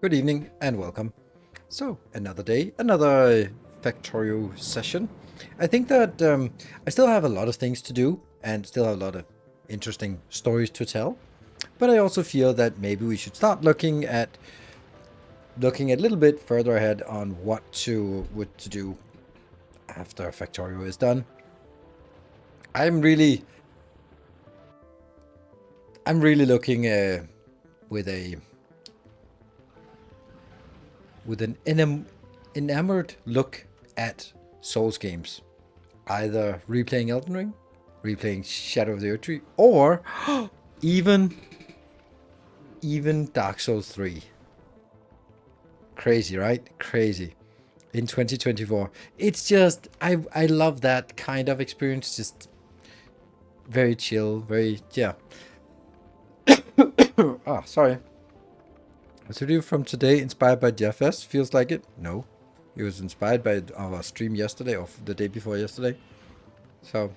Good evening and welcome. So, another day, another Factorio session. I think that I still have a lot of things to do and still have a lot of interesting stories to tell. But I also feel that maybe we should start looking a little bit further ahead on what to do after Factorio is done. I'm really looking with a enamored look at Souls games. Either replaying Elden Ring, replaying Shadow of the Earth Tree, or even Dark Souls 3. Crazy, right? Crazy. In 2024. It's just I love that kind of experience. Just very chill, very yeah. Ah, sorry. What's the review from today inspired by Jeff S? Feels like it? No. It was inspired by our stream yesterday or the day before yesterday. So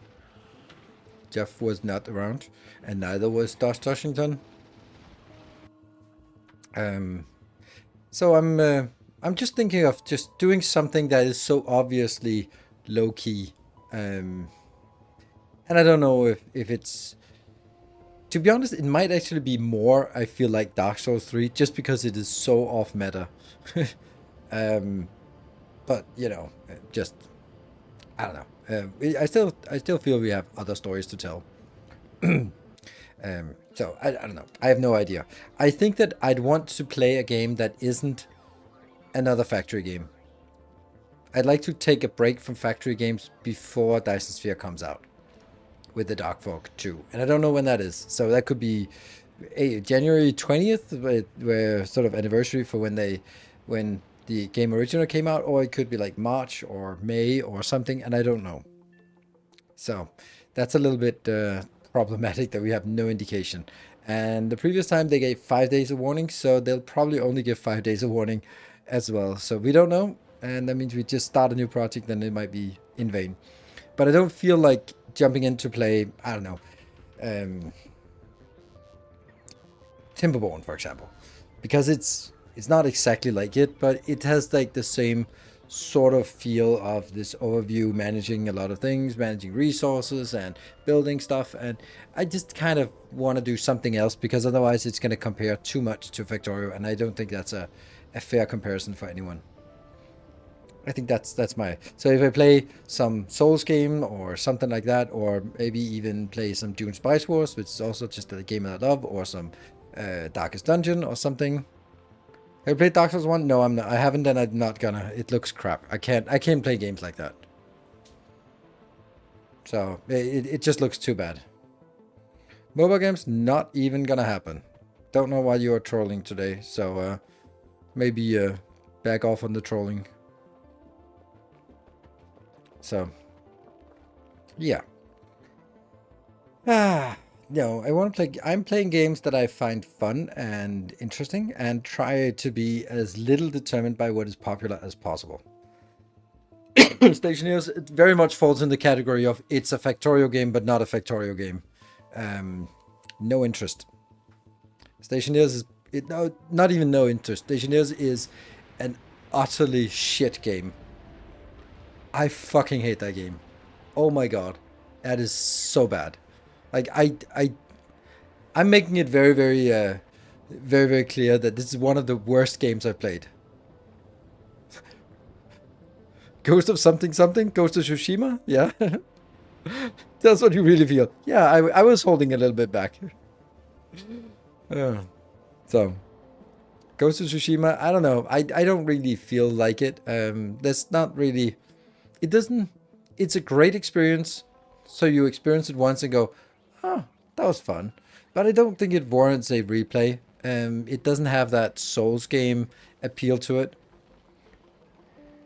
Jeff was not around, and neither was Josh Washington. So I'm just thinking of just doing something that is so obviously low key, and I don't know if it's. To be honest, it might actually be more. I feel like Dark Souls 3 just because it is so off meta. But you know, just I don't know. I still feel we have other stories to tell. So I don't know. I have no idea. I think that I'd want to play a game that isn't another factory game. I'd like to take a break from factory games before Dyson Sphere comes out with the Dark Fork 2. And I don't know when that is. So that could be January 20th, where sort of anniversary for when the game original came out, or it could be like March or May or something, and I don't know. So that's a little bit problematic that we have no indication. And the previous time they gave 5 days of warning, so they'll probably only give 5 days of warning as well. So we don't know, and that means we just start a new project, then it might be in vain. But I don't feel like jumping into play, I don't know, Timberborn, for example, because it's not exactly like it, but it has like the same sort of feel of this overview, managing a lot of things, managing resources and building stuff. And I just kind of want to do something else because otherwise it's going to compare too much to Factorio, and I don't think that's a fair comparison for anyone. I think that's my. So if I play some Souls game or something like that, or maybe even play some Dune Spice Wars, which is also just a game I love, or some Darkest Dungeon or something. Have you played Dark Souls 1? No, I'm not. I haven't, and I'm not gonna. It looks crap. I can't play games like that. So it just looks too bad. Mobile games not even gonna happen. Don't know why you are trolling today. So maybe back off on the trolling. So, yeah. No, I want to play. I'm playing games that I find fun and interesting and try to be as little determined by what is popular as possible. Stationeers, it very much falls in the category of it's a Factorio game, but not a Factorio game. No interest. Stationeers is not even no interest. Stationeers is an utterly shit game. I fucking hate that game. Oh my god, that is so bad. Like I'm making it very, very clear that this is one of the worst games I've played. Ghost of something something, Ghost of Tsushima, yeah. That's what you really feel. Yeah, I was holding a little bit back. So, Ghost of Tsushima, I don't know. I don't really feel like it. There's not really. It doesn't. It's a great experience. So you experience it once and go, oh, that was fun. But I don't think it warrants a replay. It doesn't have that Souls game appeal to it.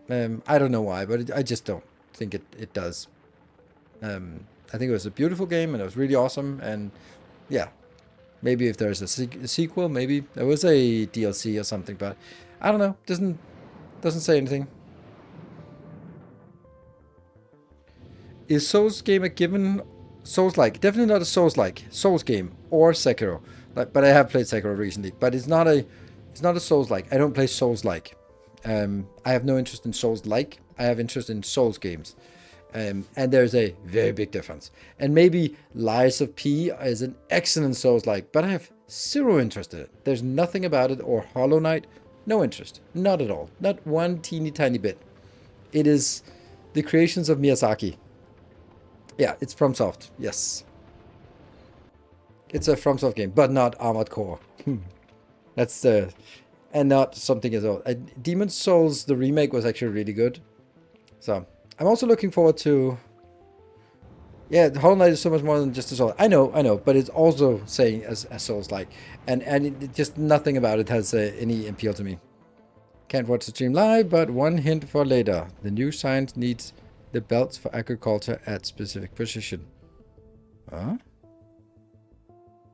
I don't know why, but I just don't think it does. I think it was a beautiful game and it was really awesome. And yeah, maybe if there's a sequel, maybe there was a DLC or something, but I don't know. Doesn't say anything. Is Souls game a given Souls-like? Definitely not a Souls-like. Souls game or Sekiro. But I have played Sekiro recently. But it's not a It's not a Souls-like. I don't play Souls-like. I have no interest in Souls-like. I have interest in Souls games. And there's a very big difference. And maybe Lies of P is an excellent Souls-like, but I have zero interest in it. There's nothing about it, or Hollow Knight, no interest. Not at all. Not one teeny tiny bit. It is the creations of Miyazaki. Yeah, it's FromSoft, yes. It's a FromSoft game, but not Armored Core. That's the... And not something as well. Demon's Souls, the remake, was actually really good. So, I'm also looking forward to... Yeah, Hollow Knight is so much more than just a Souls. I know, but it's also saying as Souls-like. And just nothing about it has any appeal to me. Can't watch the stream live, but one hint for later. The new science needs the belts for agriculture at specific position. Huh?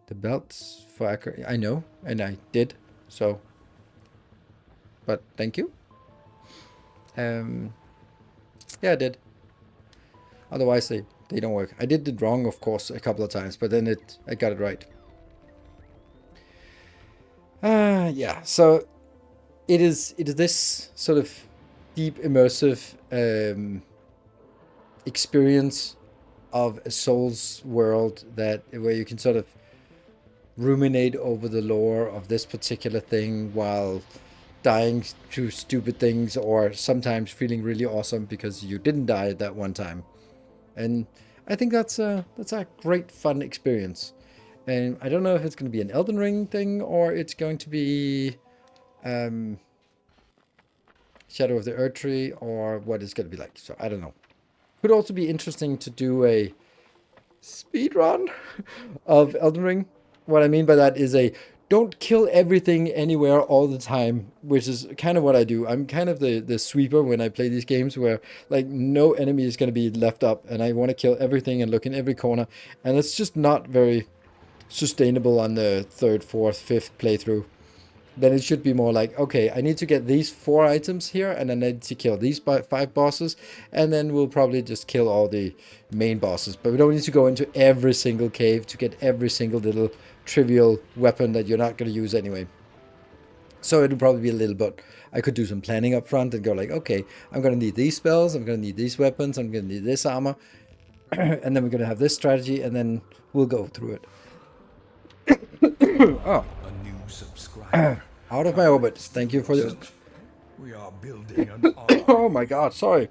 The belts for agriculture... I know, and I did, so... But thank you. Yeah, I did. Otherwise, they don't work. I did it wrong, of course, a couple of times, but then I got it right. Yeah. So it is this sort of deep, immersive experience of a Souls world where you can sort of ruminate over the lore of this particular thing while dying to stupid things, or sometimes feeling really awesome because you didn't die at that one time. And I think that's a great fun experience. And I don't know if it's going to be an Elden Ring thing or it's going to be Shadow of the Earth Tree, or what it's going to be like. So I don't know. Could also be interesting to do a speed run of Elden Ring. What I mean by that is don't kill everything anywhere all the time, which is kind of what I do. I'm kind of the sweeper when I play these games, where like no enemy is going to be left up and I want to kill everything and look in every corner. And it's just not very sustainable on the 3rd, 4th, 5th playthrough. Then it should be more like, okay, I need to get these 4 items here, and then I need to kill these 5 bosses, and then we'll probably just kill all the main bosses. But we don't need to go into every single cave to get every single little trivial weapon that you're not going to use anyway. So it'll probably be a little bit... I could do some planning up front and go like, okay, I'm going to need these spells, I'm going to need these weapons, I'm going to need this armor, and then we're going to have this strategy, and then we'll go through it. Oh. A new subscriber. Out of my orbit. Thank you for the... We are building an army. Oh my god, sorry.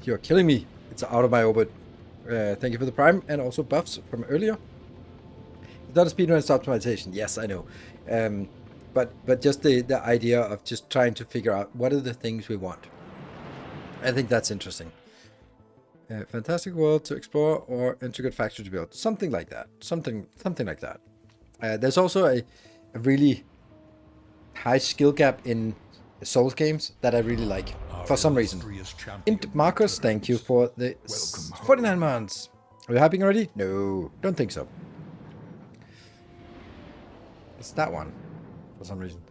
You're killing me. It's out of my orbit. Thank you for the prime, and also buffs from earlier. It's not a speedrun, it's optimization. Yes, I know. But just the idea of just trying to figure out what are the things we want. I think that's interesting. Fantastic world to explore, or intricate factory to build. Something like that. Something like that. There's also a really high skill gap in Souls games that I really like, for some reason. Marcus, thank you for the 49 months. Are you hyping already? No, don't think so. It's that one, for some reason.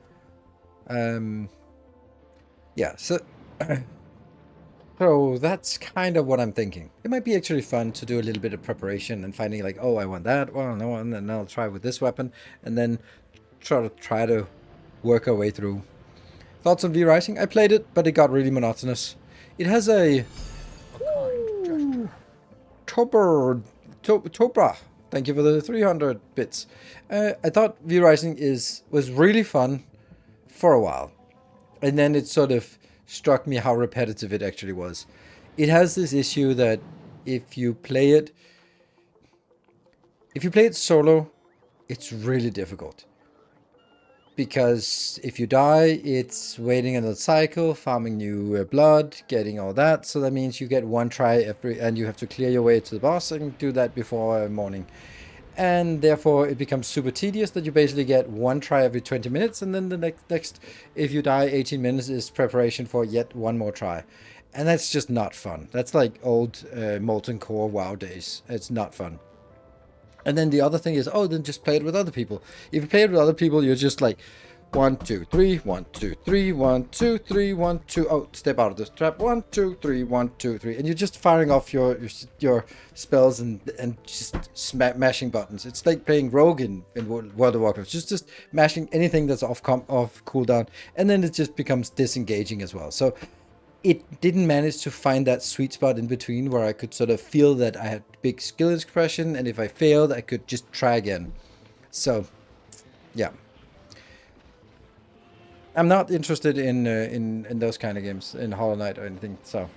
Yeah, so... So that's kind of what I'm thinking. It might be actually fun to do a little bit of preparation and finding like, oh, I want that one, no one, and I'll try with this weapon, and then try to work our way through. Thoughts on V Rising? I played it, but it got really monotonous. It has a Topra. Thank you for the 300 bits. I thought V Rising was really fun for a while, and then it sort of struck me how repetitive it actually was. It has this issue that if you play it solo, it's really difficult. Because if you die, it's waiting another cycle, farming new blood, getting all that. So that means you get one try and you have to clear your way to the boss and do that before morning. And therefore it becomes super tedious that you basically get one try every 20 minutes, and then the next if you die 18 minutes is preparation for yet one more try. And that's just not fun. That's like old Molten Core WoW days. It's not fun. And then the other thing is, then just play it with other people. If you play it with other people, you're just like 1, 2, 3, 1, 2, 3, 1, 2, 3, 1, 2. Oh, step out of this trap. 1, 2, 3, 1, 2, 3. And you're just firing off your spells and just mashing buttons. It's like playing Rogue in World of Warcraft. Just mashing anything that's off cooldown, and then it just becomes disengaging as well. So it didn't manage to find that sweet spot in between where I could sort of feel that I had big skill expression, and if I failed, I could just try again. So, yeah. I'm not interested in those kind of games, in Hollow Knight or anything. So,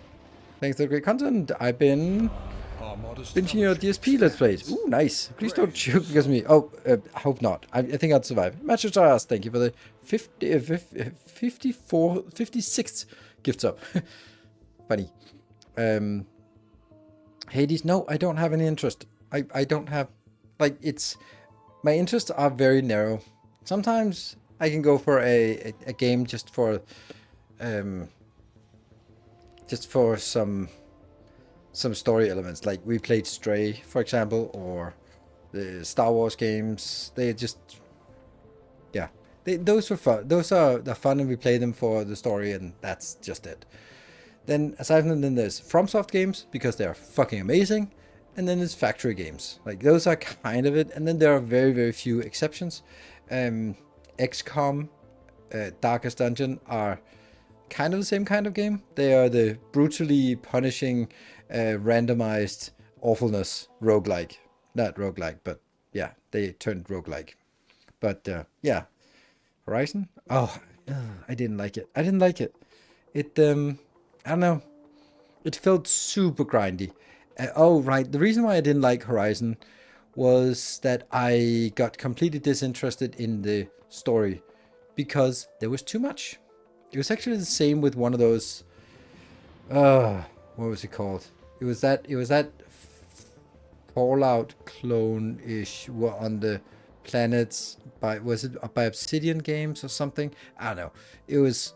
thanks for the great content. I've been binging your DSP Let's Plays. Ooh, nice. Please don't shoot because of me. Oh, I hope not. I think I'll survive. Matchers, thank you for the 56th gift sub. Funny. Hades, no, I don't have any interest. I don't have, like, my interests are very narrow. Sometimes I can go for a game just for some story elements. Like we played Stray, for example, or the Star Wars games. They just, yeah, those were fun. Those are the fun, and we play them for the story, and that's just it. Then aside from them, there's FromSoft games because they are fucking amazing, and then there's Factory games. Like those are kind of it, and then there are very, very few exceptions. XCOM, Darkest Dungeon are kind of the same kind of game. They are the brutally punishing, randomized awfulness roguelike. Not roguelike, but yeah, they turned roguelike. But yeah, Horizon. Oh, I didn't like it. I didn't like it. It I don't know. It felt super grindy. Oh right, the reason why I didn't like Horizon was that I got completely disinterested in the story because there was too much. It was actually the same with one of those what was it called? It was that Fallout clone-ish on the planets by Obsidian Games or something? I don't know. It was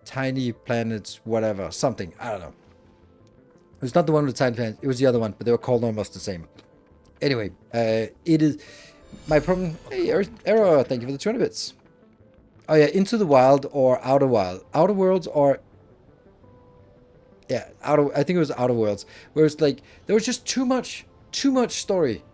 Tiny Planets, whatever, something. I don't know. It was not the one with Tiny Planets. It was the other one, but they were called almost the same. Anyway, it is my problem. Hey, Error, thank you for the 200 bits. Oh yeah, Into the Wild or Outer Worlds, or yeah, I think it was Outer Worlds, where it's like there was just too much story,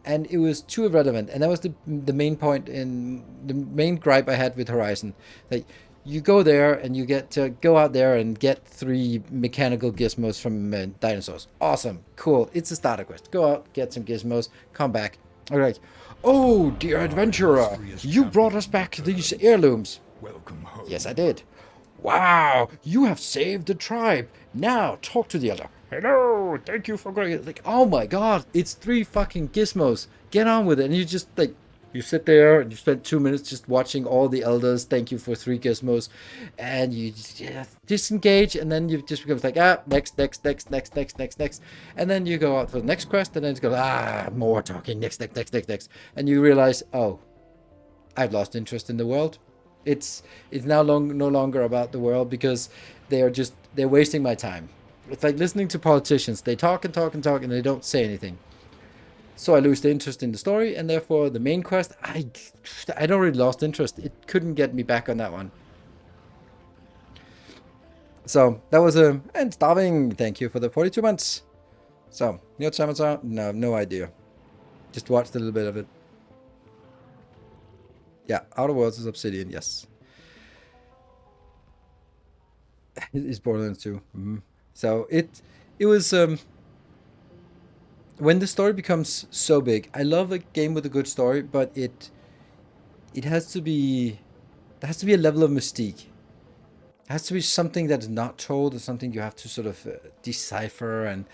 and it was too irrelevant, and that was the main point in the main gripe I had with Horizon. Like you go there and you get to go out there and get 3 mechanical gizmos from dinosaurs. Awesome, cool. It's a starter quest. Go out, get some gizmos, come back. All right. Oh, dear adventurer, you brought us back these heirlooms. Welcome home. Yes, I did. Wow, you have saved the tribe. Now talk to the elder. Hello, thank you for going. Like, oh my god, it's 3 fucking gizmos. Get on with it. And you just like, you sit there and you spend 2 minutes just watching all the elders thank you for 3 gizmos, and you just disengage, and then you just becomes like, next, and then you go out for the next quest, and then it's go, more talking, next, and you realize, oh, I've lost interest in the world. It's now no longer about the world because they're wasting my time. It's like listening to politicians. They talk and talk and talk, and they don't say anything. So I lose the interest in the story, and therefore the main quest, I don't really lost interest. It couldn't get me back on that one. So that was and Starving, thank you for the 42 months. So, you know what Simons are? No idea. Just watched a little bit of it. Yeah, Outer Worlds is Obsidian, yes. It's Borderlands 2. Mm-hmm. So it was when the story becomes so big, I love a game with a good story, but it has to be, there has to be a level of mystique. It has to be something that is not told, or something you have to sort of decipher and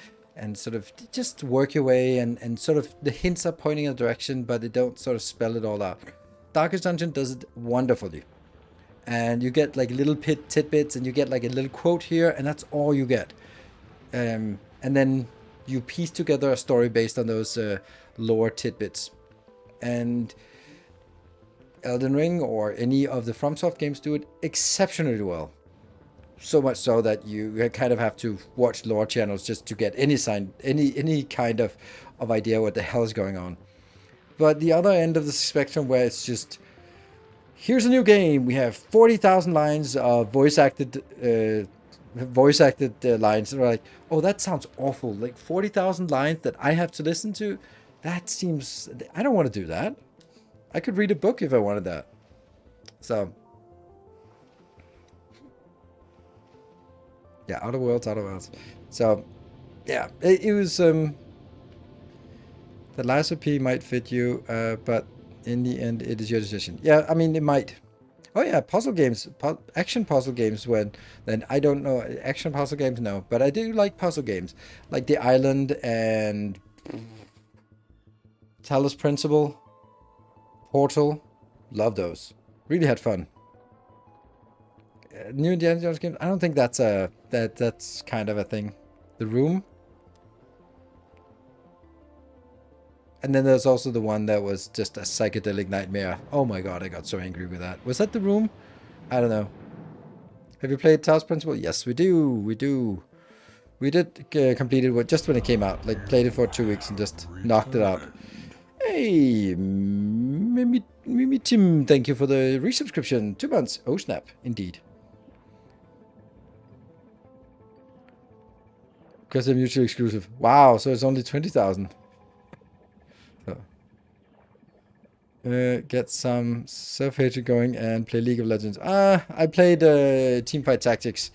sort of just work your way, and sort of the hints are pointing in a direction, but they don't sort of spell it all out. Darkest Dungeon does it wonderfully. And you get like little tidbits, and you get like a little quote here, and that's all you get. And then you piece together a story based on those lore tidbits. And Elden Ring or any of the FromSoft games do it exceptionally well. So much so that you kind of have to watch lore channels just to get any kind of idea what the hell is going on. But the other end of the spectrum, where it's just here's a new game. We have 40,000 lines of voice acted lines. And we're like, oh, that sounds awful. Like 40,000 lines that I have to listen to. That seems. I don't want to do that. I could read a book if I wanted that. So. Yeah, Outer Worlds. So, yeah, it was. The Lies of P might fit you, but in the end, it is your decision. Yeah, I mean, it might. Oh yeah, puzzle games, action puzzle games. Then I don't know action puzzle games. No, but I do like puzzle games, like The Island and Talos Principle, Portal. Love those. Really had fun. New Indiana Jones games. I don't think that's that's kind of a thing. The Room. And then there's also the one that was just a psychedelic nightmare. Oh my god, I got so angry with that. Was that The Room? I don't know. Have you played Talos Principle? Yes, we do. We do. We did complete it just when it came out. Like, played it for 2 weeks and just knocked it out. Hey, Mimi Tim, thank you for the resubscription. 2 months. Oh, snap. Indeed. Because they're mutually exclusive. Wow, so it's only 20,000. Get some self-hatred going and play League of Legends. I played Teamfight Tactics.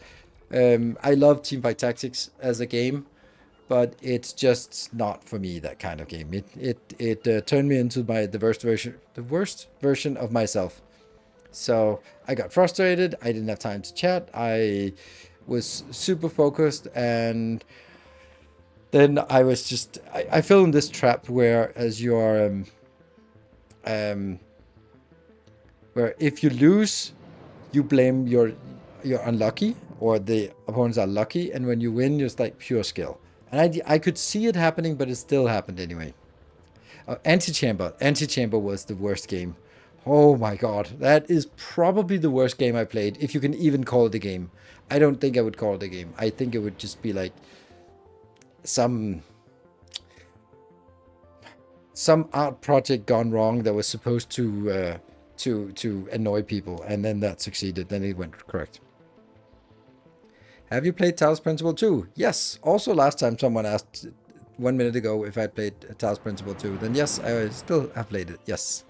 I love Teamfight Tactics as a game, but it's just not for me, that kind of game. It turned me into the worst version of myself. So I got frustrated. I didn't have time to chat. I was super focused, and then I was just I fell in this trap where as you're where if you lose, you blame you're unlucky or the opponents are lucky, and when you win, it's like pure skill. And I could see it happening, but it still happened anyway. Antichamber was the worst game. Oh my god, that is probably the worst game I played, if you can even call it a game. I don't think I would call it a game. I think it would just be like some art project gone wrong that was supposed to annoy people, and then that succeeded. Then it went correct. Have you played Talos Principle 2? Yes. Also, last time someone asked 1 minute ago if I played Talos Principle 2, then yes, I still have played it. Yes.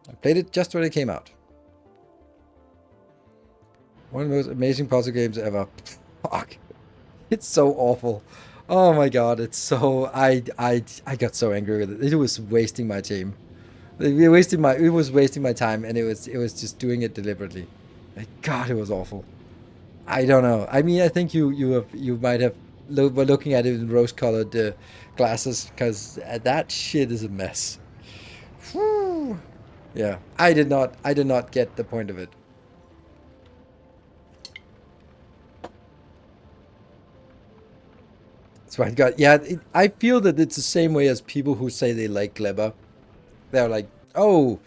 I played it just when it came out. One of the most amazing puzzle games ever. Fuck. It's so awful. Oh my god, it's so I got so angry with it. It was wasting my time. It was wasting my time, and it was just doing it deliberately. Like, god, it was awful. I don't know. I mean, I think you might have were looking at it in rose-colored glasses, because that shit is a mess. Whew. Yeah, I did not get the point of it. That's right, God. Yeah, I feel that it's the same way as people who say they like Kleber. They're like, oh,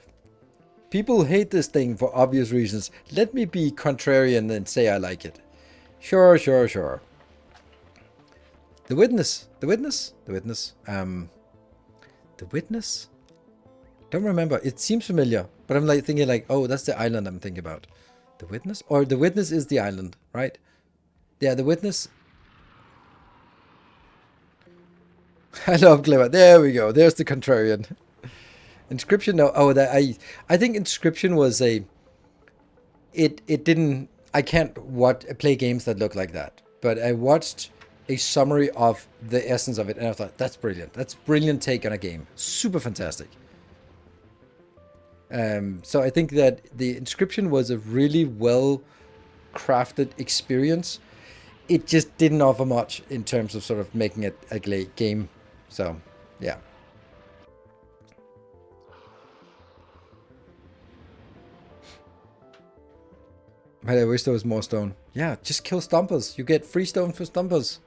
people hate this thing for obvious reasons. Let me be contrarian and say I like it. Sure. The Witness. Don't remember. It seems familiar, but I'm like thinking like, oh, that's the island I'm thinking about. The Witness? Or The Witness is the island, right? Yeah, The Witness. I love Clever. There we go. There's the contrarian. Inscription, no. Oh, I think Inscription was a. It didn't. I can't play games that look like that. But I watched a summary of the essence of it, and I thought, that's brilliant. That's brilliant take on a game. Super fantastic. So I think that the Inscription was a really well crafted experience. It just didn't offer much in terms of sort of making it a game. So, yeah. But I wish there was more stone. Yeah, just kill Stompers. You get free stone for Stompers.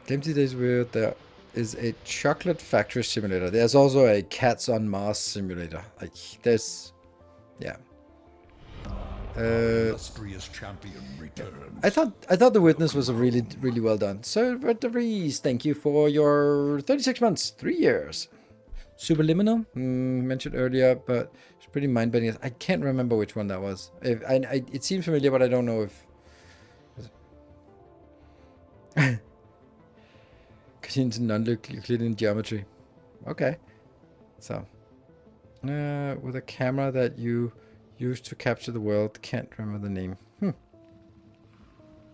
Empty Days Weird, there is a chocolate factory simulator. There's also a Cats on Mars simulator. Like, there's... Yeah. Illustrious champion returns. I thought The Witness was a really well done. Server Reese, thank you for your 36 months, 3 years. Superliminal, mentioned earlier, but it's pretty mind-bending. I can't remember which one that was. It seems familiar, but I don't know if... Continues non-Euclidean geometry. Okay. So, with a camera that you use to capture the world, can't remember the name.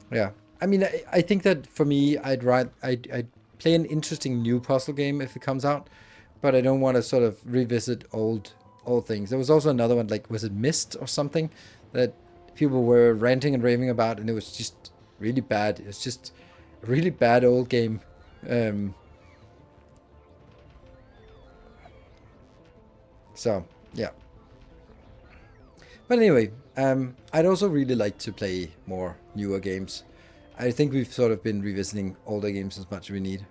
Yeah. I mean, I think that for me, I'd play an interesting new puzzle game if it comes out, but I don't want to sort of revisit old things. There was also another one, like, was it Myst or something, that people were ranting and raving about, and it was just really bad. It's just a really bad old game. So, yeah. But anyway, I'd also really like to play more newer games. I think we've sort of been revisiting older games as much as we need.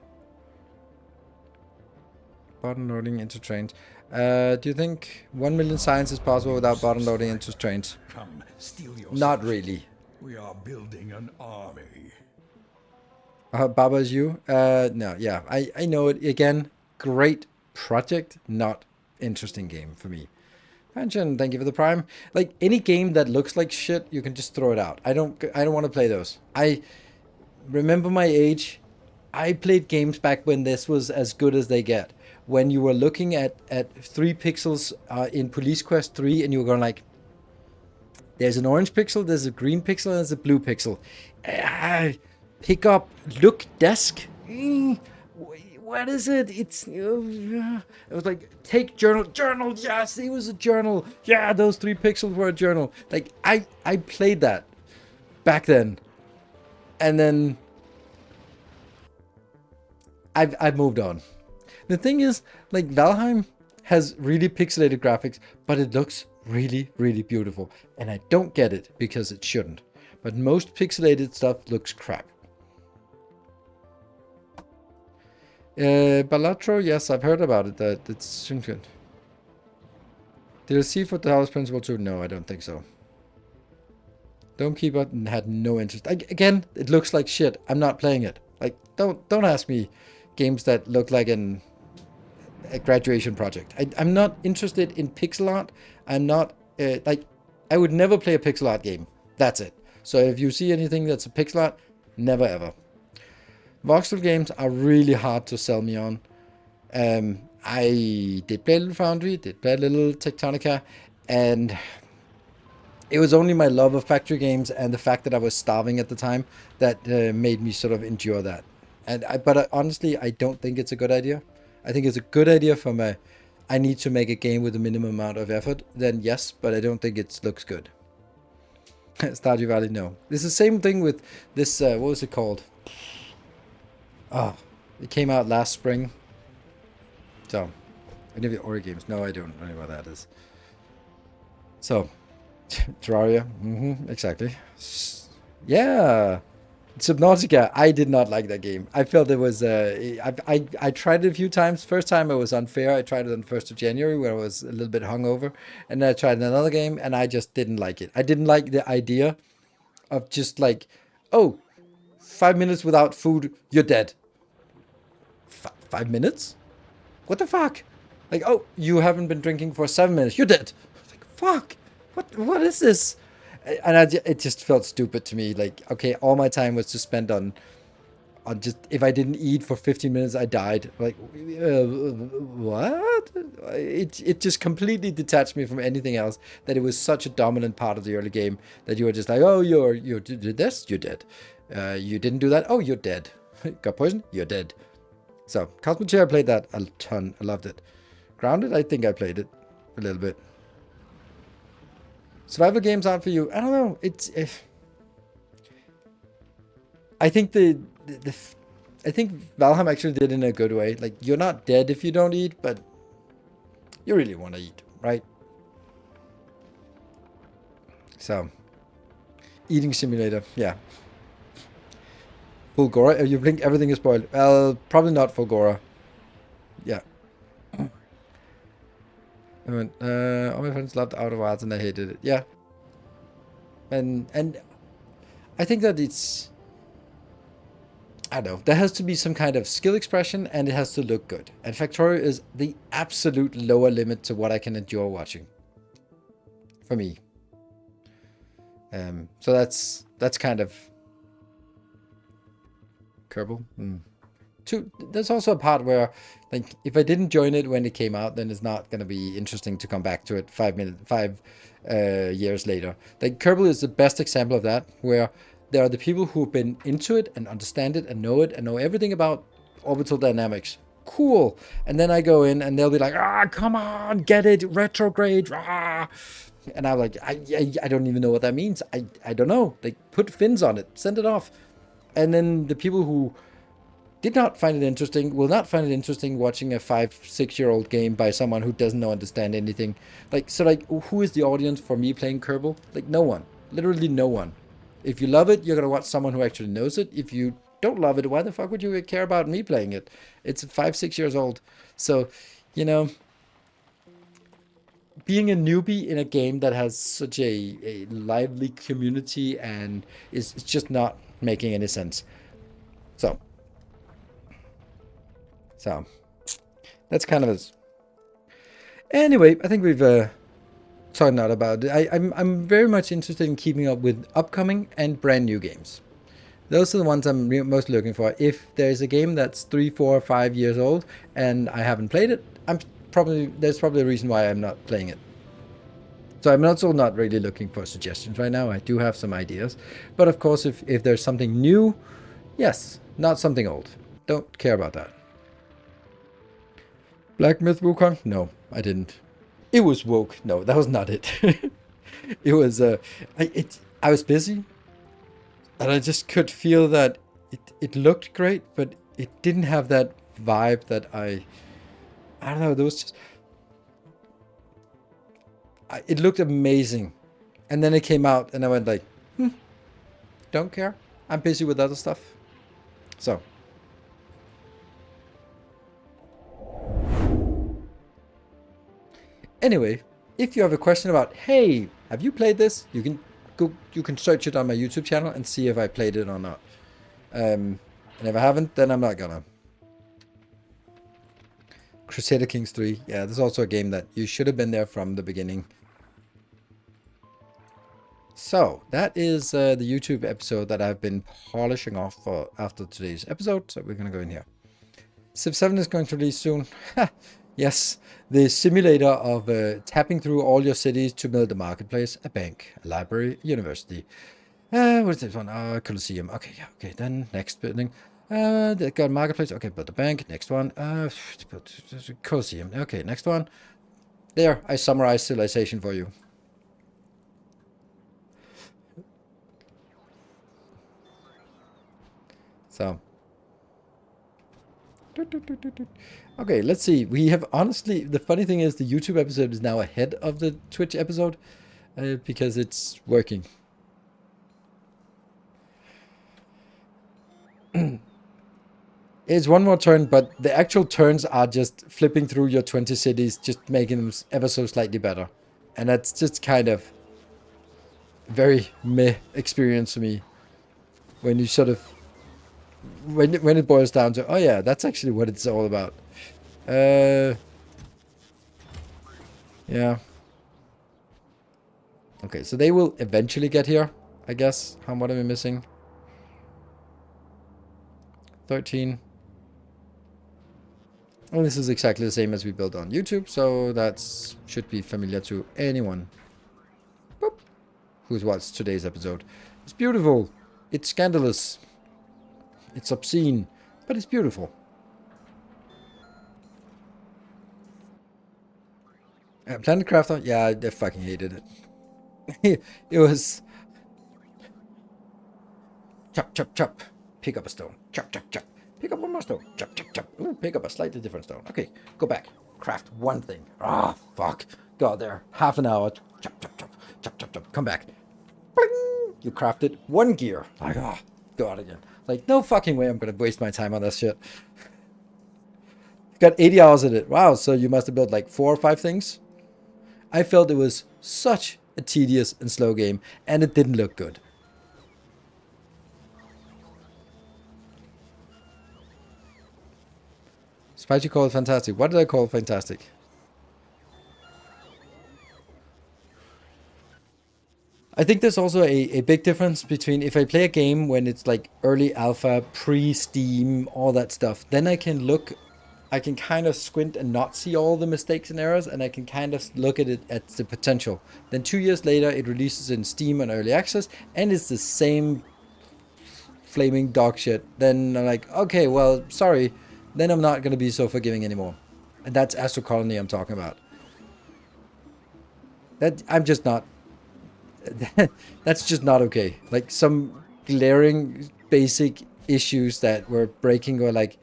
Button loading into trains. Do you think 1 million science is possible without button loading into trains? Come, steal your Not stuff. really. We are building an army. Baba is you? No, yeah. I know it. Again, great project, not interesting game for me. Pension, thank you for the prime. Like, any game that looks like shit, you can just throw it out. I don't want to play those. I remember my age. I played games back when this was as good as they get. When you were looking at 3 pixels in Police Quest 3 and you were going like, there's an orange pixel, there's a green pixel, and there's a blue pixel. Pick up, look, desk. What is it? It was like, take journal. Yes, it was a journal. Yeah, those 3 pixels were a journal. Like, I played that back then, and then I've moved on. The thing is, like, Valheim has really pixelated graphics, but it looks really, really beautiful, and I don't get it because it shouldn't. But most pixelated stuff looks crap. Balatro, yes, I've heard about it. That it's good. DLC for the House Principle 2? No, I don't think so. Don't Keep It had no interest. Again, it looks like shit. I'm not playing it. Like, don't ask me games that look like a graduation project. I'm not interested in pixel art. I'm not like, I would never play a pixel art game. That's it. So if you see anything that's a pixel art, never ever. Voxel games are really hard to sell me on. I did play a little Foundry, did play a little Tectonica, and it was only my love of factory games and the fact that I was starving at the time that made me sort of endure that. But honestly, I don't think it's a good idea. I think it's a good idea from I need to make a game with a minimum amount of effort, then yes, but I don't think it looks good. Stardew Valley, no. It's the same thing with this, what was it called? Oh, it came out last spring. So, any of the Ori games? No, I don't know what that is. So, Terraria, exactly. Yeah, Subnautica. I did not like that game. I felt it was. I tried it a few times. First time it was unfair. I tried it on 1st of January when I was a little bit hungover, and then I tried another game, and I just didn't like it. I didn't like the idea of just like, oh, 5 minutes without food, you're dead. 5 minutes? What the fuck? Like, oh, you haven't been drinking for 7 minutes, you're dead. Like, fuck. What is this? And it just felt stupid to me. Like, okay, all my time was to spend on just, if I didn't eat for 15 minutes, I died. Like, what? It just completely detached me from anything else. That it was such a dominant part of the early game that you were just like, oh, you did this, you're dead. You didn't do that, oh, you're dead. Got poisoned, you're dead. So, Cosmoteer, I played that a ton. I loved it. Grounded, I think I played it a little bit. Survival games aren't for you. I don't know. I think I think Valheim actually did it in a good way. Like, you're not dead if you don't eat, but you really want to eat, right? So, eating simulator, yeah. Fulgora, you blink, everything is spoiled. Well, probably not Fulgora. Yeah. I mean, all my friends loved Outer Wilds and I hated it. Yeah. And I think that it's... I don't know. There has to be some kind of skill expression, and it has to look good. And Factorio is the absolute lower limit to what I can endure watching. For me. So that's kind of Kerbal. There's also a part where, like, if I didn't join it when it came out, then it's not gonna be interesting to come back to it 5 years later. Like, Kerbal is the best example of that, where there are the people who've been into it and understand it and know everything about orbital dynamics. Cool. And then I go in and they'll be like, come on, get it, retrograde, And I'm like, I don't even know what that means. I don't know. Like, put fins on it, send it off. And then the people who did not find it interesting will not find it interesting watching a 5-6-year-old game by someone who doesn't understand anything. Like, so, like, who is the audience for me playing Kerbal? Like, no one. Literally no one. If you love it, you're gonna watch someone who actually knows it. If you don't love it, why the fuck would you care about me playing it? It's 5-6 years old. So, you know, being a newbie in a game that has such a lively community and is just not making any sense. So that's kind of it. Anyway, I think we've talked out about it. I'm very much interested in keeping up with upcoming and brand new games. Those are the ones I'm most looking for. If there's a game that's 3, 4, 5 years old and I haven't played it, there's probably a reason why I'm not playing it. So I'm also not really looking for suggestions right now. I do have some ideas. But of course, if there's something new, yes, not something old. Don't care about that. Black Myth Wukong? No, I didn't. It was woke. No, that was not it. It was, I was busy. And I just could feel that it looked great, but it didn't have that vibe that I don't know, there was just... it looked amazing. And then it came out and I went like, don't care. I'm busy with other stuff. So. Anyway, if you have a question about, hey, have you played this? You can search it on my YouTube channel and see if I played it or not. And if I haven't, then I'm not gonna. Crusader Kings 3. Yeah, there's also a game that you should have been there from the beginning. So, that is the YouTube episode that I've been polishing off for after today's episode. So, we're going to go in here. Civ 7 is going to release soon. Yes, the simulator of tapping through all your cities to build a marketplace, a bank, a library, a university. What is this one? Colosseum. Okay, yeah, okay. Then next building. They got a marketplace. Okay, build a bank. Next one. Colosseum. Okay, next one. There, I summarized civilization for you. So. Okay, let's see. We have honestly, the funny thing is the YouTube episode is now ahead of the Twitch episode because it's working. It's one more turn, but the actual turns are just flipping through your 20 cities, just making them ever so slightly better. And that's just kind of very meh experience for me. When you sort of, when it boils down to, oh yeah, that's actually what it's all about. Yeah. Okay, so they will eventually get here, I guess. What am I missing? 13. Well, this is exactly the same as we built on YouTube, so that should be familiar to anyone who's watched today's episode. It's beautiful. It's scandalous. It's obscene, but it's beautiful. Planet Crafter? Yeah, I fucking hated it. It was... Chop, chop, chop. Pick up a stone. Chop, chop, chop. Pick up one more stone. Chop, chop, chop. Ooh, pick up a slightly different stone. Okay, go back. Craft one thing. Fuck. Got there. Half an hour. Chop, chop, chop. Chop, chop, chop. Come back. Bling! You crafted one gear. Like, go out again. Like, no fucking way I'm gonna waste my time on this shit. Got 80 hours in it. Wow, so you must have built like 4 or 5 things? I felt it was such a tedious and slow game, and it didn't look good. Spicy called fantastic. What did I call fantastic? I think there's also a big difference between if I play a game when it's like early alpha, pre-Steam, all that stuff, then I can kind of squint and not see all the mistakes and errors, and I can kind of look at it at the potential. Then 2 years later, it releases in Steam on early access, and it's the same flaming dog shit. Then I'm like, okay, well, sorry. Then I'm not going to be so forgiving anymore. And that's Astro Colony I'm talking about. That I'm just not. That's just not okay. Like some glaring basic issues that were breaking, or like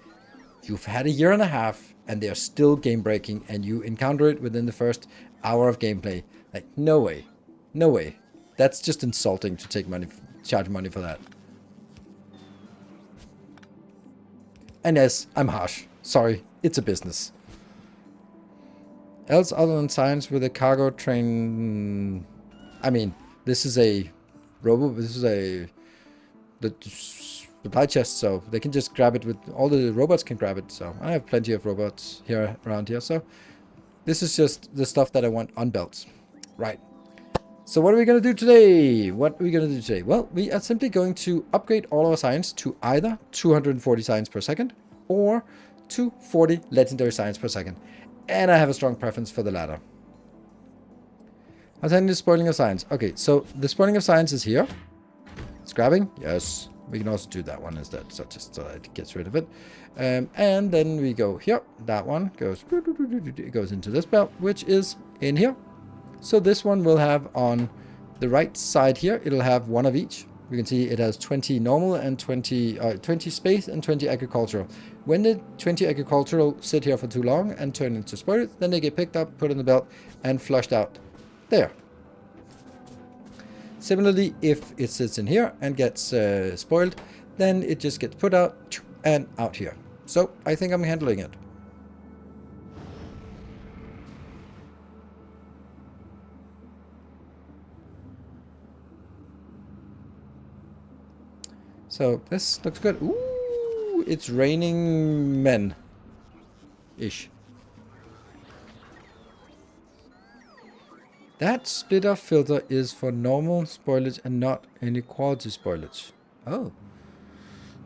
you've had a year and a half and they're still game breaking, and you encounter it within the first hour of gameplay. Like, no way. No way. That's just insulting to take money, charge money for that. And yes, I'm harsh. Sorry, it's a business. Else other than science with a cargo train. I mean, this is a this is the supply chest, so they can just grab it with all the robots can grab it. So I have plenty of robots here around here. So this is just the stuff that I want on belts. Right. So what are we going to do today? Well, we are simply going to upgrade all our science to either 240 science per second or 240 legendary science per second. And I have a strong preference for the latter. I'll send you the spoiling of science. Okay, so the spoiling of science is here. It's grabbing. Yes. We can also do that one instead, so just so that it gets rid of it. And then we go here. That one goes into this belt, which is in here. So this one will have on the right side here, it'll have one of each. You can see it has 20 normal and 20 space and 20 agricultural. When the 20 agricultural sit here for too long and turn into spoilers, then they get picked up, put in the belt, and flushed out there. Similarly, if it sits in here and gets spoiled, then it just gets put out and out here. So I think I'm handling it. So this looks good. Ooh, it's raining men-ish. That splitter filter is for normal spoilage and not any quality spoilage. Oh,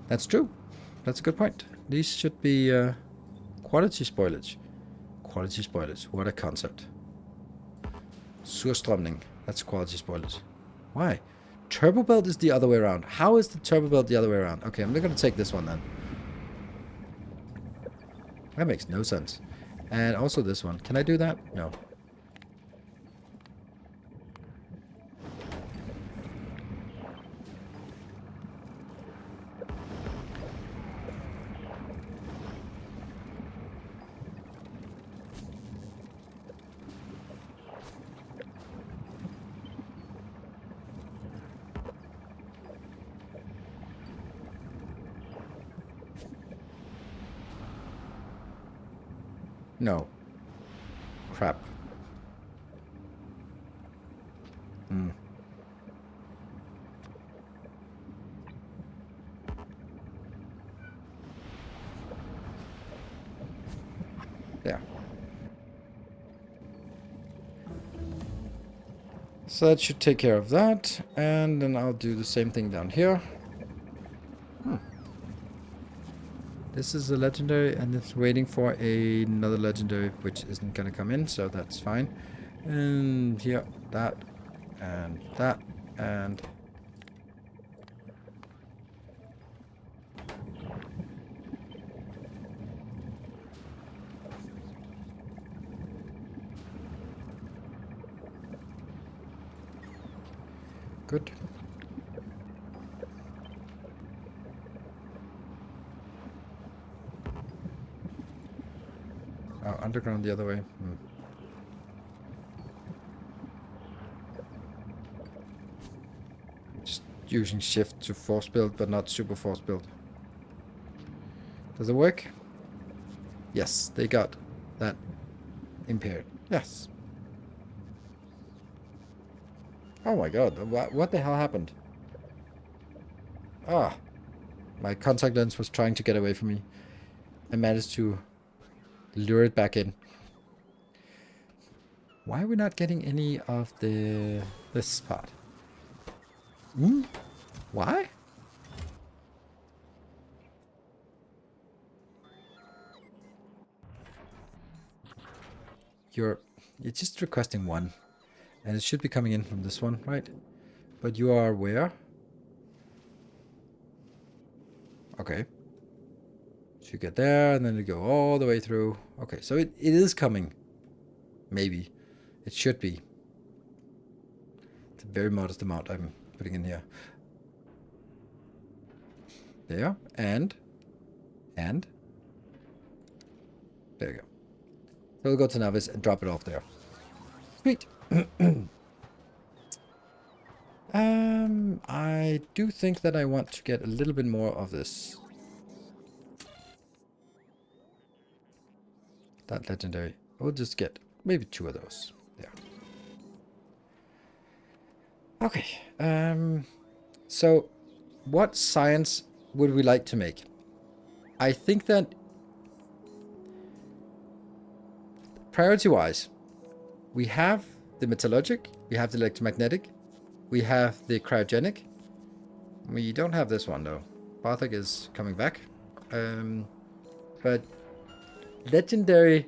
that's true. That's a good point. These should be quality spoilage. Quality spoilage. What a concept. Surströmning. That's quality spoilage. Why? Turbo belt is the other way around. How is the turbo belt the other way around? Okay, I'm not going to take this one then. That makes no sense. And also this one. Can I do that? No. No. Crap. There. So that should take care of that. And then I'll do the same thing down here. This is a legendary, and it's waiting for another legendary, which isn't going to come in, so that's fine. And here, that, and that, and... Good. Oh, underground the other way. Just using shift to force build, but not super force build. Does it work? Yes, they got that impaired. Yes. Oh my god, what the hell happened? Ah, my contact lens was trying to get away from me. I managed to lure it back in. Why are we not getting any of this part? Why? You're just requesting one. And it should be coming in from this one, right? But you are where? Okay. So you get there, and then you go all the way through. Okay, so it is coming. Maybe. It should be. It's a very modest amount I'm putting in here. There, and there you go. So we'll go to Navis and drop it off there. Sweet. I do think that I want to get a little bit more of this. That legendary. We'll just get maybe 2 of those. There. Okay. So what science would we like to make? I think that priority-wise, we have the metallurgic, we have the electromagnetic, we have the cryogenic. We don't have this one though. Barthik is coming back. But legendary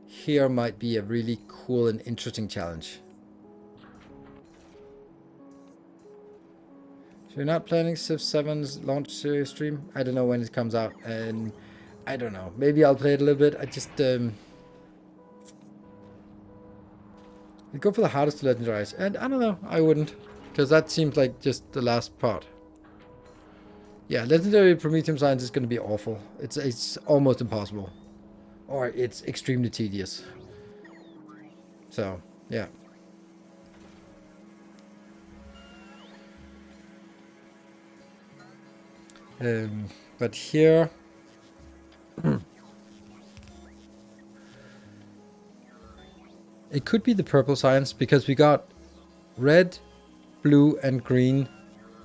here might be a really cool and interesting challenge. So you're not planning Civ 7's launch series stream? I don't know when it comes out, and I don't know. Maybe I'll play it a little bit. I just I'd go for the hardest to legendarize, and I don't know. I wouldn't, because that seems like just the last part. Yeah, legendary Prometheum science is going to be awful. It's almost impossible, or it's extremely tedious. So yeah. But here, it could be the purple science, because we got red, blue, and green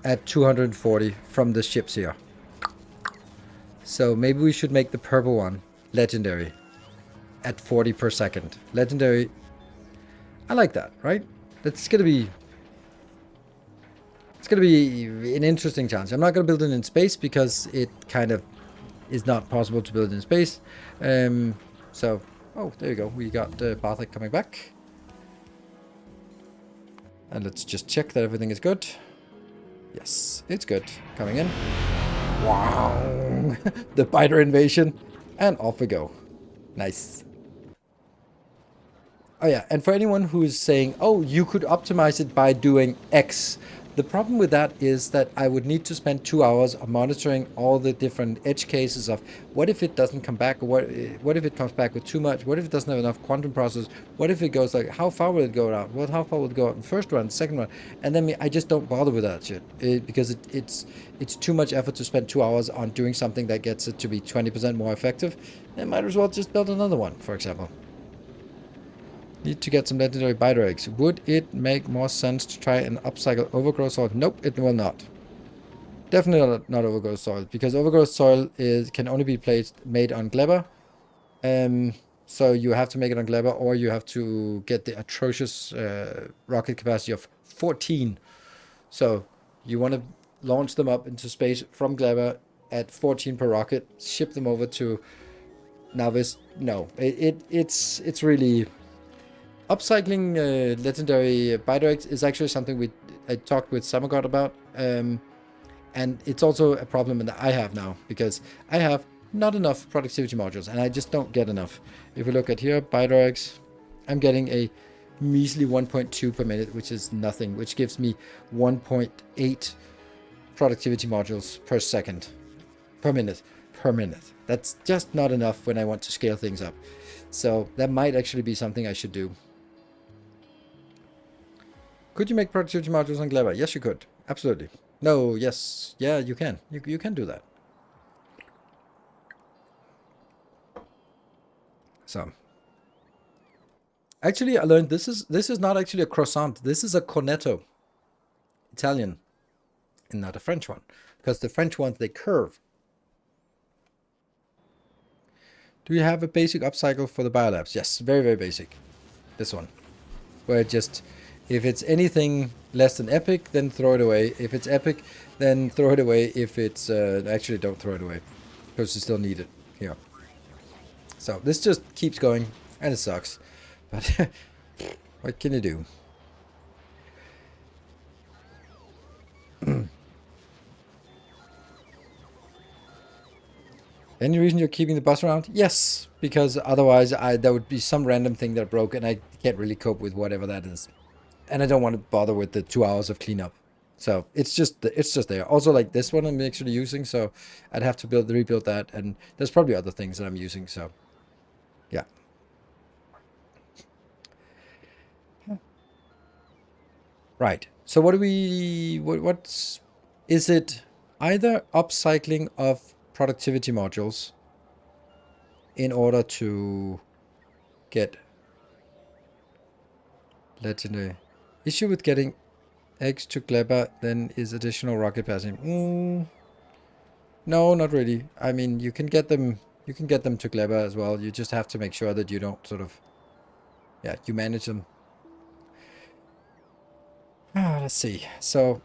at 240 from the ships here. So maybe we should make the purple one legendary at 40 per second. Legendary, I like that, right? It's gonna be an interesting challenge. I'm not gonna build it in space because it kind of is not possible to build in space. So, oh, there you go. We got Barthik coming back. And let's just check that everything is good. Yes, it's good. Coming in. Wow. The biter invasion. And off we go. Nice. Oh yeah, and for anyone who is saying, oh, you could optimize it by doing X. The problem with that is that I would need to spend 2 hours of monitoring all the different edge cases of what if it doesn't come back, or what if it comes back with too much, what if it doesn't have enough quantum process, what if it goes like, how far will it go out, how far will it go out in the first run, second run, and then I just don't bother with that shit, because it's too much effort to spend 2 hours on doing something that gets it to be 20% more effective. I might as well just build another one, for example. Need to get some legendary biter eggs. Would it make more sense to try and upcycle overgrowth soil? Nope, it will not. Definitely not overgrowth soil, because overgrowth soil can only be made on Gleba. So you have to make it on Gleba, or you have to get the atrocious rocket capacity of 14. So you want to launch them up into space from Gleba at 14 per rocket, ship them over to Navis. No, it's really... Upcycling legendary biter eggs is actually something I talked with Samagod about, and it's also a problem that I have now, because I have not enough productivity modules, and I just don't get enough. If we look at here, biter eggs, I'm getting a measly 1.2 per minute, which is nothing, which gives me 1.8 productivity modules per second, per minute. That's just not enough when I want to scale things up. So that might actually be something I should do. Could you make productivity modules on Gleba? Yes, you could. Absolutely. No, yes. Yeah, you can. You can do that. So. Actually, I learned this is not actually a croissant. This is a cornetto. Italian. And not a French one. Because the French ones, they curve. Do you have a basic upcycle for the biolabs? Yes, very, very basic. This one. Where it just, if it's anything less than epic, then throw it away. If it's epic, then throw it away. If it's, actually don't throw it away. Because you still need it here. So this just keeps going, and it sucks. But what can you do? Any reason you're keeping the bus around? Yes, because otherwise there would be some random thing that broke, and I can't really cope with whatever that is. And I don't want to bother with the 2 hours of cleanup. So it's just there. Also, like this one I'm actually using, so I'd have to rebuild that, and there's probably other things that I'm using. So yeah. Right. So what do we? What's is it? Either upcycling of productivity modules in order to get legendary. Issue with getting eggs to Gleba then is additional rocket passing. No, not really. I mean, you can get them to Gleba as well. You just have to make sure that you don't sort of, yeah, you manage them. Let's see. So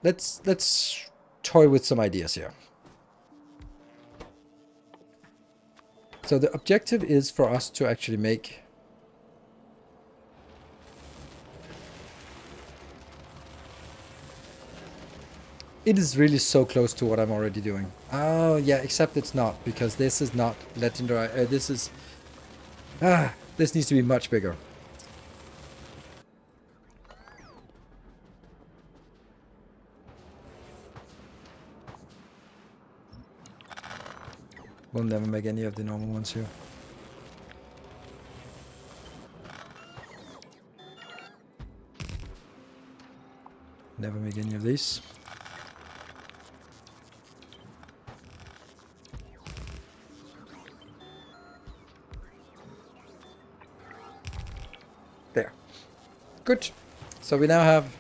let's toy with some ideas here. So the objective is for us to actually make it is really so close to what I'm already doing. Oh yeah, except it's not, because this is not legendary. This is this needs to be much bigger. We'll never make any of the normal ones here. Never make any of these. There. Good. So we now have...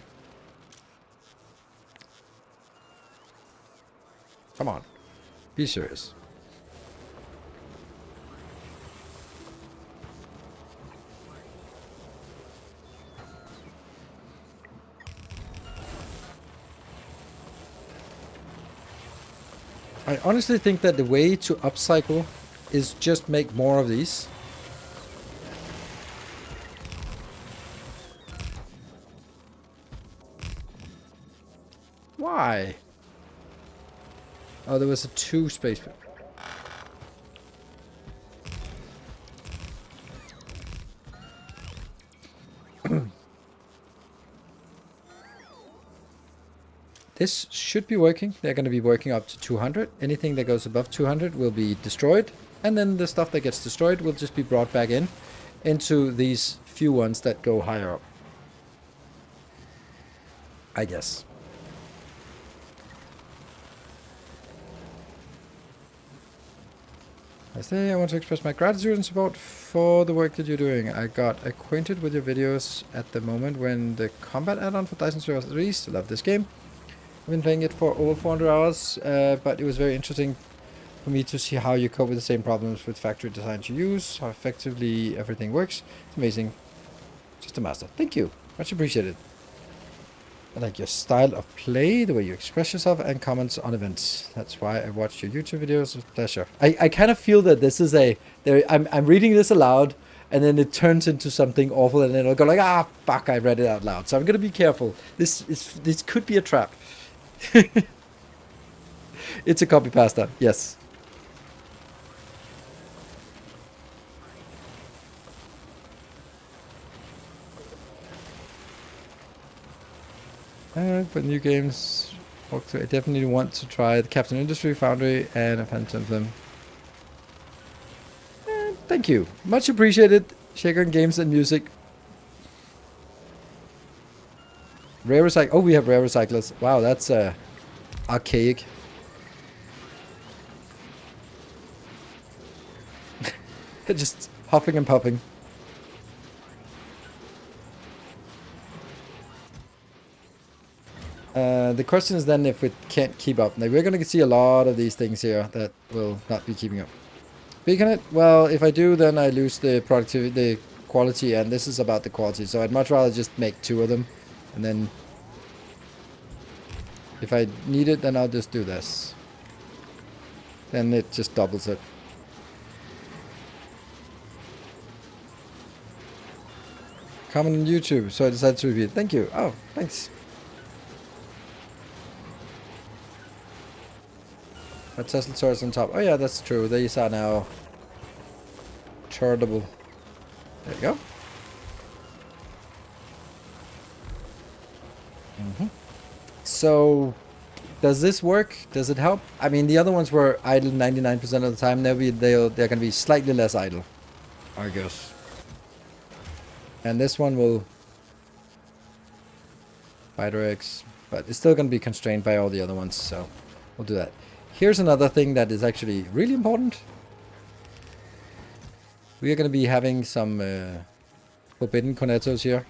Come on. Be serious. I honestly think that the way to upcycle is just make more of these. Why? Oh, there was a 2 space. This should be working. They're going to be working up to 200. Anything that goes above 200 will be destroyed. And then the stuff that gets destroyed will just be brought back in into these few ones that go higher up. I guess. I want to express my gratitude and support for the work that you're doing. I got acquainted with your videos at the moment when the combat add-on for Dyson Sphere was released. I love this game. I've been playing it for over 400 hours, but it was very interesting for me to see how you cope with the same problems with factory designs you use, how effectively everything works. It's amazing. Just a master. Thank you. Much appreciated. I like your style of play, the way you express yourself, and comments on events. That's why I watch your YouTube videos with pleasure. I kind of feel that this is I'm reading this aloud, and then it turns into something awful, and then I'll go like, ah, fuck, I read it out loud. So I'm gonna be careful. This could be a trap. It's a copy pasta. Yes. But new games, I definitely want to try the Captain Industry, Foundry, and a phantom of them. Thank you. Much appreciated. Shaker Games and Music. Rare recycle. Oh, we have rare recyclers. Wow, that's archaic. Just hopping and popping. The question is then if we can't keep up. Now, we're going to see a lot of these things here that will not be keeping up. Beacon it? Well, if I do, then I lose the productivity, the quality, and this is about the quality. So I'd much rather just make 2 of them, and then if I need it, then I'll just do this. Then it just doubles it. Comment on YouTube, so I decided to repeat. Thank you. Oh, thanks. A Tesla turrets on top. Oh yeah, that's true. These are now charitable. There you go. So, does this work? Does it help? I mean, the other ones were idle 99% of the time. They're going to be slightly less idle, I guess. And this one will Fighter X, but it's still going to be constrained by all the other ones, so we'll do that. Here's another thing that is actually really important. We are going to be having some forbidden cornetos here.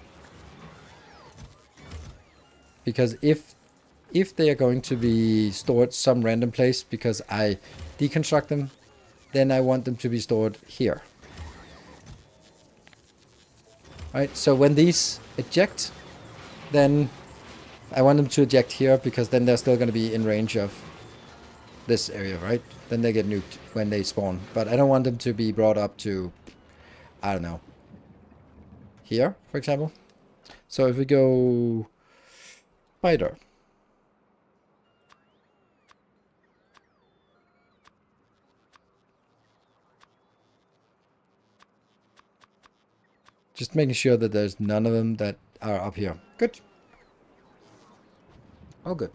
Because if they are going to be stored some random place because I deconstruct them, then I want them to be stored here. Right, so when these eject, then I want them to eject here because then they're still going to be in range of this area, right? Then they get nuked when they spawn. But I don't want them to be brought up to, I don't know, here, for example. So if we go fighter. Just making sure that there's none of them that are up here. Good. Oh, good.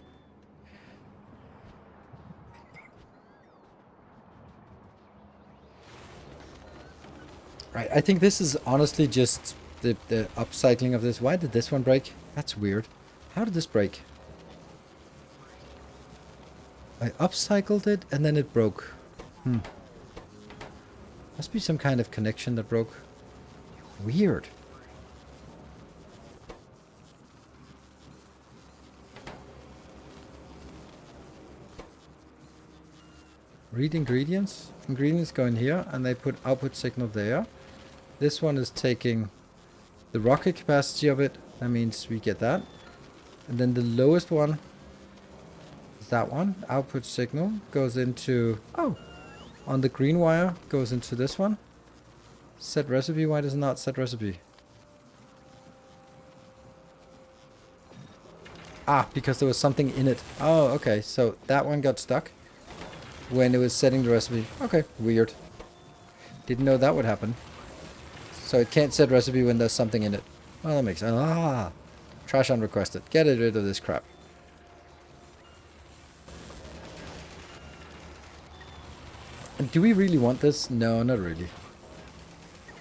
Right, I think this is honestly just the upcycling of this. Why did this one break? That's weird. How did this break? I upcycled it and then it broke. Must be some kind of connection that broke. Weird. Read ingredients. Ingredients go in here and they put output signal there. This one is taking the rocket capacity of it. That means we get that. And then the lowest one is that one. Output signal goes into, oh, on the green wire goes into this one. Set recipe. Why does it not set recipe? Ah, because there was something in it. Oh, okay. So that one got stuck when it was setting the recipe. Okay, weird. Didn't know that would happen. So it can't set recipe when there's something in it. Well, that makes sense. Ah, trash unrequested. Get rid of this crap. And do we really want this? No, not really.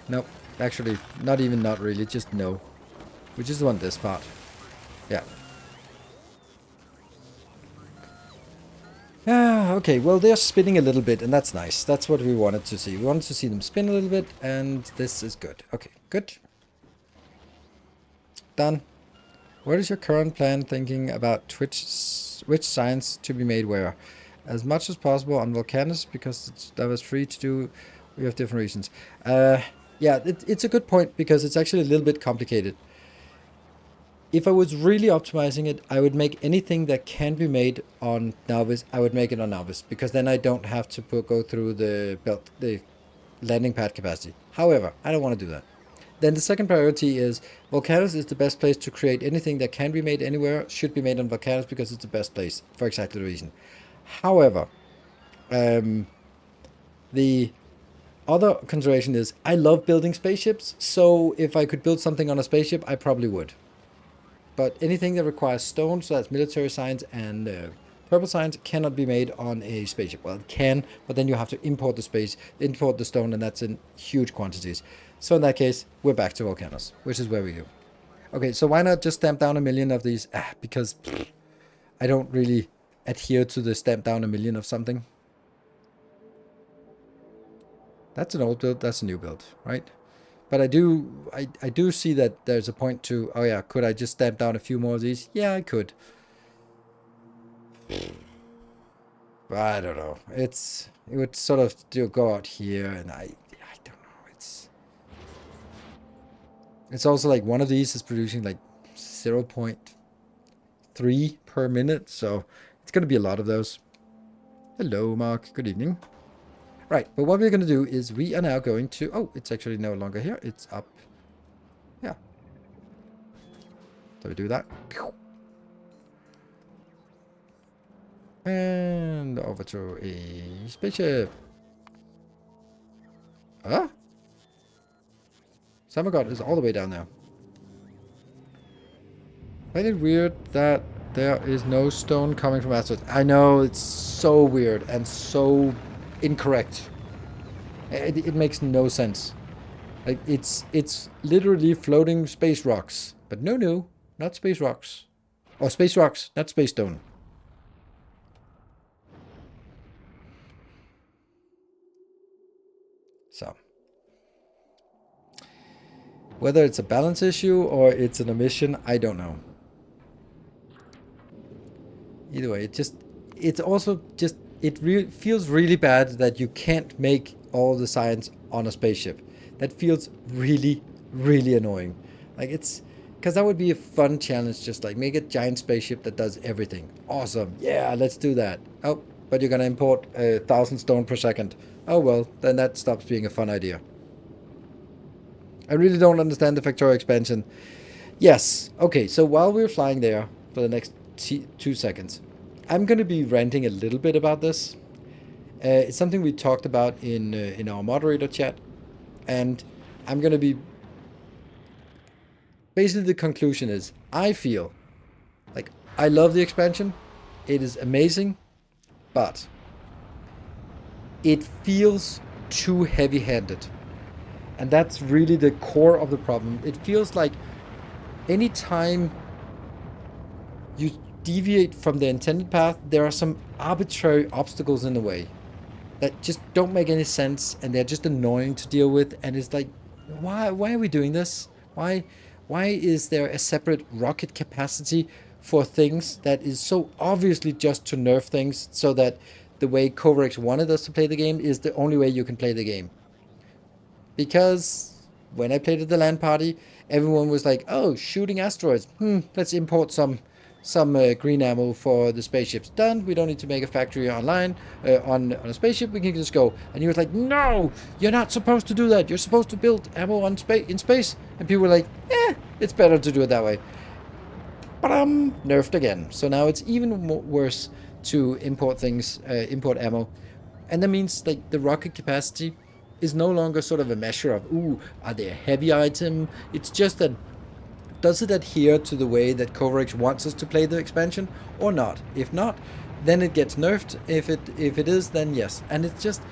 Nope. Actually, not even not really. Just no. We just want this part. Yeah. Ah, okay, well, they're spinning a little bit, and that's nice. That's what we wanted to see. We wanted to see them spin a little bit, and this is good. Okay, good. Done. What is your current plan thinking about which science to be made where? As much as possible on Volcanus, because that was free to do. We have different reasons. Yeah, it's a good point, because it's actually a little bit complicated. If I was really optimizing it, I would make anything that can be made on Novice, I would make it on Novice, because then I don't have to go through the landing pad capacity. However, I don't want to do that. Then the second priority is Volcanus is the best place to create anything that can be made anywhere, should be made on Volcanus, because it's the best place for exactly the reason. However, the other consideration is I love building spaceships, so if I could build something on a spaceship, I probably would. But anything that requires stone, so that's military science and purple science, cannot be made on a spaceship. Well, it can, but then you have to import the stone, and that's in huge quantities. So in that case, we're back to volcanoes, which is where we go. Okay, so why not just stamp down 1,000,000 of these? Because I don't really adhere to the stamp down 1,000,000 of something. That's an old build, that's a new build, right? But I do see that there's a point to, oh yeah, could I just stamp down a few more of these? Yeah, I could. I don't know. It would sort of go out here, and I don't know. It's also like one of these is producing like 0.3 per minute, so it's gonna be a lot of those. Hello, Mark. Good evening. Right, but what we're gonna do is we are now going to. Oh, it's actually no longer here. It's up. Yeah. So we do that. And over to a spaceship. Huh? Samagod is all the way down there. Find it weird that there is no stone coming from asteroids. I know, it's so weird and so incorrect. It makes no sense. Like, it's literally floating space rocks. But no, not space rocks. Or space rocks, not space stone. So. Whether it's a balance issue or it's an omission, I don't know. Either way, it feels really bad that you can't make all the science on a spaceship. That feels really, really annoying. Like, because that would be a fun challenge, just like make a giant spaceship that does everything. Awesome. Yeah, let's do that. Oh, but you're gonna import 1,000 stone per second. Oh well, then that stops being a fun idea. I really don't understand the Factorio expansion. Yes. Okay, so while we're flying there for the next 2 seconds, I'm going to be ranting a little bit about this. It's something we talked about in our moderator chat, and I'm going to be... Basically, the conclusion is, I feel like I love the expansion. It is amazing, but it feels too heavy-handed. And that's really the core of the problem. It feels like anytime you deviate from the intended path, there are some arbitrary obstacles in the way that just don't make any sense, and they're just annoying to deal with. And it's like, why are we doing this? Why is there a separate rocket capacity for things that is so obviously just to nerf things, so that the way Kovarex wanted us to play the game is the only way you can play the game? Because when I played at the LAN party, everyone was like, oh, shooting asteroids. Let's import some green ammo for the spaceships. Done. We don't need to make a factory online on a spaceship. We can just go. And he was like, no, you're not supposed to do that. You're supposed to build ammo in space. And people were like, it's better to do it that way. But I'm nerfed again. So now it's even worse to import things, import ammo. And that means like the rocket capacity is no longer sort of a measure of, ooh, are they a heavy item? It's just that, does it adhere to the way that Kovarex wants us to play the expansion or not? If not, then it gets nerfed. If it is, then yes. And it's just,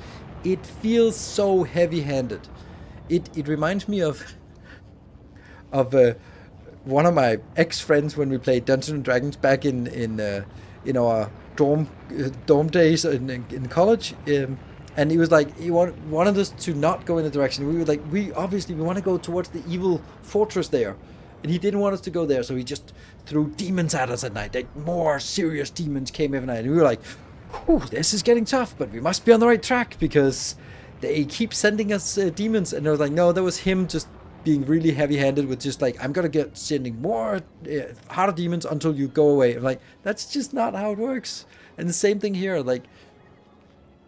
it feels so heavy-handed. It reminds me of one of my ex-friends when we played Dungeons and Dragons back in our dorm days in college. And he was like, he wanted us to not go in the direction. We were like, we want to go towards the evil fortress there. And he didn't want us to go there, so he just threw demons at us at night. Like, more serious demons came every night. And we were like, whew, this is getting tough, but we must be on the right track, because they keep sending us demons. And I was like, no, that was him just being really heavy-handed with just like, I'm going to get sending more harder demons until you go away. I'm like, that's just not how it works. And the same thing here, like,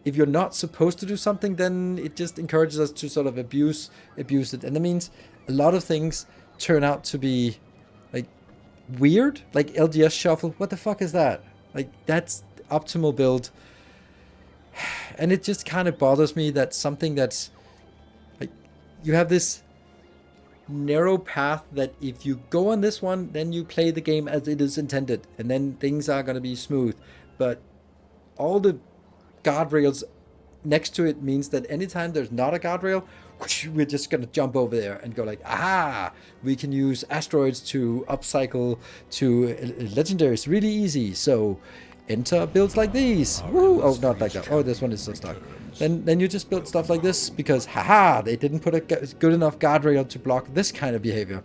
if you're not supposed to do something, then it just encourages us to sort of abuse it. And that means a lot of things turn out to be like weird, like LGS shuffle. What the fuck is that? Like, that's optimal build. And it just kind of bothers me that something that's like, you have this narrow path that if you go on this one, then you play the game as it is intended, and then things are going to be smooth. But all the guardrails next to it means that anytime there's not a guardrail, we're just going to jump over there and go like, aha, we can use asteroids to upcycle to legendaries really easy. So enter builds like these. Woo! Oh, not like that. Oh, this one is so stuck. Then you just build stuff like this because, haha, they didn't put a good enough guardrail to block this kind of behavior.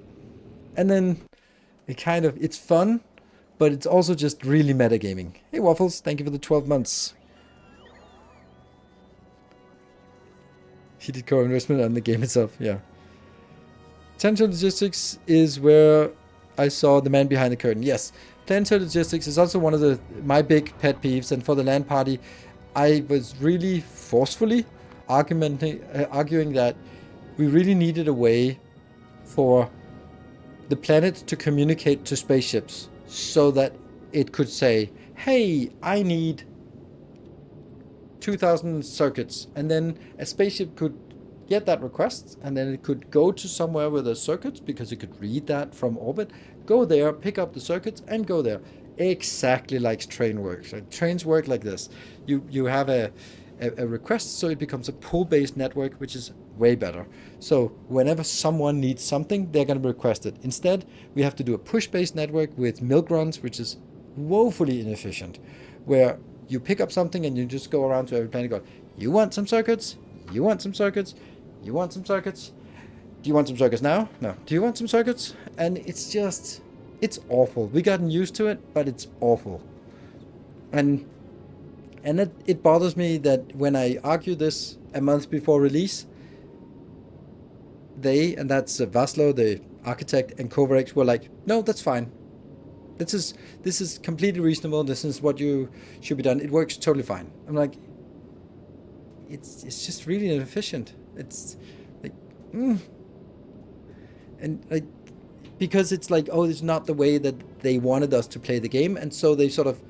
And then it's fun, but it's also just really metagaming. Hey, Waffles, thank you for the 12 months. heated co-investment on the game itself. Yeah. Planetary logistics is where I saw the man behind the curtain. Yes, planetary logistics is also one of my big pet peeves, and for the LAN party, I was really forcefully arguing that we really needed a way for the planet to communicate to spaceships so that it could say, hey, I need 2,000 circuits, and then a spaceship could get that request, and then it could go to somewhere with the circuits because it could read that from orbit, go there, pick up the circuits, and go there. Exactly like train works. Like, trains work like this. You have a request, so it becomes a pull-based network, which is way better. So whenever someone needs something, they're going to request it. Instead, we have to do a push-based network with milk runs, which is woefully inefficient, where you pick up something and you just go around to every planet and go, you want some circuits? You want some circuits? You want some circuits? Do you want some circuits now? No. Do you want some circuits? And it's just, it's awful. We gotten used to it, but it's awful. And it bothers me that when I argue this a month before release, they, and that's Vaslo, the architect, and Kovarex were like, no, that's fine. This is completely reasonable. This is what you should be done. It works totally fine. I'm like, it's just really inefficient. It's like, and like, because it's like, oh, it's not the way that they wanted us to play the game, and so they sort of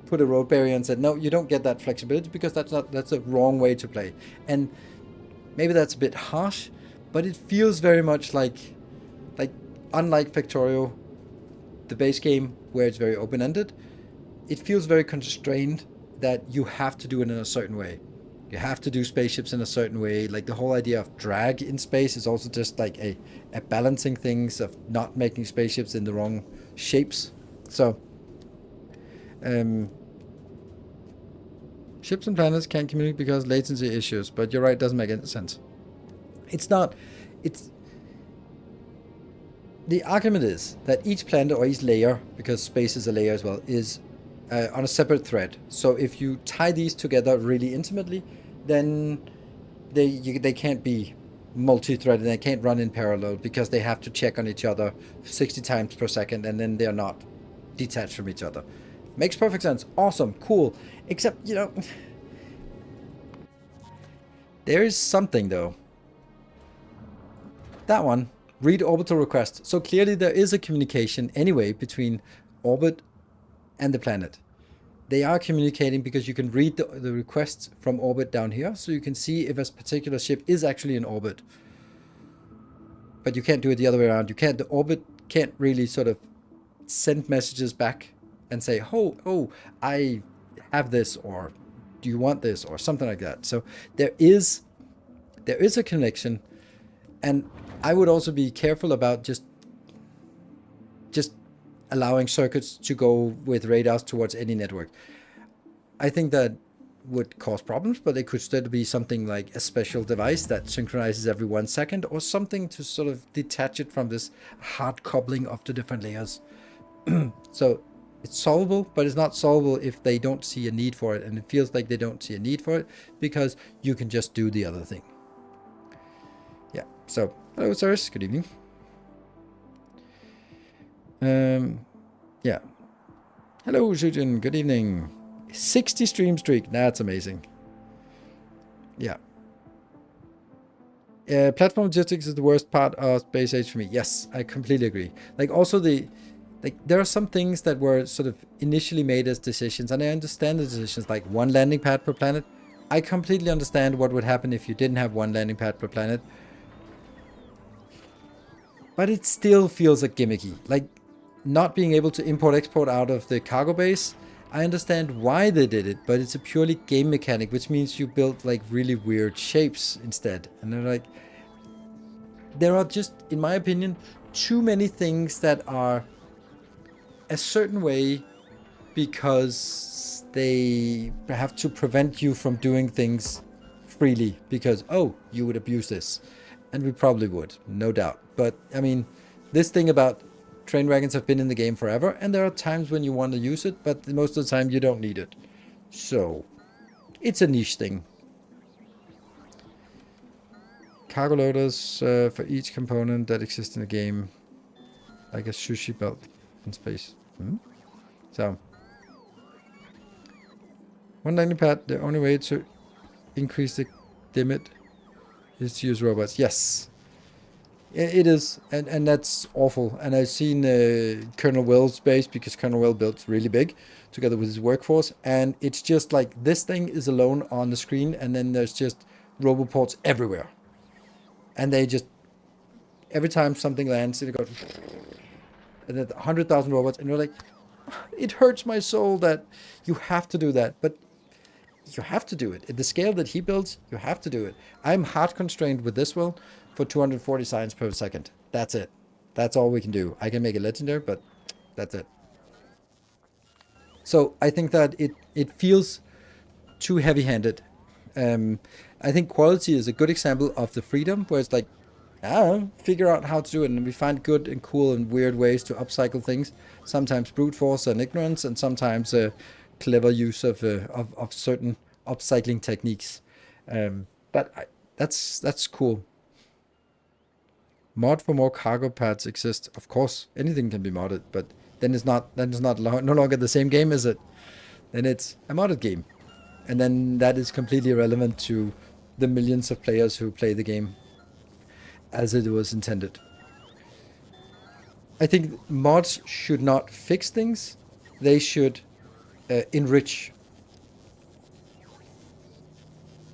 put a road barrier and said, no, you don't get that flexibility because that's a wrong way to play. And maybe that's a bit harsh, but it feels very much like unlike Factorio, the base game where it's very open-ended, it feels very constrained that you have to do it in a certain way. You have to do spaceships in a certain way. Like the whole idea of drag in space is also just like a balancing things of not making spaceships in the wrong shapes. So ships and planets can't communicate because latency issues, but you're right, it doesn't make any sense. The argument is that each planet or each layer, because space is a layer as well, is on a separate thread. So if you tie these together really intimately, then they can't be multi-threaded, they can't run in parallel because they have to check on each other 60 times per second, and then they're not detached from each other. Makes perfect sense. Awesome. Cool. Except, there is something though. That one. Read orbital request. So clearly there is a communication anyway between orbit and the planet. They are communicating because you can read the requests from orbit down here, so you can see if a particular ship is actually in orbit. But you can't do it the other way around. The orbit can't really sort of send messages back and say, oh, I have this, or do you want this, or something like that. So there is a connection, and I would also be careful about just allowing circuits to go with radars towards any network. I think that would cause problems, but it could still be something like a special device that synchronizes every 1 second, or something to sort of detach it from this hard coupling of the different layers. So it's solvable, but it's not solvable if they don't see a need for it, and it feels like they don't see a need for it because you can just do the other thing. Yeah, so hello, sirs. Good evening. Yeah. Hello, Shujin. Good evening. 60 stream streak. That's amazing. Yeah. Platform logistics is the worst part of Space Age for me. Yes, I completely agree. Like, also there are some things that were sort of initially made as decisions, and I understand the decisions, like 1 landing pad per planet. I completely understand what would happen if you didn't have 1 landing pad per planet. But it still feels like gimmicky. Like, not being able to import-export out of the cargo base, I understand why they did it, but it's a purely game mechanic, which means you build like really weird shapes instead. And they're like, there are just, in my opinion, too many things that are a certain way because they have to prevent you from doing things freely because, oh, you would abuse this. And we probably would, no doubt. But, I mean, this thing about train wagons have been in the game forever, and there are times when you want to use it, but most of the time you don't need it. So, it's a niche thing. cargo loaders for each component that exists in the game, like a sushi belt in space. So, one landing pad, the only way to increase the limit is to use robots. Yes, it is, and that's awful. And I've seen Colonel Will's base, because Colonel Will built really big together with his workforce, and it's just like this thing is alone on the screen, and then there's just roboports everywhere, and they just every time something lands, it goes, and then 100,000 robots, and you're like, it hurts my soul that you have to do that, but you have to do it. At the scale that he builds, you have to do it. I'm hard constrained with this will for 240 science per second. That's it. That's all we can do. I can make it legendary, but that's it. So I think that it feels too heavy-handed. I think quality is a good example of the freedom, where it's like, figure out how to do it, and we find good and cool and weird ways to upcycle things. Sometimes brute force and ignorance, and sometimes clever use of certain upcycling techniques. That's cool. Mod for more cargo pads exist. Of course, anything can be modded, but then it's no longer the same game, is it? Then it's a modded game, and then that is completely irrelevant to the millions of players who play the game as it was intended. I think mods should not fix things; they should enrich.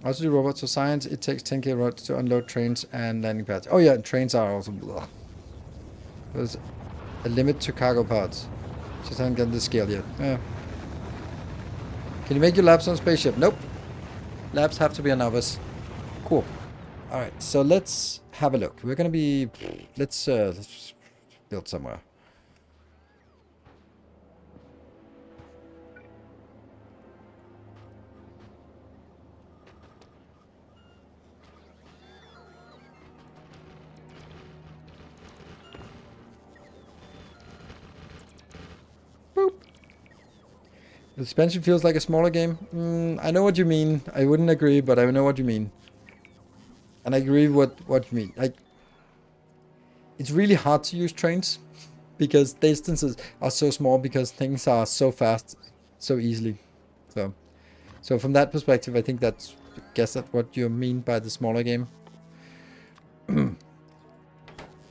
Also, do robots for science. It takes 10k robots to unload trains and landing pads. Oh yeah, and trains are also. Blah. There's a limit to cargo parts. Just haven't gotten the scale yet. Yeah. Can you make your labs on spaceship? Nope. Labs have to be a novice. Cool. All right, so let's have a look. We're gonna be. Let's build somewhere. Boop. The expansion feels like a smaller game. I know what you mean. I wouldn't agree, but I know what you mean. And I agree with what you mean. Like, it's really hard to use trains because distances are so small, because things are so fast, so easily. So from that perspective, I think that's, I guess that's what you mean by the smaller game.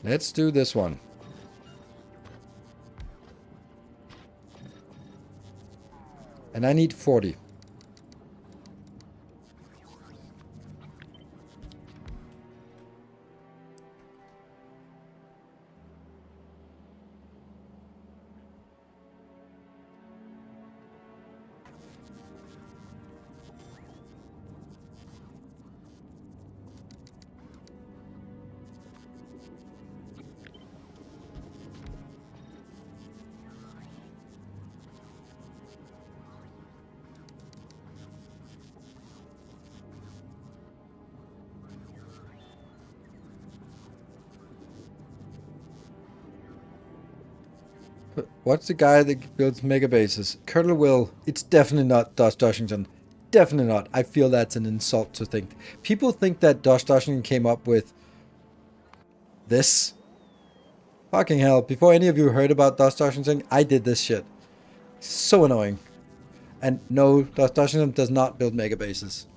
Let's do this one. And I need 40. What's the guy that builds mega bases? Colonel Will. It's definitely not Dosh Doshington. Definitely not. I feel that's an insult to think. People think that Dosh Doshington came up with this. Fucking hell. Before any of you heard about Dosh Doshington, I did this shit. So annoying. And no, Dosh Doshington does not build mega bases.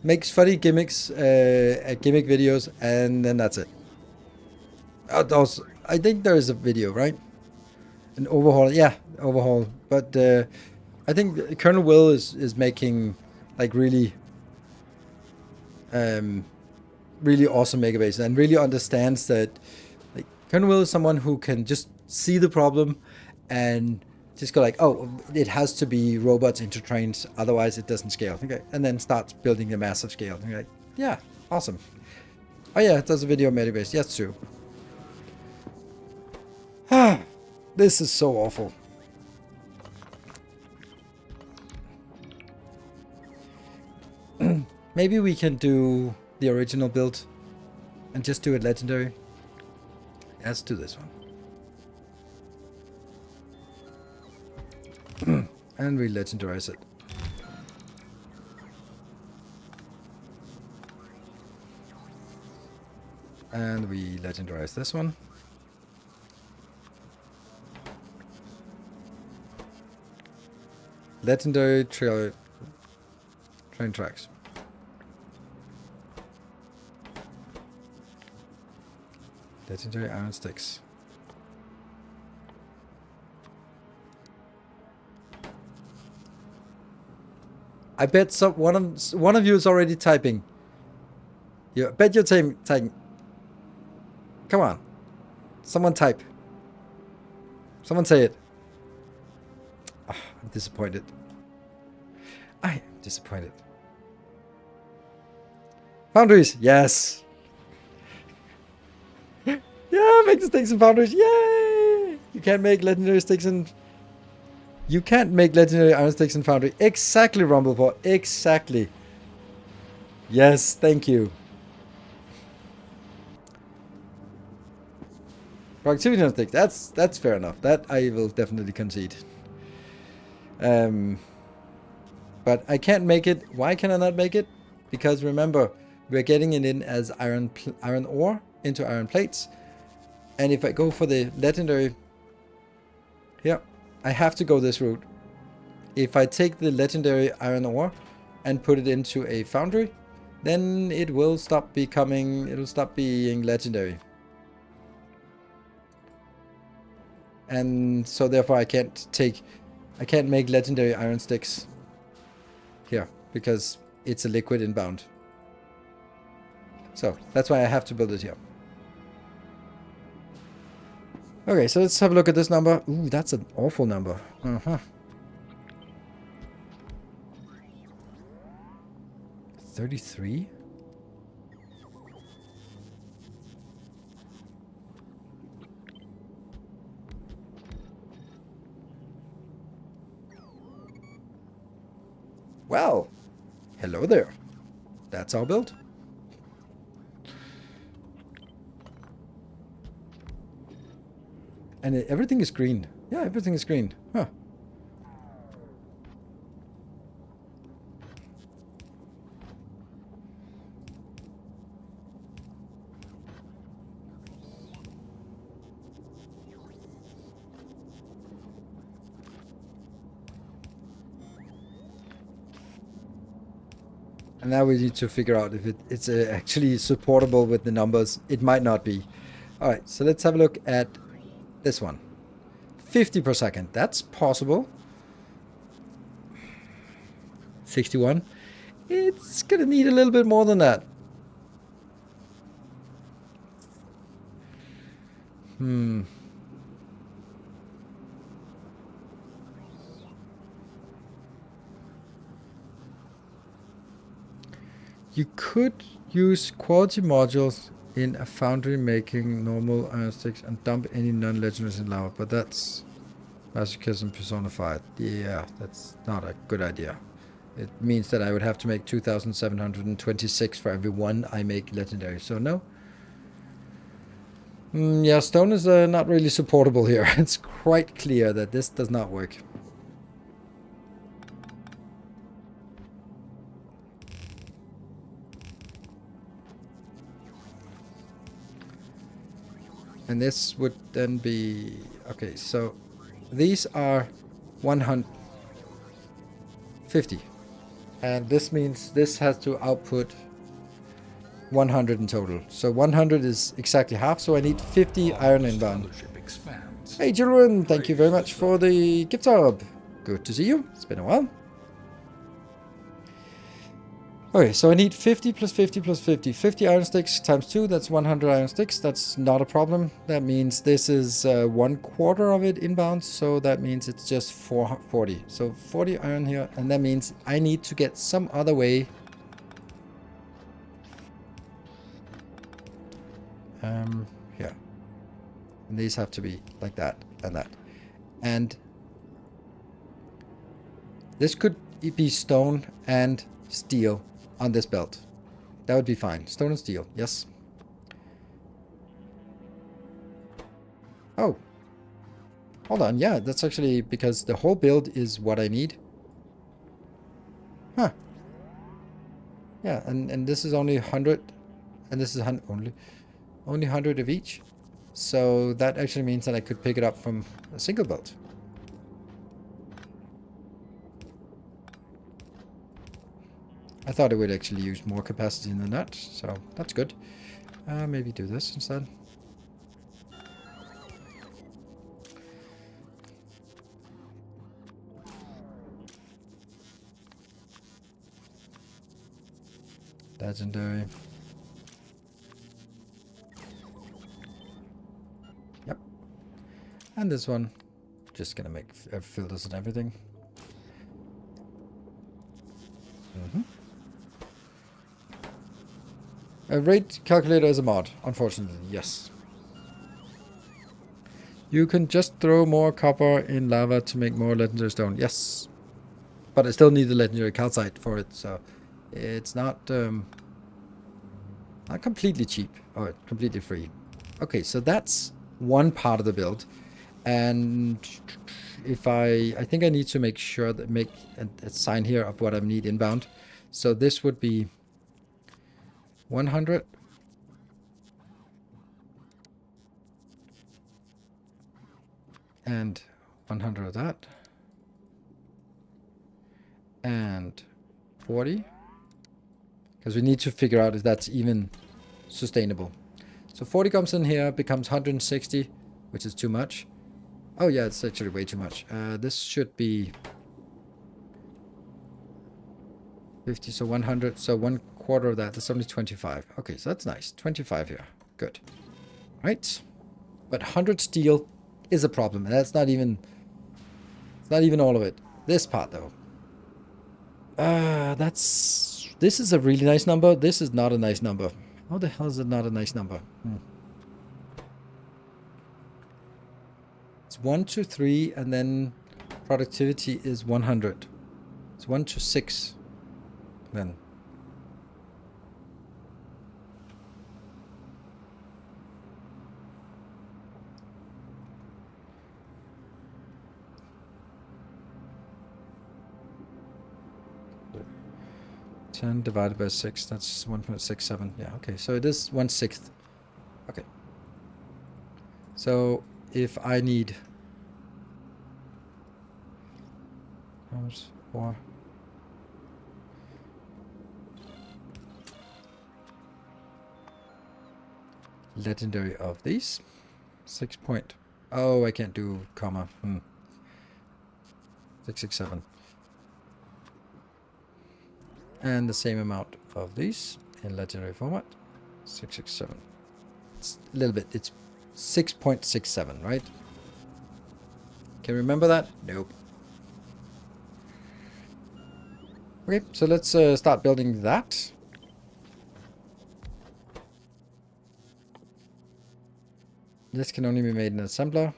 Makes funny gimmicks, gimmick videos, and then that's it. I think there is a video, right? An overhaul, yeah, overhaul. But I think Colonel Will is making like really, really awesome mega bases, and really understands that. Like, Colonel Will is someone who can just see the problem and just go like, oh, it has to be robots into trains, otherwise it doesn't scale. Okay, and then starts building a massive scale. And you're like, yeah, awesome. Oh yeah, there's a video mega base. Yes, true. This is so awful. Maybe we can do the original build and just do it legendary. Let's do this one. And re-legendarize it. And we legendarize this one. Legendary train tracks. Legendary iron sticks. I bet one of you is already typing. Yeah, bet you're typing. Come on. Someone type. Someone say it. Oh, I'm disappointed. I am disappointed. Foundries, yes. Yeah, make the sticks and foundries. Yay! You can't make legendary sticks and... You can't make legendary iron sticks and foundry. Exactly, Rumblebot. Exactly. Yes, thank you. Productivity on sticks. That's fair enough. That I will definitely concede. But I can't make it. Why can I not make it? Because remember, we're getting it in as iron ore into iron plates. And if I go for the legendary... Here, I have to go this route. If I take the legendary iron ore and put it into a foundry, then it will stop becoming... It'll stop being legendary. And so therefore I can't make legendary iron sticks here because it's a liquid inbound. So that's why I have to build it here. Okay, so let's have a look at this number. Ooh, that's an awful number. 33? Well, hello there. That's our build. And everything is green. Yeah, everything is green. Huh. And now we need to figure out if it's actually supportable with the numbers. It might not be. Alright, so let's have a look at this one. 50 per second. That's possible. 61. It's going to need a little bit more than that. You could use quality modules in a foundry making normal iron sticks and dump any non-legendaries in lava, but that's masochism personified. Yeah, that's not a good idea. It means that I would have to make 2,726 for every one I make legendary, so no. Yeah, stone is not really supportable here. It's quite clear that this does not work. And this would then be... Okay, so these are 150. And this means this has to output 100 in total. So 100 is exactly half, so I need 50 iron inbound. Hey children, thank you very much for the gift sub. Good to see you. It's been a while. Okay, so I need 50 plus 50 plus 50. 50 iron sticks times 2, that's 100 iron sticks. That's not a problem. That means this is 1/4 of it inbound, so that means it's just 40. So 40 iron here, and that means I need to get some other way. Here. And these have to be like that and that. And this could be stone and steel on this belt. That would be fine. Stone and steel, yes. Oh. Hold on, yeah, that's actually because the whole build is what I need. Huh. Yeah, and this is only 100, and this is 100 only. Only 100 of each. So that actually means that I could pick it up from a single build. I thought it would actually use more capacity than that, so that's good. Maybe do this instead. Legendary. Yep. And this one, just gonna make filters and everything. A rate calculator is a mod, unfortunately, yes. You can just throw more copper in lava to make more legendary stone, yes. But I still need the legendary calcite for it, so it's not completely cheap or completely free. Okay, so that's one part of the build, and if I think I need to make sure that make a sign here of what I need inbound. So this would be 100. And 100 of that. And 40. Because we need to figure out if that's even sustainable. So 40 comes in here, becomes 160, which is too much. Oh yeah, it's actually way too much. This should be 50, so 100. So 1/4 of that, that's only 25. Okay, so that's nice. 25 here. Good. Right. But 100 steel is a problem. And that's not even... It's not even all of it. This part, though. That's... This is a really nice number. This is not a nice number. How the hell is it not a nice number? It's 1 to 3, and then productivity is 100. It's 1 to 6. Then. Ten divided by 6, that's 1.67. Yeah, okay, so it is 1/6. Okay. So if I need... How much? 4. Legendary of these. 6 point... Oh, I can't do comma. 667. And the same amount of these in legendary format. 667. It's a little bit. It's 6.67, right? Can you remember that? Nope. Okay, so let's start building that. This can only be made in an assembler.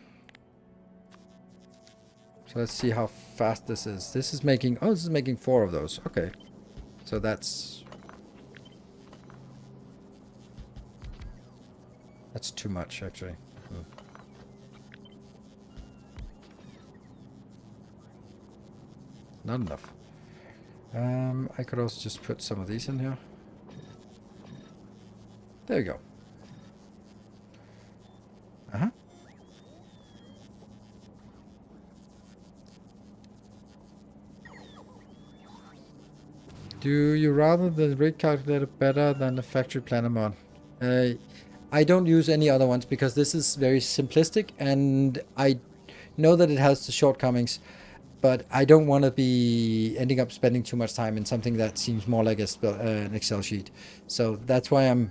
So let's see how fast this is. This is making... Oh, this is making 4 of those. Okay. So that's too much, actually. Not enough. I could also just put some of these in here. There you go. Do you rather the rig calculator better than the factory planner mod? I don't use any other ones because this is very simplistic, and I know that it has the shortcomings, but I don't want to be ending up spending too much time in something that seems more like an Excel sheet. So that's why I'm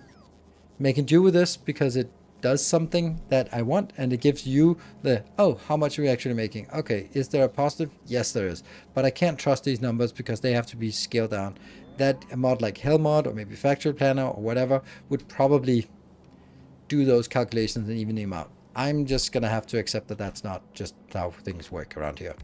making do with this, because it does something that I want, and it gives you the, oh, how much are we actually making? Okay, is there a positive? Yes, there is. But I can't trust these numbers because they have to be scaled down. That a mod like Hellmod or maybe Factory Planner or whatever would probably do those calculations and even them out. I'm just going to have to accept that that's not just how things work around here.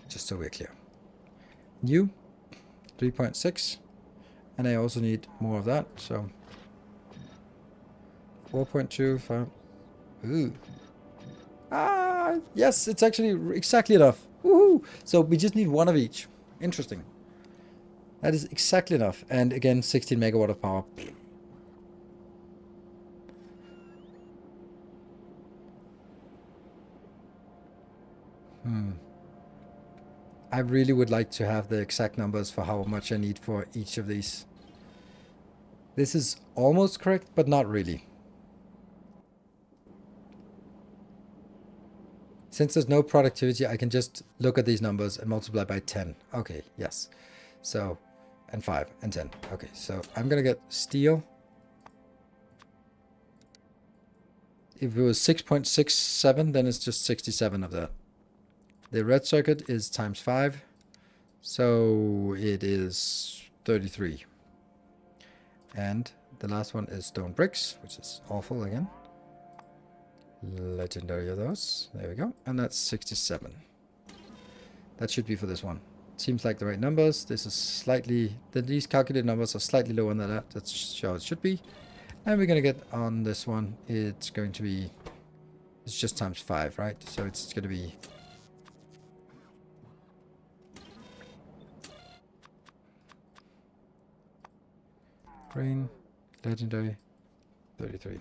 Just so we're clear. New 3.6, and I also need more of that, so 4.25. Ooh. Yes, it's actually exactly enough. Woohoo! So we just need one of each. Interesting. That is exactly enough. And again, 16 megawatt of power. I really would like to have the exact numbers for how much I need for each of these. This is almost correct, but not really. Since there's no productivity, I can just look at these numbers and multiply by 10. Okay, yes. So, and 5 and 10. Okay, so I'm going to get steel. If it was 6.67, then it's just 67 of that. The red circuit is times 5. So it is 33. And the last one is stone bricks, which is awful again. Legendary of those. There we go. And that's 67. That should be for this one. Seems like the right numbers. This is slightly... These calculated numbers are slightly lower than that. That's how it should be. And we're going to get on this one. It's going to be... It's just times 5, right? So it's going to be... Green, legendary, 33.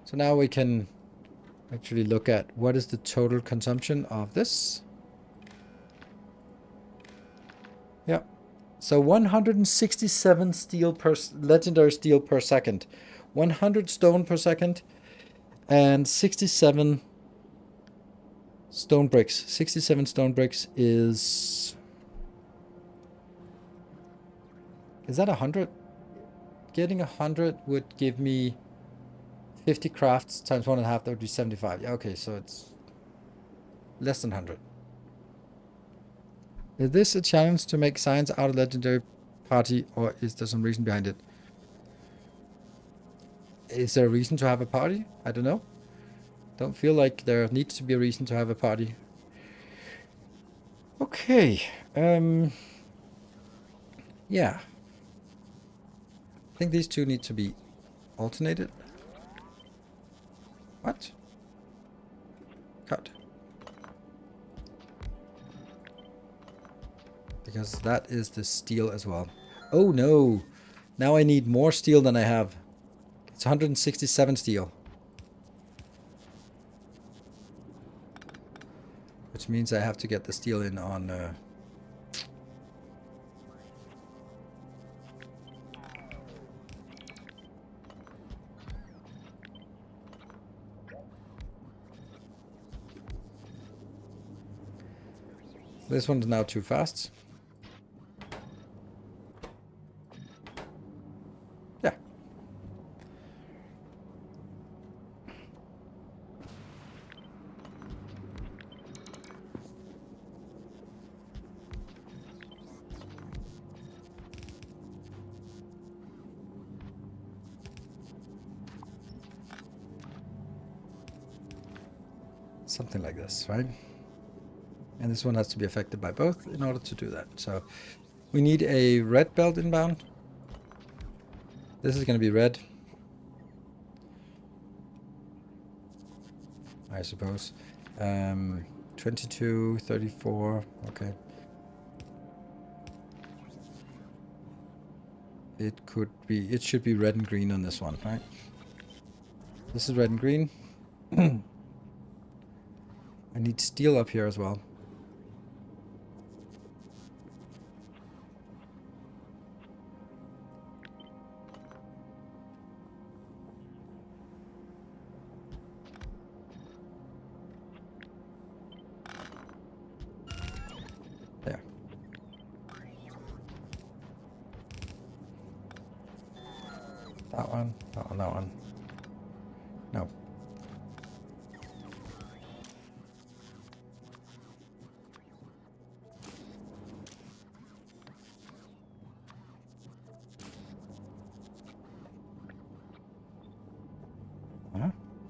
So now we can actually look at what is the total consumption of this. Yeah. So 167 steel per legendary steel per second, 100 stone per second, and 67 stone bricks. 67 stone bricks is that 100? Getting 100 would give me 50 crafts times 1.5. That would be 75. Yeah, okay, so it's less than 100. Is this a challenge to make science out of legendary party, or is there some reason behind it? Is there a reason to have a party? I don't know. Don't feel like there needs to be a reason to have a party. Okay. Yeah. I think these two need to be alternated. What? Cut. Because that is the steel as well. Oh no! Now I need more steel than I have. It's 167 steel. Which means I have to get the steel in on... This one's now too fast. Yeah. Something like this, right? And this one has to be affected by both in order to do that. So we need a red belt inbound. This is going to be red, I suppose. 22, 34, okay. It should be red and green on this one, right? This is red and green. I need steel up here as well. There. That one, that one, that one. No.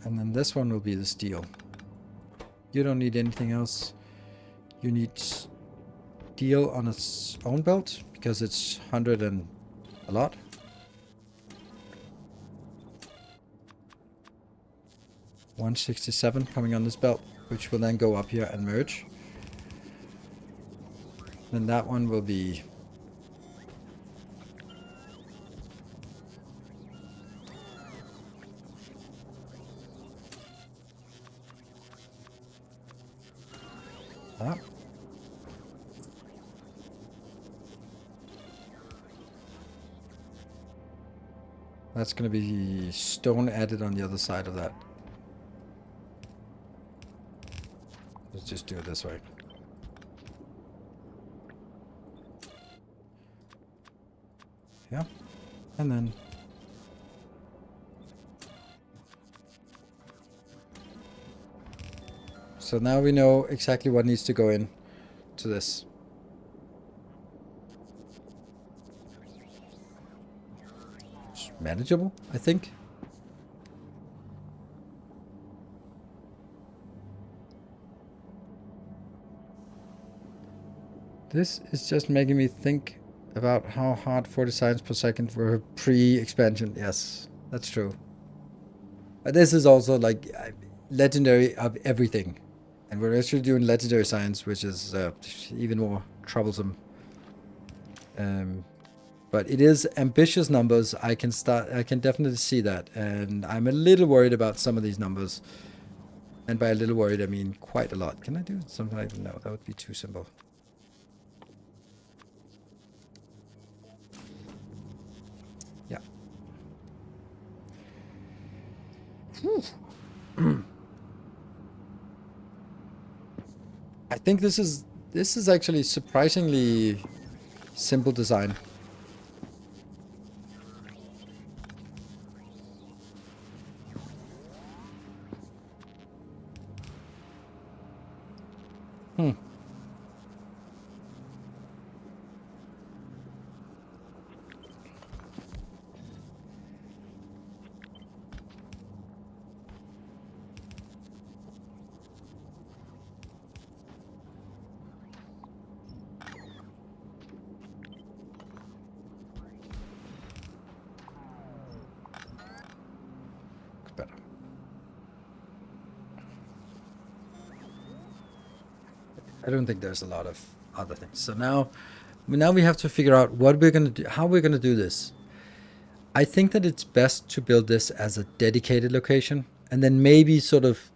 And then this one will be the steel. You don't need anything else. You need steel on its own belt because it's 100 and a lot. $167 coming on this belt. which will then go up here and merge. Then that one will be that. That's going to be stone added on the other side of that. Let's just do it this way. Yeah. And then so now we know exactly what needs to go in to this. It's manageable, I think. This is just making me think about how hard 40 signs per second were pre-expansion. Yes, that's true. But this is also like legendary of everything. And we're actually doing legendary science, which is even more troublesome. But it is ambitious numbers. I can definitely see that. And I'm a little worried about some of these numbers. And by a little worried, I mean quite a lot. Can I do something like that? No, that would be too simple. Yeah. I think this is actually surprisingly simple design. Better. I don't think there's a lot of other things. So now we have to figure out what we're gonna do, how we're gonna do this. I think that it's best to build this as a dedicated location, and then maybe sort of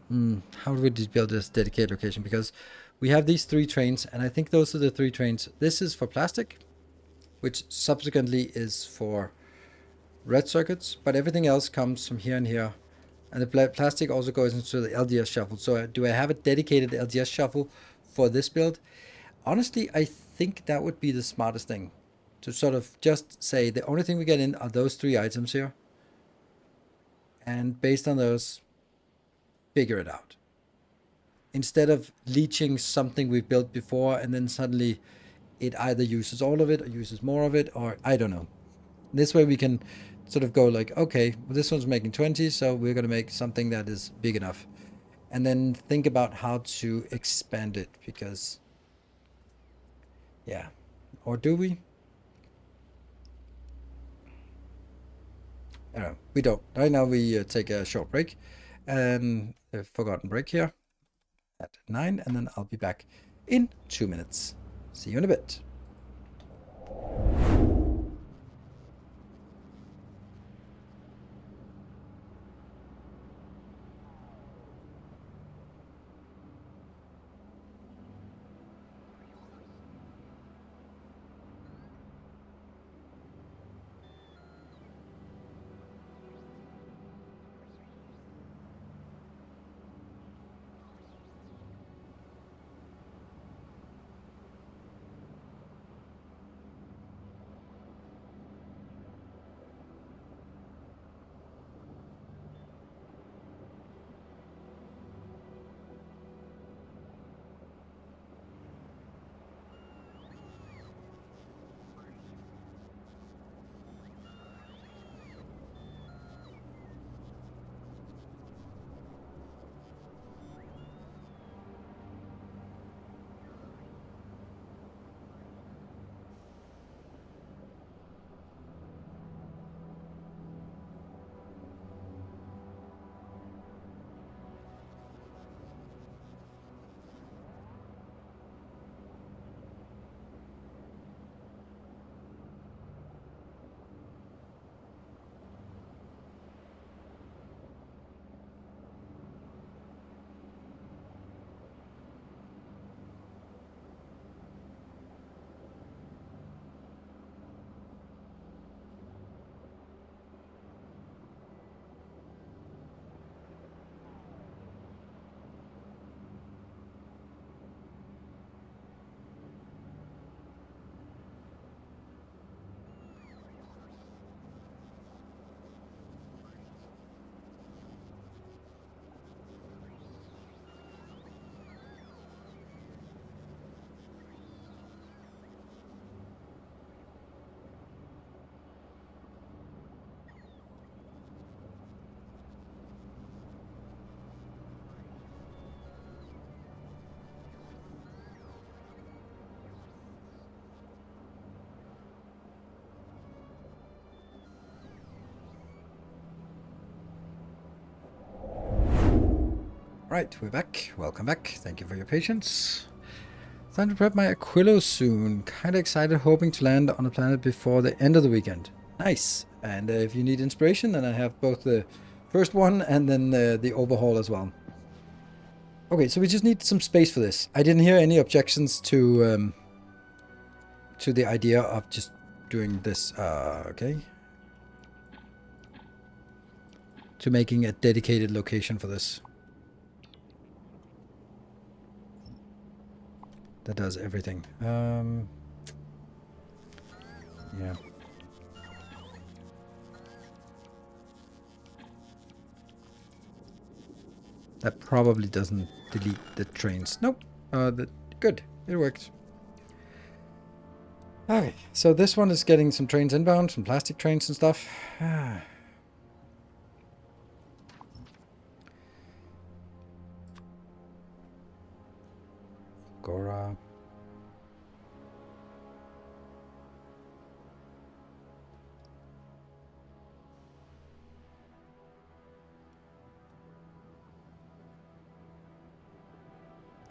how do we build this dedicated location? Because we have these 3 trains, and I think those are the 3 trains. This is for plastic, which subsequently is for red circuits, but everything else comes from here and here. And the plastic also goes into the LDS shuffle. So do I have a dedicated LDS shuffle for this build? Honestly, I think that would be the smartest thing. To sort of just say the only thing we get in are those 3 items here. And based on those, figure it out. Instead of leeching something we built before and then suddenly it either uses all of it or uses more of it, or I don't know. This way we can sort of go like, okay, well, this one's making 20, so we're going to make something that is big enough. And then think about how to expand it, because, yeah. Or do we? I don't know. We don't. Right now we take a short break, and a forgotten break here at 9, and then I'll be back in 2 minutes. See you in a bit. Right, we're back. Welcome back. Thank you for your patience. Time to prep my Aquilo soon. Kinda excited, hoping to land on a planet before the end of the weekend. Nice. And if you need inspiration, then I have both the first one and then the overhaul as well. Okay, so we just need some space for this. I didn't hear any objections to the idea of just doing this. Okay. To making a dedicated location for this. That does everything. Yeah. That probably doesn't delete the trains. Nope. Good. It worked. Okay, so this one is getting some trains inbound, some plastic trains and stuff. Gora.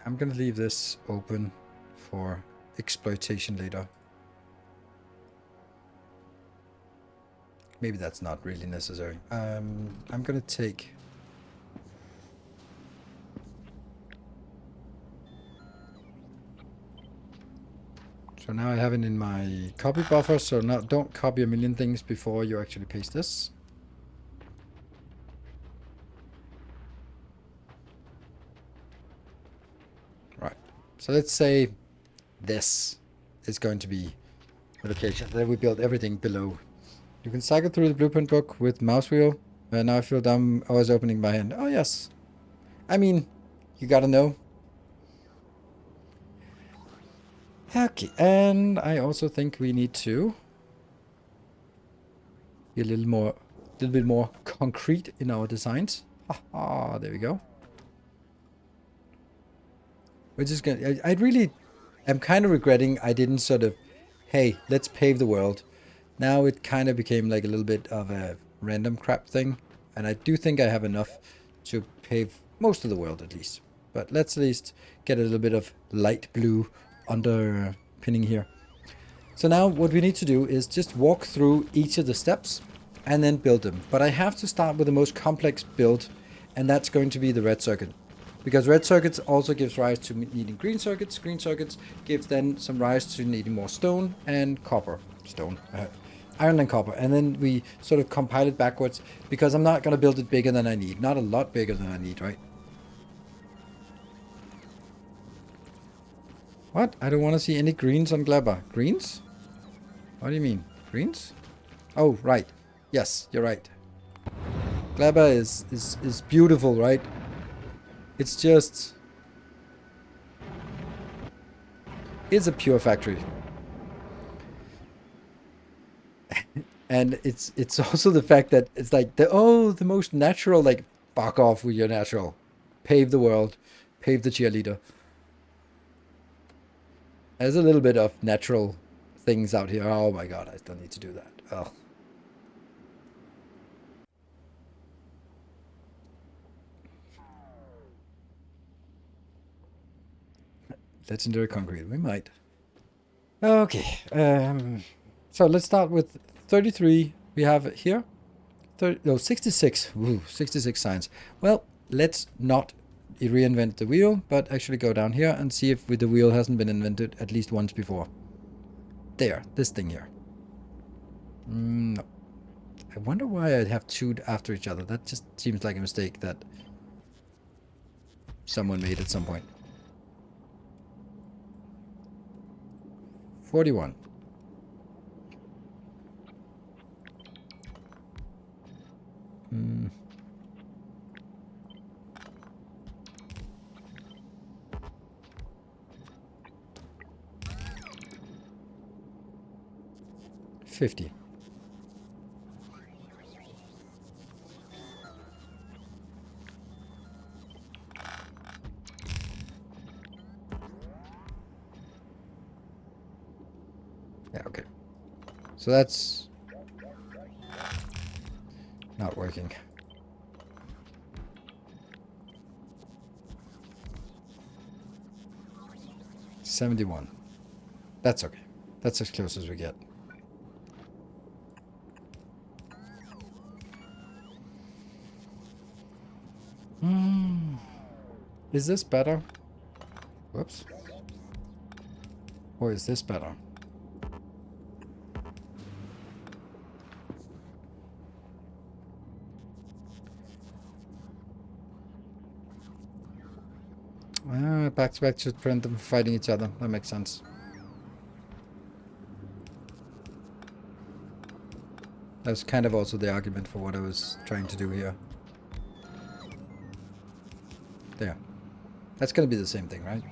I'm gonna leave this open for exploitation later. Maybe that's not really necessary. I'm gonna take... So now I have it in my copy buffer, so now don't copy a million things before you actually paste this. Right. So let's say this is going to be the location. Then we build everything below. You can cycle through the blueprint book with mouse wheel. Now I feel dumb. I was opening by hand. Oh, yes. I mean, you gotta know. Okay, and I also think we need to be a little bit more concrete in our designs. Ah, there we go. We're just gonna... I really am kind of regretting I didn't sort of, hey, let's pave the world. Now it kind of became like a little bit of a random crap thing. And I do think I have enough to pave most of the world at least. But let's at least get a little bit of light blue underpinning here. So now what we need to do is just walk through each of the steps and then build them. But I have to start with the most complex build, and that's going to be the red circuit. Because red circuits also gives rise to needing green circuits. Green circuits gives then some rise to needing more stone and copper. Iron and copper. And then we sort of compile it backwards, because I'm not going to build it bigger than I need. Not a lot bigger than I need, right? What? I don't want to see any greens on Gleba. Greens? What do you mean? Greens? Oh, right. Yes, you're right. Gleba is beautiful, right? It's just... It's a pure factory. And it's also the fact that it's like the most natural, like, fuck off with your natural. Pave the world. Pave the cheerleader. There's a little bit of natural things out here. Oh my god, I still need to do that. Oh. Legendary concrete. We might. Okay. So let's start with 33. We have here. 66. Ooh, 66 signs. Well, let's not reinvent the wheel, but actually go down here and see if the wheel hasn't been invented at least once before. There, this thing here. No. I wonder why I'd have two after each other. That just seems like a mistake that someone made at some point. 41. Hmm. $50. Yeah, okay. So that's not working. 71. That's okay. That's as close as we get. Is this better? Whoops. Or is this better? Back to back to prevent them fighting each other. That makes sense. That's kind of also the argument for what I was trying to do here. There. That's going to be the same thing, right?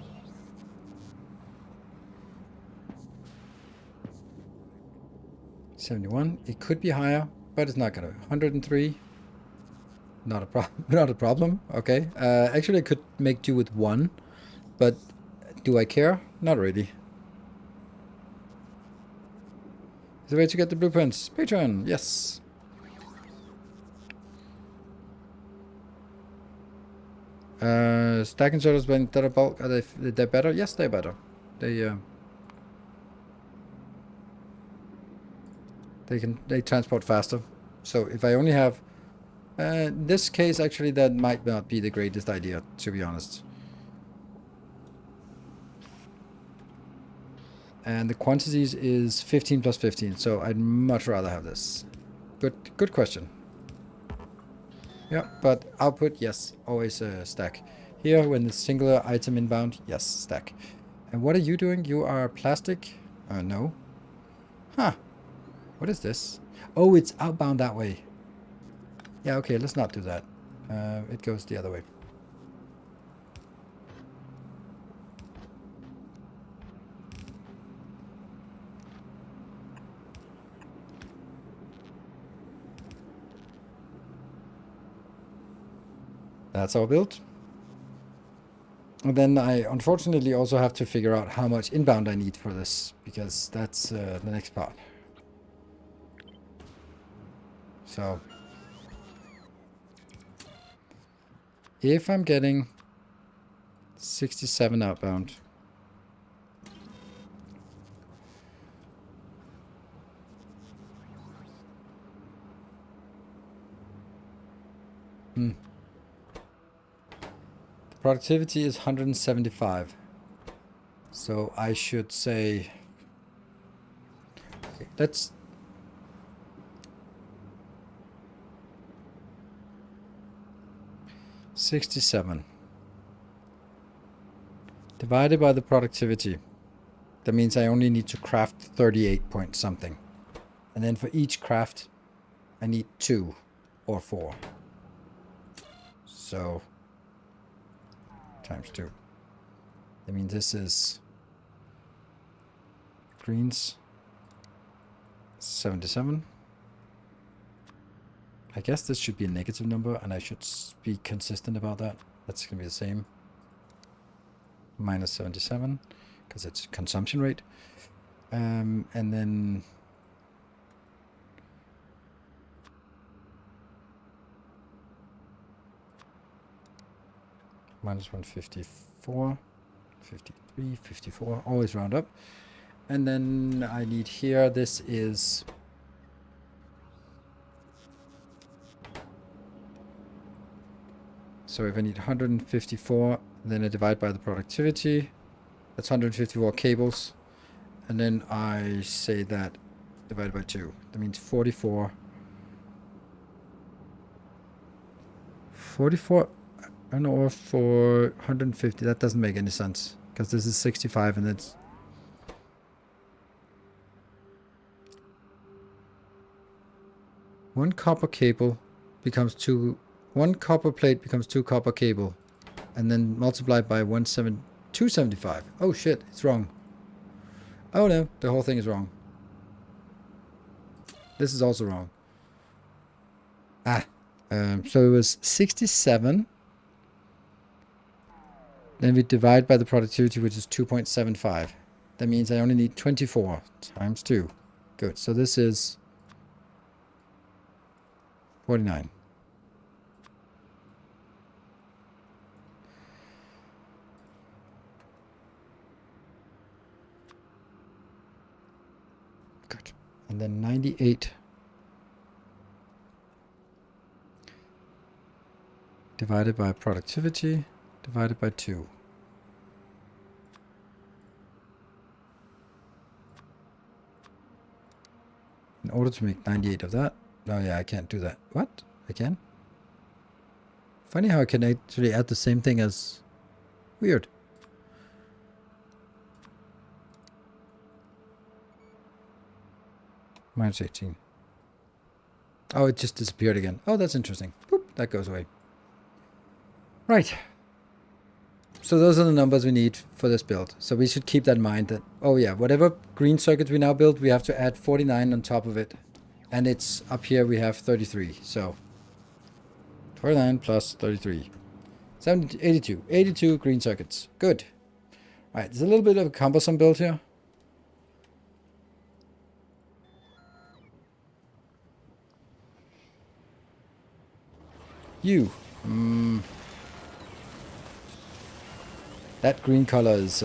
$71. It could be higher, but it's not going to. 103. Not a problem. Not a problem. Okay. Actually, I could make do with 1, but do I care? Not really. Is there a way to get the blueprints? Patreon, yes. Stack inserters when they're bulk, are they better? Yes, they're better. They transport faster. So if I only have in this case, actually that might not be the greatest idea, to be honest. And the quantities is 15 plus 15, so I'd much rather have this. Good question. Yeah, but output, yes, always stack. Here, when the singular item inbound, yes, stack. And what are you doing? You are plastic? No. Huh. What is this? Oh, it's outbound that way. Yeah, okay, let's not do that. It goes the other way. That's our build. And then I unfortunately also have to figure out how much inbound I need for this, because that's the next part. So if I'm getting 67 outbound, the productivity is 175. So I should say, okay, let's 67 divided by the productivity. That means I only need to craft 38 point something. And then for each craft, I need 2 or 4. So times 2. I mean, this is greens 77. I guess this should be a negative number, and I should be consistent about that. That's going to be the same. Minus 77, because it's consumption rate. And then minus 154, 53, 54, always round up. And then I need here, this is so if I need 154, then I divide by the productivity. That's 154 cables. And then I say that divided by 2. That means 44. 44 an ore for 150. That doesn't make any sense, because this is 65 and it's one copper cable becomes 2. One copper plate becomes 2 copper cable, and then multiplied by 275. Oh shit, it's wrong. Oh no, the whole thing is wrong. This is also wrong. So it was 67. Then we divide by the productivity, which is 2.75. That means I only need 24 times 2. Good. So this is 49. Good. And then 98 divided by productivity divided by 2. In order to make 98 of that. Oh yeah, I can't do that. What? I can? Funny how I can actually add the same thing as... Weird. Minus 18. Oh, it just disappeared again. Oh, that's interesting. Boop, that goes away. Right. So those are the numbers we need for this build. So we should keep that in mind that, oh yeah, whatever green circuits we now build, we have to add 49 on top of it. And it's up here we have 33. So 49 plus 33. 70, 82. 82 green circuits. Good. All right, there's a little bit of a cumbersome build here. You. That green color is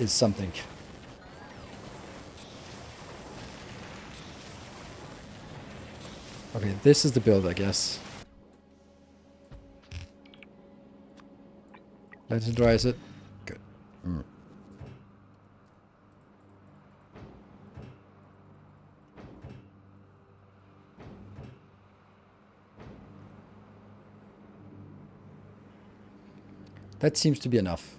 something. Okay, this is the build, I guess. Legendarize it. Good. That seems to be enough.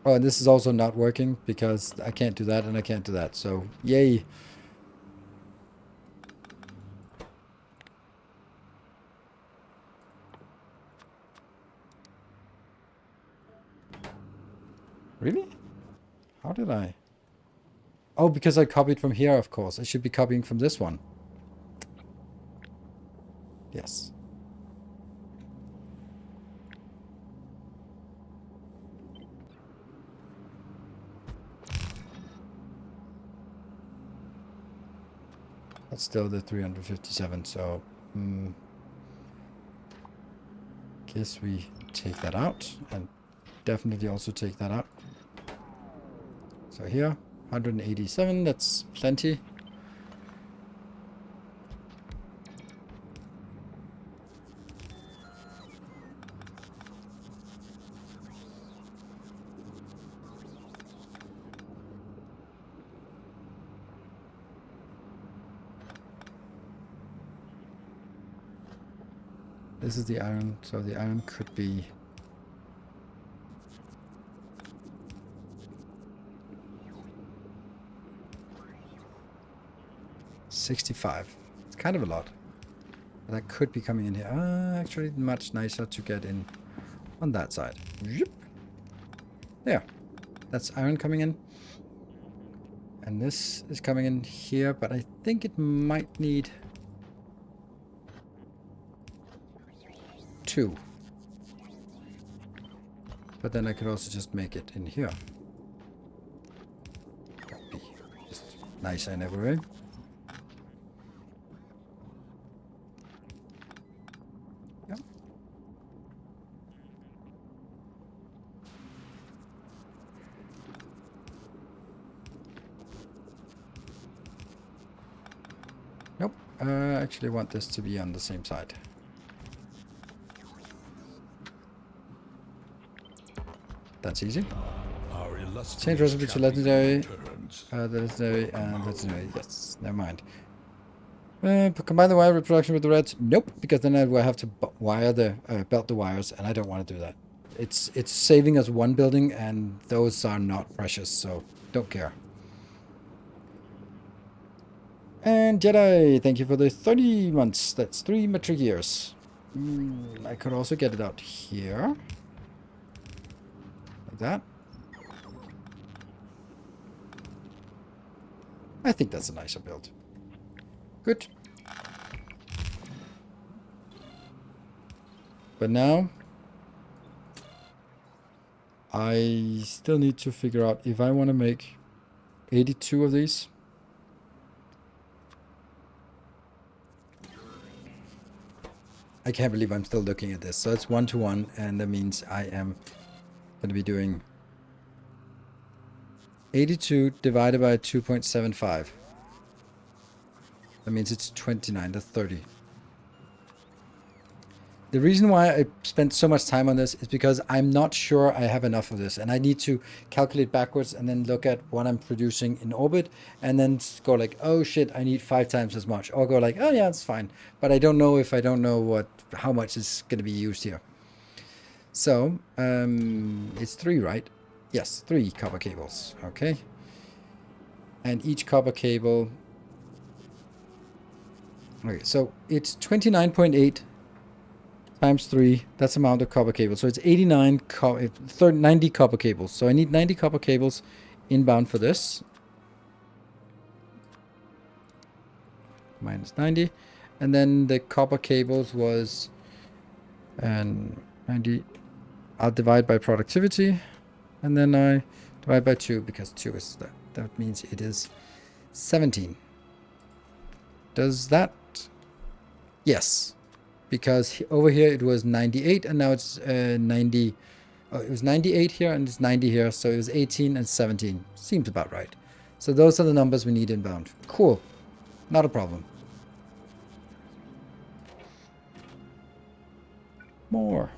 Oh, and this is also not working because I can't do that and I can't do that. So, yay. Really? How did I? Oh, because I copied from here, of course. I should be copying from this one. Yes. That's still the 357, so guess we take that out and definitely also take that out. So here, 187, that's plenty. This is the iron, so the iron could be... $65. It's kind of a lot. But that could be coming in here. Actually, much nicer to get in on that side. There. That's iron coming in. And this is coming in here, but I think it might need 2. But then I could also just make it in here. That'd be just nicer in every way. Yep. Nope. I actually want this to be on the same side. That's easy. Change recipe to legendary. Legendary and legendary. Yes, never mind. Combine the wire reproduction with the reds. Nope, because then I will have to wire the belt the wires, and I don't want to do that. It's saving us one building, and those are not precious, so don't care. And Jedi, thank you for the 30 months. That's 3 metric years. I could also get it out here. Like that. I think that's a nicer build. Good. But now, I still need to figure out if I want to make 82 of these. I can't believe I'm still looking at this. So it's 1 to 1, and that means I am going to be doing 82 divided by 2.75. That means it's 29, that's 30. The reason why I spent so much time on this is because I'm not sure I have enough of this, and I need to calculate backwards and then look at what I'm producing in orbit and then go like, oh shit, I need 5 times as much, or go like, oh yeah, it's fine, but I don't know if I don't know how much is going to be used here. So it's 3, right? Yes, 3 copper cables. Okay, and each copper cable, okay, so it's 29.8 times 3, that's the amount of copper cables. So it's 89, 90 copper cables. So I need 90 copper cables inbound for this. Minus 90. And then the copper cables was 90. I'll divide by productivity. And then I divide by 2, because 2 is that. That means it is 17. Does that? Yes. Because over here it was 98 and now it's 90. Oh, it was 98 here and it's 90 here. So it was 18 and 17. Seems about right. So those are the numbers we need inbound. Cool. Not a problem. More.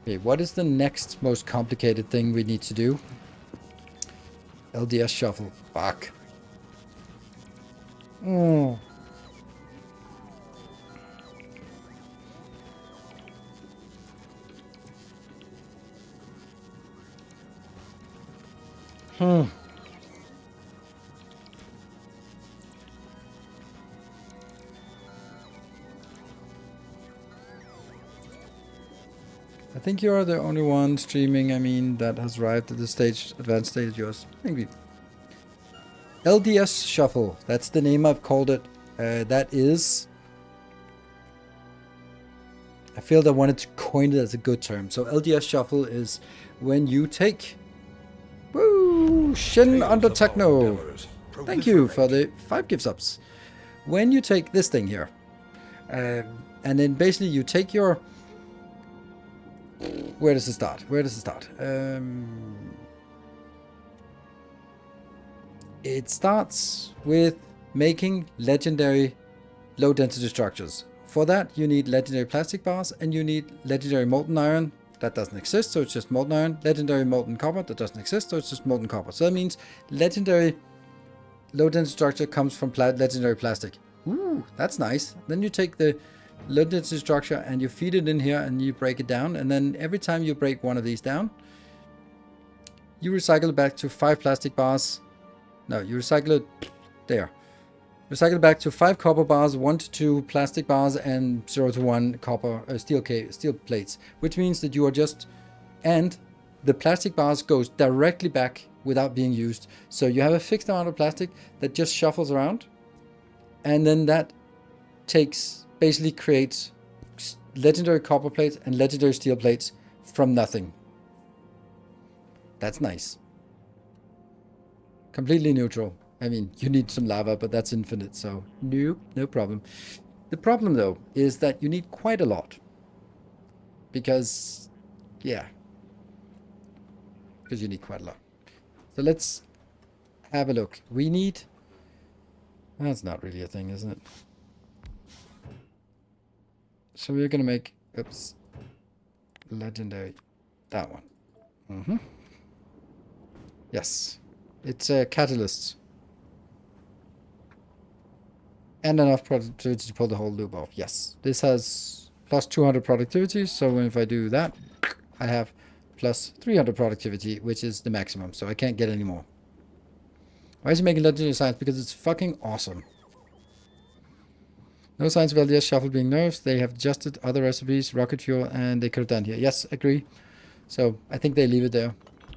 Okay, what is the next most complicated thing we need to do? LDS shuffle. Fuck. Oh. I think you're the only one streaming, that has arrived at the advanced stage of yours. Maybe. LDS Shuffle. That's the name I've called it. That is... I feel that I wanted to coin it as a good term. So LDS Shuffle is when you take... Woo! Shin under Techno. Thank you for the 5 gift subs. When you take this thing here, and then basically you take your... Where does it start? It starts with making legendary low density structures. For that you need legendary plastic bars and you need legendary molten iron. That doesn't exist, so it's just molten iron. Legendary molten copper, that doesn't exist, so it's just molten copper. So that means legendary low density structure comes from legendary plastic. Ooh, that's nice. Then you take the low density structure and you feed it in here and you break it down, and then every time you break one of these down, you recycle it back to 5 plastic bars. No, you recycle it there. Recycle it back to 5 copper bars, 1 to 2 plastic bars, and 0 to 1 copper steel plates, which means that you are just, and the plastic bars goes directly back without being used. So you have a fixed amount of plastic that just shuffles around, and then that basically creates legendary copper plates and legendary steel plates from nothing. That's nice. Completely neutral. You need some lava, but that's infinite, so no problem. The problem, though, is that you need quite a lot. Because you need quite a lot. So let's have a look. We need... That's not really a thing, isn't it? So we're going to make... Oops. Legendary. That one. Yes. It's a catalyst. And enough productivity to pull the whole loop off. Yes. This has plus 200 productivity. So if I do that, I have plus 300 productivity, which is the maximum. So I can't get any more. Why is he making legendary science? Because it's fucking awesome. No signs of LDS Shuffle being nerfed. They have adjusted other recipes, rocket fuel, and they could have done here. Yes, agree. So I think they leave it there.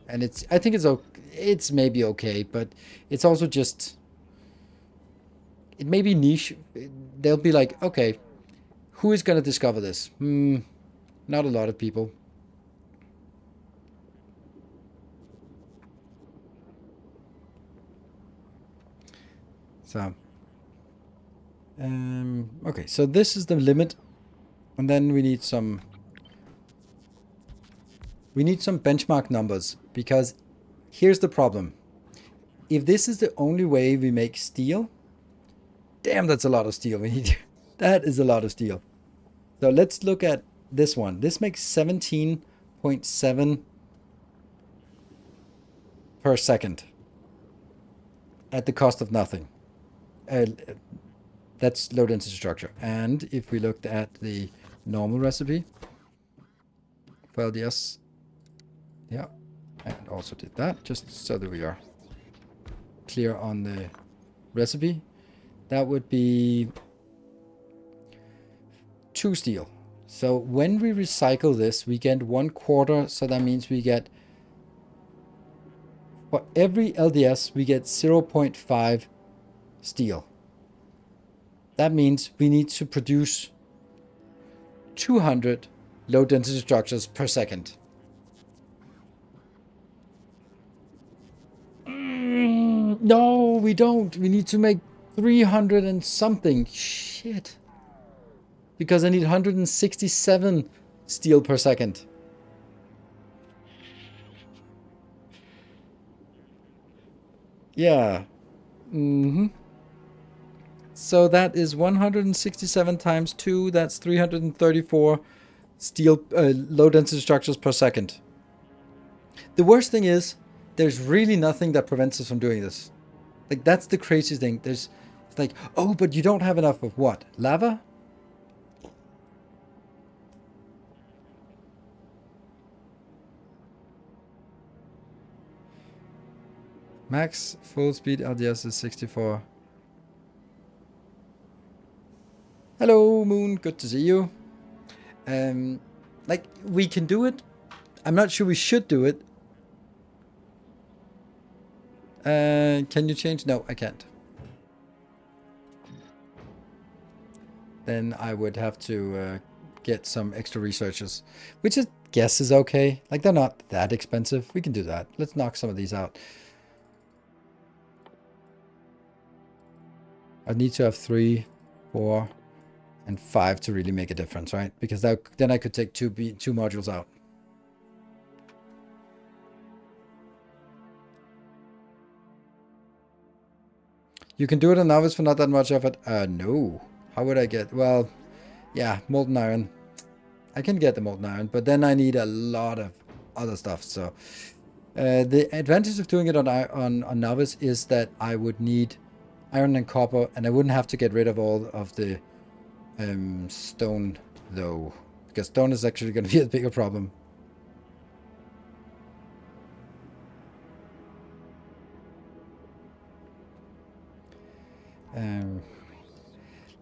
And I think it's it's maybe okay, but it's also just, it may be niche. They'll be like, okay, who is going to discover this? Not a lot of people. So, okay, so this is the limit, and then we need some benchmark numbers, because here's the problem. If this is the only way we make steel, damn, that's a lot of steel we need. That is a lot of steel. So let's look at this one. This makes 17.7 per second at the cost of nothing. That's low density structure. And if we looked at the normal recipe for LDS, yeah, and also did that just so that we are clear on the recipe, that would be 2 steel. So when we recycle this, we get 1/4. So that means we get, for every LDS, we get 0.5 steel. That means we need to produce 200 low density structures per second. No, we don't. We need to make 300 and something. Shit. Because I need 167 steel per second. Yeah. So that is 167 times 2. That's 334 steel low density structures per second. The worst thing is, there's really nothing that prevents us from doing this. Like, that's the crazy thing. It's like, oh, but you don't have enough of what? Lava? Max full speed LDS is 64. Hello, Moon. Good to see you. Like, we can do it. I'm not sure we should do it. Can you change? No, I can't. Then I would have to get some extra researchers, which I guess is okay. Like, they're not that expensive. We can do that. Let's knock some of these out. I need to have 3, 4, and 5 to really make a difference, right? Because then I could take two modules out. You can do it on novice for not that much effort. No. How would I get? Well, yeah, molten iron. I can get the molten iron, but then I need a lot of other stuff. So the advantage of doing it on novice is that I would need iron and copper, and I wouldn't have to get rid of all of the stone, though, because stone is actually going to be a bigger problem.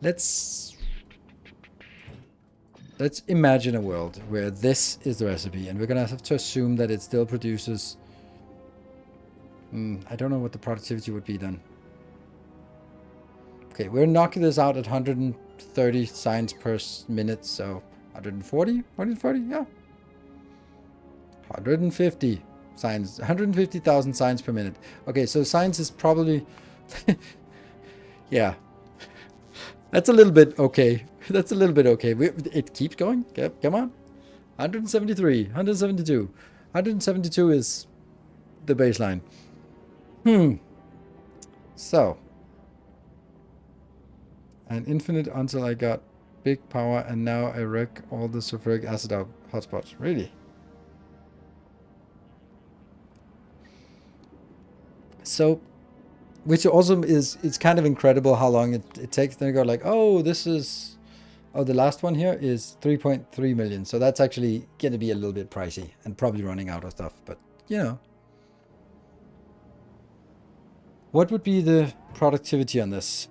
Let's imagine a world where this is the recipe, and we're going to have to assume that it still produces... I don't know what the productivity would be then. Okay, we're knocking this out at 130 signs per minute, so 140? 140? Yeah. 150 signs. 150,000 signs per minute. Okay, so signs is probably... yeah. That's a little bit okay. That's a little bit okay. It keeps going. Okay, come on. 173, 172. 172 is the baseline. So. And infinite until I got big power, and now I wreck all the sulfuric acid out hotspots. Really? So, which also it's kind of incredible how long it takes. Then you go like, oh, this is... Oh, the last one here is 3.3 million. So that's actually going to be a little bit pricey and probably running out of stuff. But, you know. What would be the productivity on this?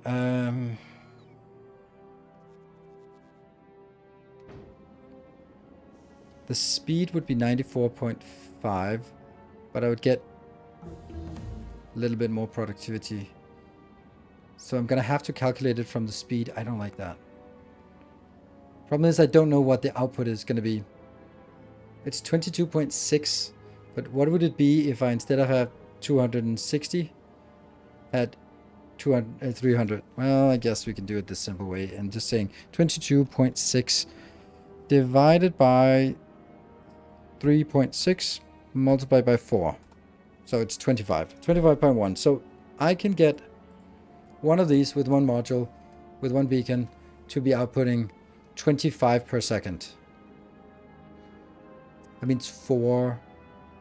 The speed would be 94.5, but I would get A little bit more productivity. So I'm gonna have to calculate it from the speed. I don't like that. Problem is I don't know what the output is gonna be. It's 22.6, but what would it be if I instead of have 260 had 300? Well, I guess we can do it this simple way and just saying 22.6 divided by 3.6 multiplied by 4. So it's 25.1. So I can get one of these with one module, with one beacon, to be outputting 25 per second. That means 4,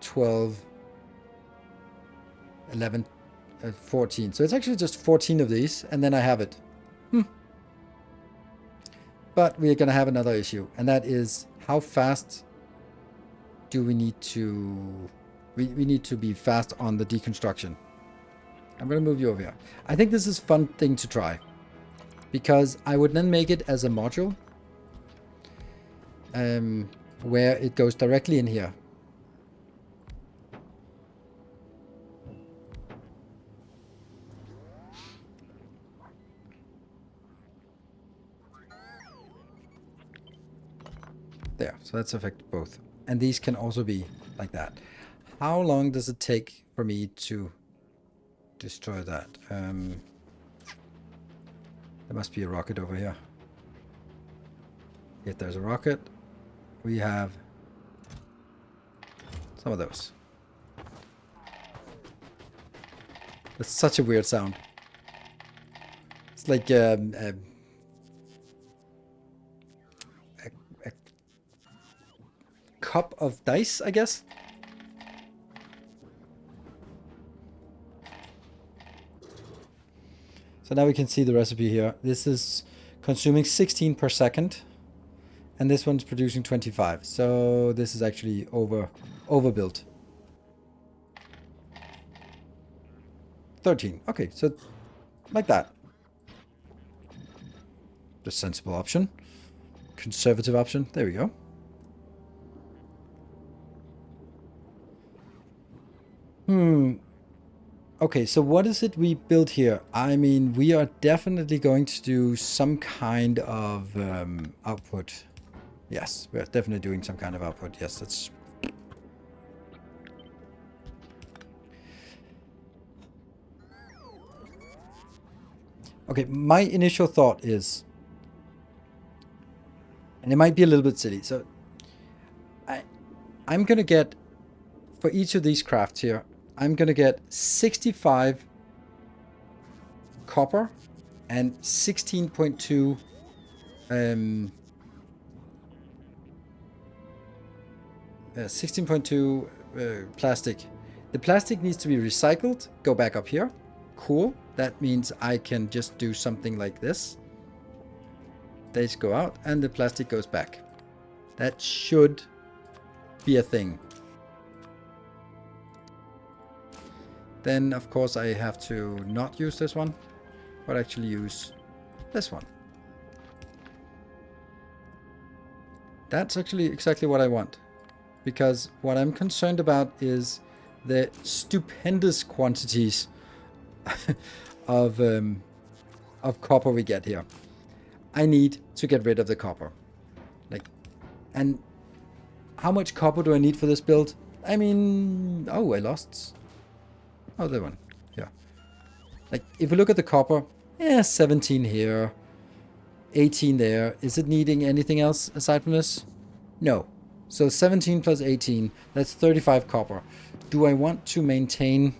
12, 11, 14. So it's actually just 14 of these, and then I have it. But we're going to have another issue, and that is how fast do we need to... We need to be fast on the deconstruction. I'm going to move you over here. I think this is a fun thing to try, because I would then make it as a module where it goes directly in here. There, so that's affected both. And these can also be like that. How long does it take for me to destroy that? There must be a rocket over here. If there's a rocket, we have some of those. That's such a weird sound. It's like a cup of dice, I guess. So now we can see the recipe here. This is consuming 16 per second, and this one's producing 25. So this is actually overbuilt. 13. Okay, so like that. The sensible option. Conservative option. There we go. Okay, so what is it we built here? I mean, we are definitely going to do some kind of output. Yes, we're definitely doing some kind of output. Yes, that's... Okay, my initial thought is... And it might be a little bit silly. So I'm going to get... For each of these crafts here, I'm going to get 65 copper and 16.2 plastic. The plastic needs to be recycled, go back up here. Cool. That means I can just do something like this. These go out and the plastic goes back. That should be a thing. Then, of course, I have to not use this one, but actually use this one. That's actually exactly what I want. Because what I'm concerned about is the stupendous quantities of copper we get here. I need to get rid of the copper. And how much copper do I need for this build? I mean, oh, I lost... Oh, that one. Yeah. If we look at the copper, 17 here, 18 there. Is it needing anything else aside from this? No. So 17 plus 18, that's 35 copper. Do I want to maintain...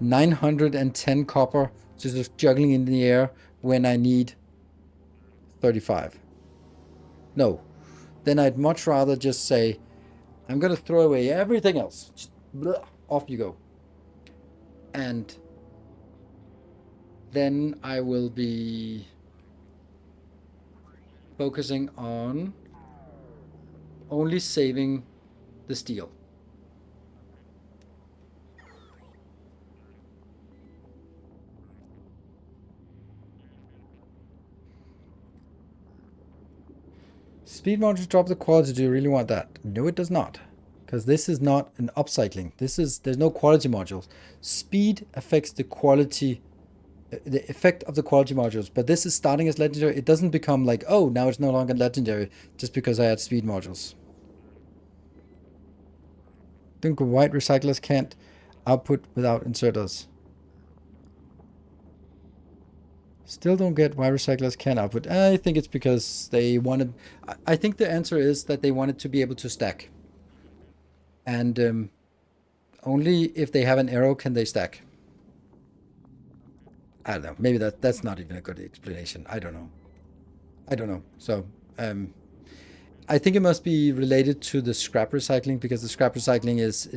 $910 copper just juggling in the air when I need 35? No. Then I'd much rather just say, I'm going to throw away everything else. Just blah, off you go. And then I will be focusing on only saving the steel. Speed modules drop the quality. Do you really want that? No, it does not. Because this is not an upcycling. There's no quality modules. Speed affects the quality, the effect of the quality modules. But this is starting as legendary. It doesn't become like, oh, now it's no longer legendary just because I add speed modules. Think white recyclers can't output without inserters. Still don't get why recyclers can output. I think it's because they wanted... I think the answer is that they wanted to be able to stack. And only if they have an arrow can they stack. I don't know. Maybe that's not even a good explanation. I don't know. So, I think it must be related to the scrap recycling, because the scrap recycling is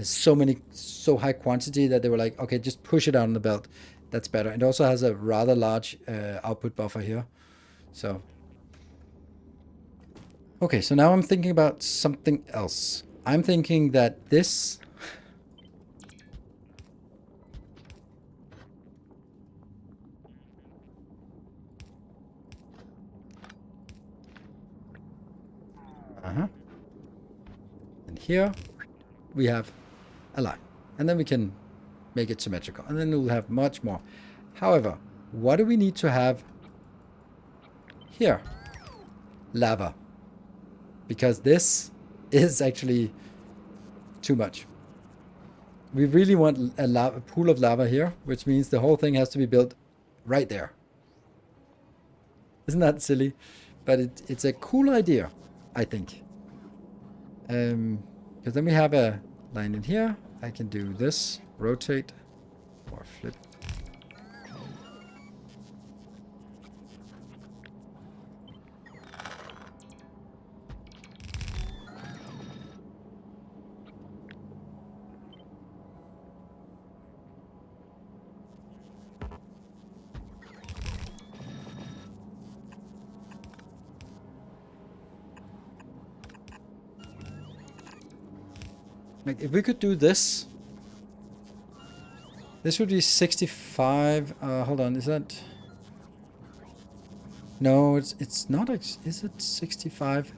so high quantity that they were like, okay, just push it out on the belt. That's better. It also has a rather large output buffer here. So, okay, so now I'm thinking about something else. I'm thinking that this... And here we have a line. And then we can make it symmetrical. And then we'll have much more. However, what do we need to have here? Lava. Because this is actually too much. We really want a pool of lava here, which means the whole thing has to be built right there. Isn't that silly? But it's a cool idea, I think. Because then we have a line in here. I can do this, rotate, or flip. Like, if we could do this, this would be 65. Hold on, is that... No, it's not. Is it 65?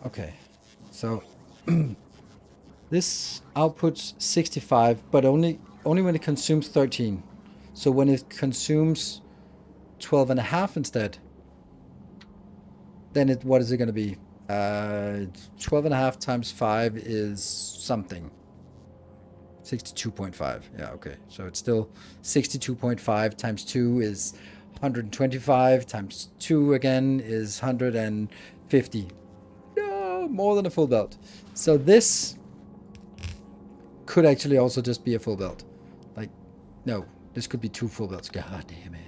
Okay, so this outputs 65, but only when it consumes 13. So when it consumes 12 and a half instead, then what is it going to be? 12 and a half times 5 is something. 62.5. Yeah, okay. So it's still 62.5 times 2 is 125 times 2 again is 150. No, more than a full belt. So this could actually also just be a full belt. Like, no, this could be 2 full belts. God damn it.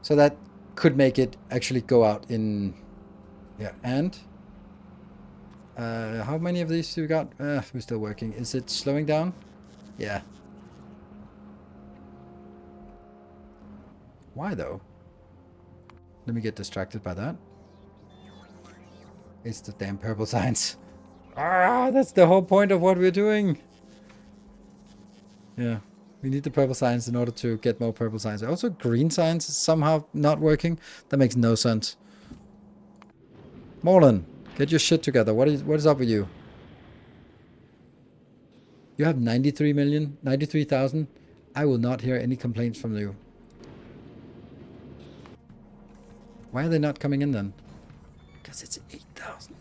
So that could make it actually go out in... Yeah, and... how many of these do we got? We're still working. Is it slowing down? Yeah. Why though? Let me get distracted by that. It's the damn purple signs. Ah, that's the whole point of what we're doing. Yeah. We need the purple signs in order to get more purple signs. Also, green signs is somehow not working. That makes no sense. Morlan, get your shit together. What is up with you? You have 93 million, 93,000. I will not hear any complaints from you. Why are they not coming in then? Because it's 8,000.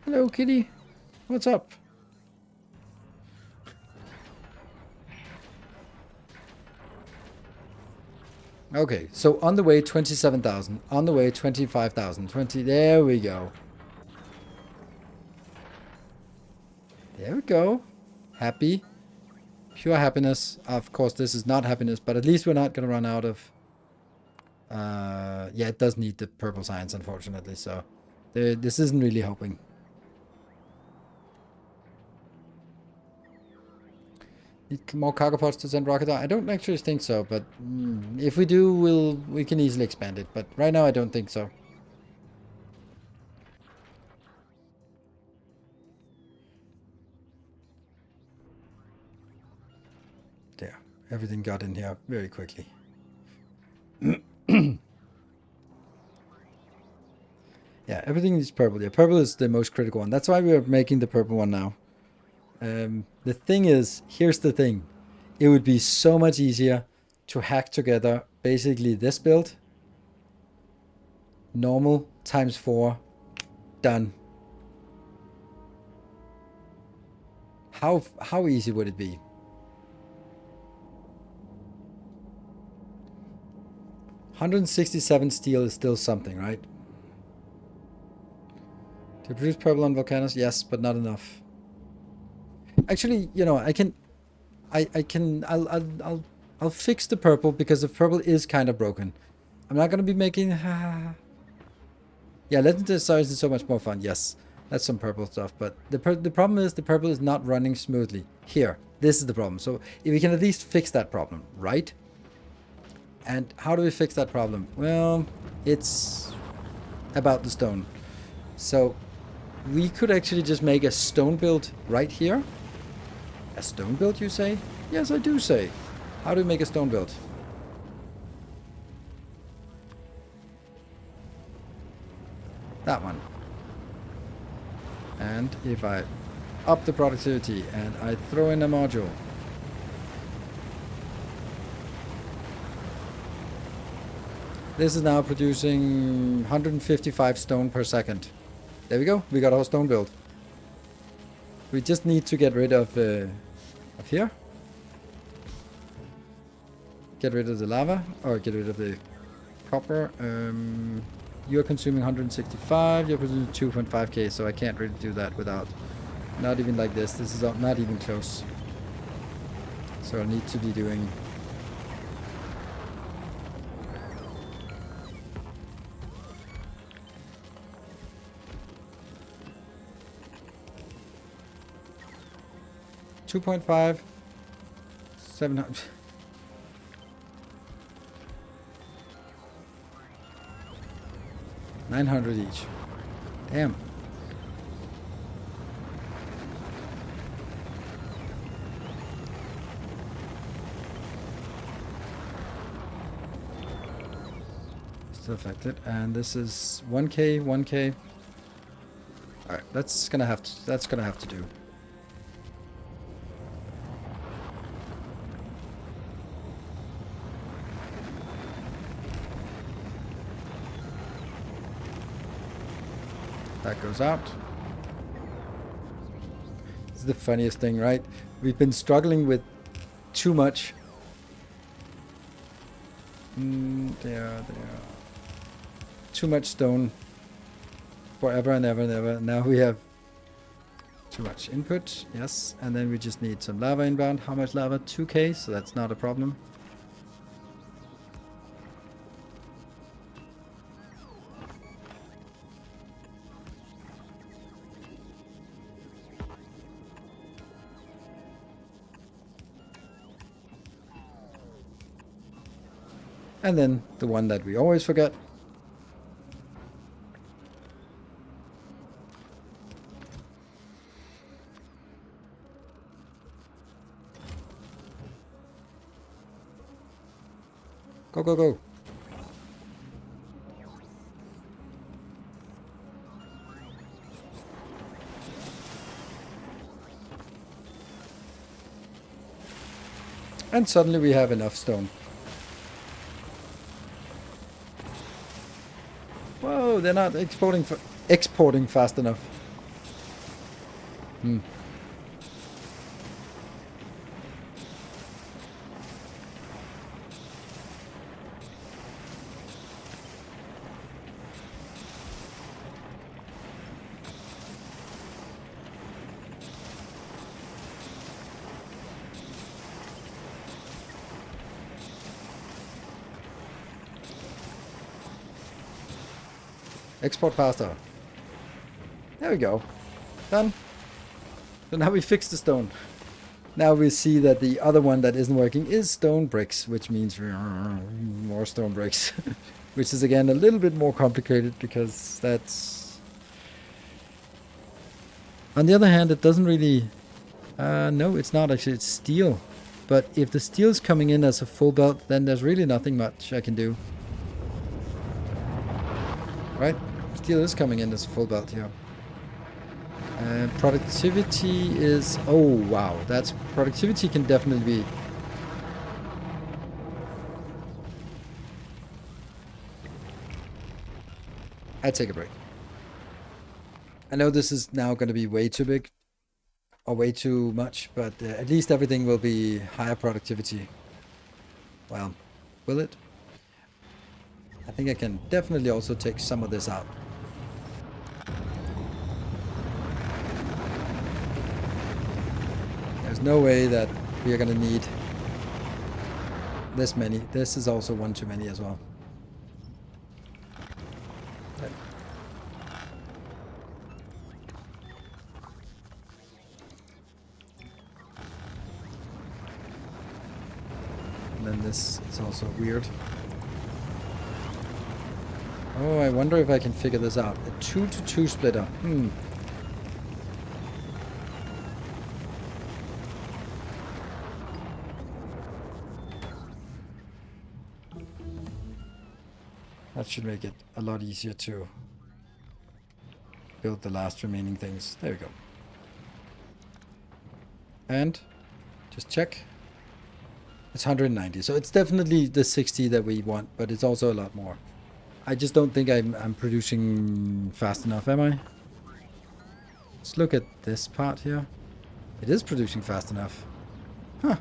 Hello, kitty. What's up? Okay, so on the way 27,000. On the way 25,000. 20. There we go. There we go. Happy. Pure happiness. Of course, this is not happiness, but at least we're not going to run out of... yeah, it does need the purple signs, unfortunately, so... this isn't really helping. Need more cargo pods to send rocket down? I don't actually think so, but if we do, we can easily expand it. But right now, I don't think so. There, everything got in here very quickly. Yeah, everything is purple. Yeah, purple is the most critical one. That's why we are making the purple one now. The thing is, here's the thing. It would be so much easier to hack together basically this build. Normal times 4. Done. How easy would it be? $167 steel is still something, right? To produce purple on volcanoes, yes, but not enough. Actually, you know, I'll fix the purple because the purple is kind of broken. I'm not gonna be making. Yeah, Legendary Stars is so much more fun. Yes, that's some purple stuff. But the problem is the purple is not running smoothly. Here, this is the problem. So if we can at least fix that problem, right? And how do we fix that problem? Well, it's about the stone. So we could actually just make a stone build right here. A stone build, you say? Yes, I do say. How do we make a stone build? That one. And if I up the productivity and I throw in a module. This is now producing 155 stone per second. There we go. We got our stone build. We just need to get rid of here. Get rid of the lava or get rid of the copper. You're consuming 165. You're consuming 2.5k, so I can't really do that without. Not even like this. This is not even close. So I need to be doing. $2.5, 700. $900 each. Damn. Still affected, and this is 1k, 1k. All right, that's gonna have to do. That goes out. This is the funniest thing, right? We've been struggling with too much. There. Too much stone. Forever and ever and ever. Now we have too much input. Yes. And then we just need some lava inbound. How much lava? 2k, so that's not a problem. And then the one that we always forget. Go, go, go. And suddenly we have enough stone. Whoa, they're not exporting fast enough. Export faster. There we go. Done. So now we fix the stone. Now we see that the other one that isn't working is stone bricks, which means more stone bricks. Which is again a little bit more complicated because that's... On the other hand, it doesn't really... no, it's not actually, it's steel. But if the steel's coming in as a full belt, then there's really nothing much I can do. Right? Steel is coming in as a full belt here. Productivity is... Oh, wow. That's... Productivity can definitely be... I'd take a break. I know this is now going to be way too big. Or way too much, but at least everything will be higher productivity. Well, will it? I think I can definitely also take some of this out. There's no way that we are going to need this many. This is also one too many as well. And then this is also weird. Oh, I wonder if I can figure this out. A 2-to-2 splitter. That should make it a lot easier to build the last remaining things. There we go. And just check. It's 190. So it's definitely the 60 that we want, but it's also a lot more. I just don't think I'm producing fast enough, am I? Let's look at this part here. It is producing fast enough. Huh.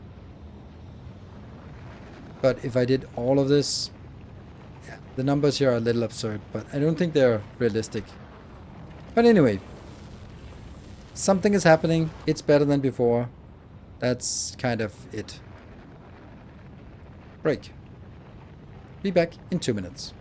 But if I did all of this... Yeah, the numbers here are a little absurd, but I don't think they're realistic. But anyway. Something is happening. It's better than before. That's kind of it. Break. Be back in 2 minutes.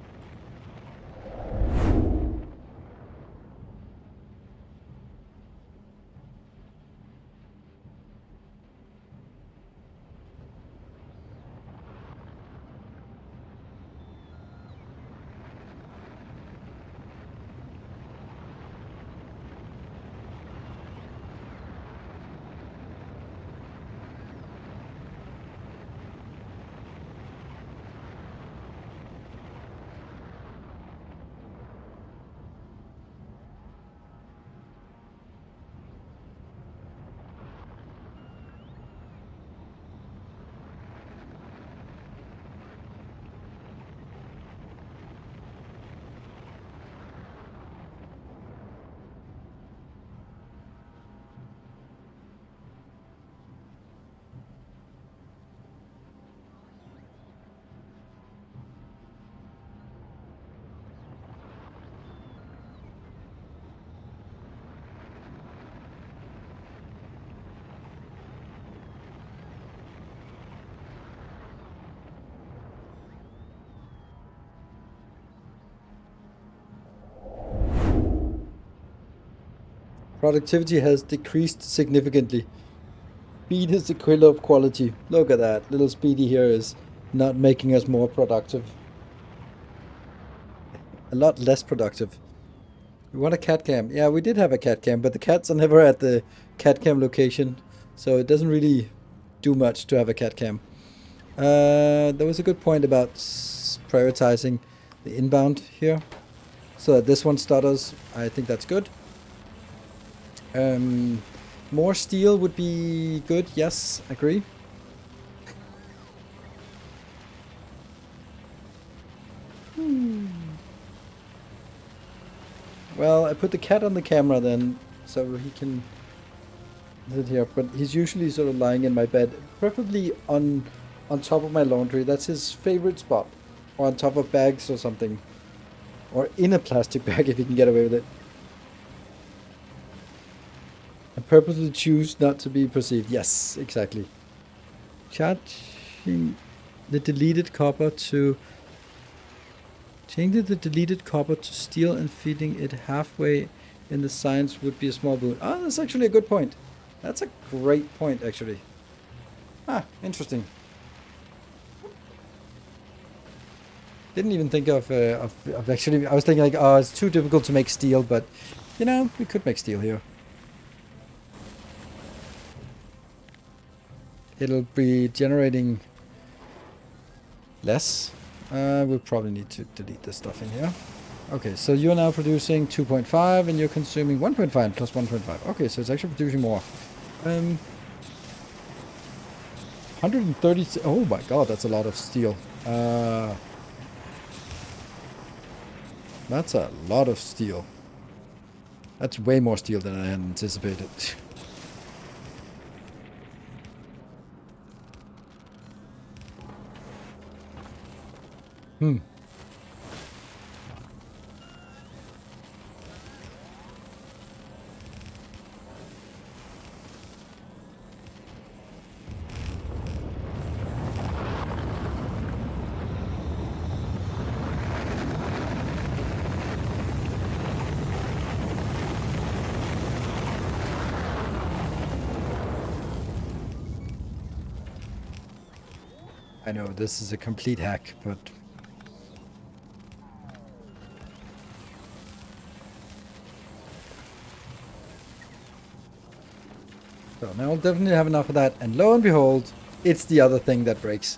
Productivity has decreased significantly. Speed is the killer of quality. Look at that. Little Speedy here is not making us more productive. A lot less productive. We want a cat cam. Yeah, we did have a cat cam, but the cats are never at the cat cam location. So it doesn't really do much to have a cat cam. There was a good point about prioritizing the inbound here. So that this one stutters. I think that's good. More steel would be good. Yes, agree. Well, I put the cat on the camera then, so he can sit here. But he's usually sort of lying in my bed, preferably on top of my laundry. That's his favorite spot, or on top of bags or something, or in a plastic bag if he can get away with it. I purposely choose not to be perceived. Yes, exactly. Charging the deleted copper to... Changing the deleted copper to steel and feeding it halfway in the science would be a small boon. Ah, that's actually a good point. That's a great point, actually. Ah, interesting. Didn't even think of actually. I was thinking like, oh, it's too difficult to make steel, but you know, we could make steel here. It'll be generating less. We'll probably need to delete this stuff in here. Okay, so you're now producing 2.5 and you're consuming 1.5 plus 1.5. Okay, so it's actually producing more. 130. Oh my god, that's a lot of steel. That's a lot of steel. That's way more steel than I had anticipated. Hmm. I know this is a complete hack, but so now I'll definitely have enough of that. And lo and behold, it's the other thing that breaks.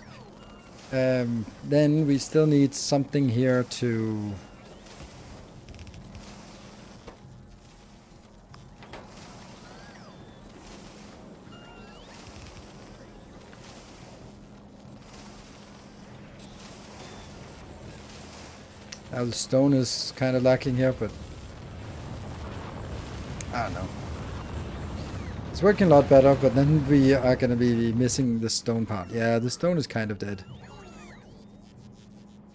Then we still need something here to... Now the stone is kind of lacking here, but I don't know. It's working a lot better, but then we are going to be missing the stone part. Yeah, the stone is kind of dead.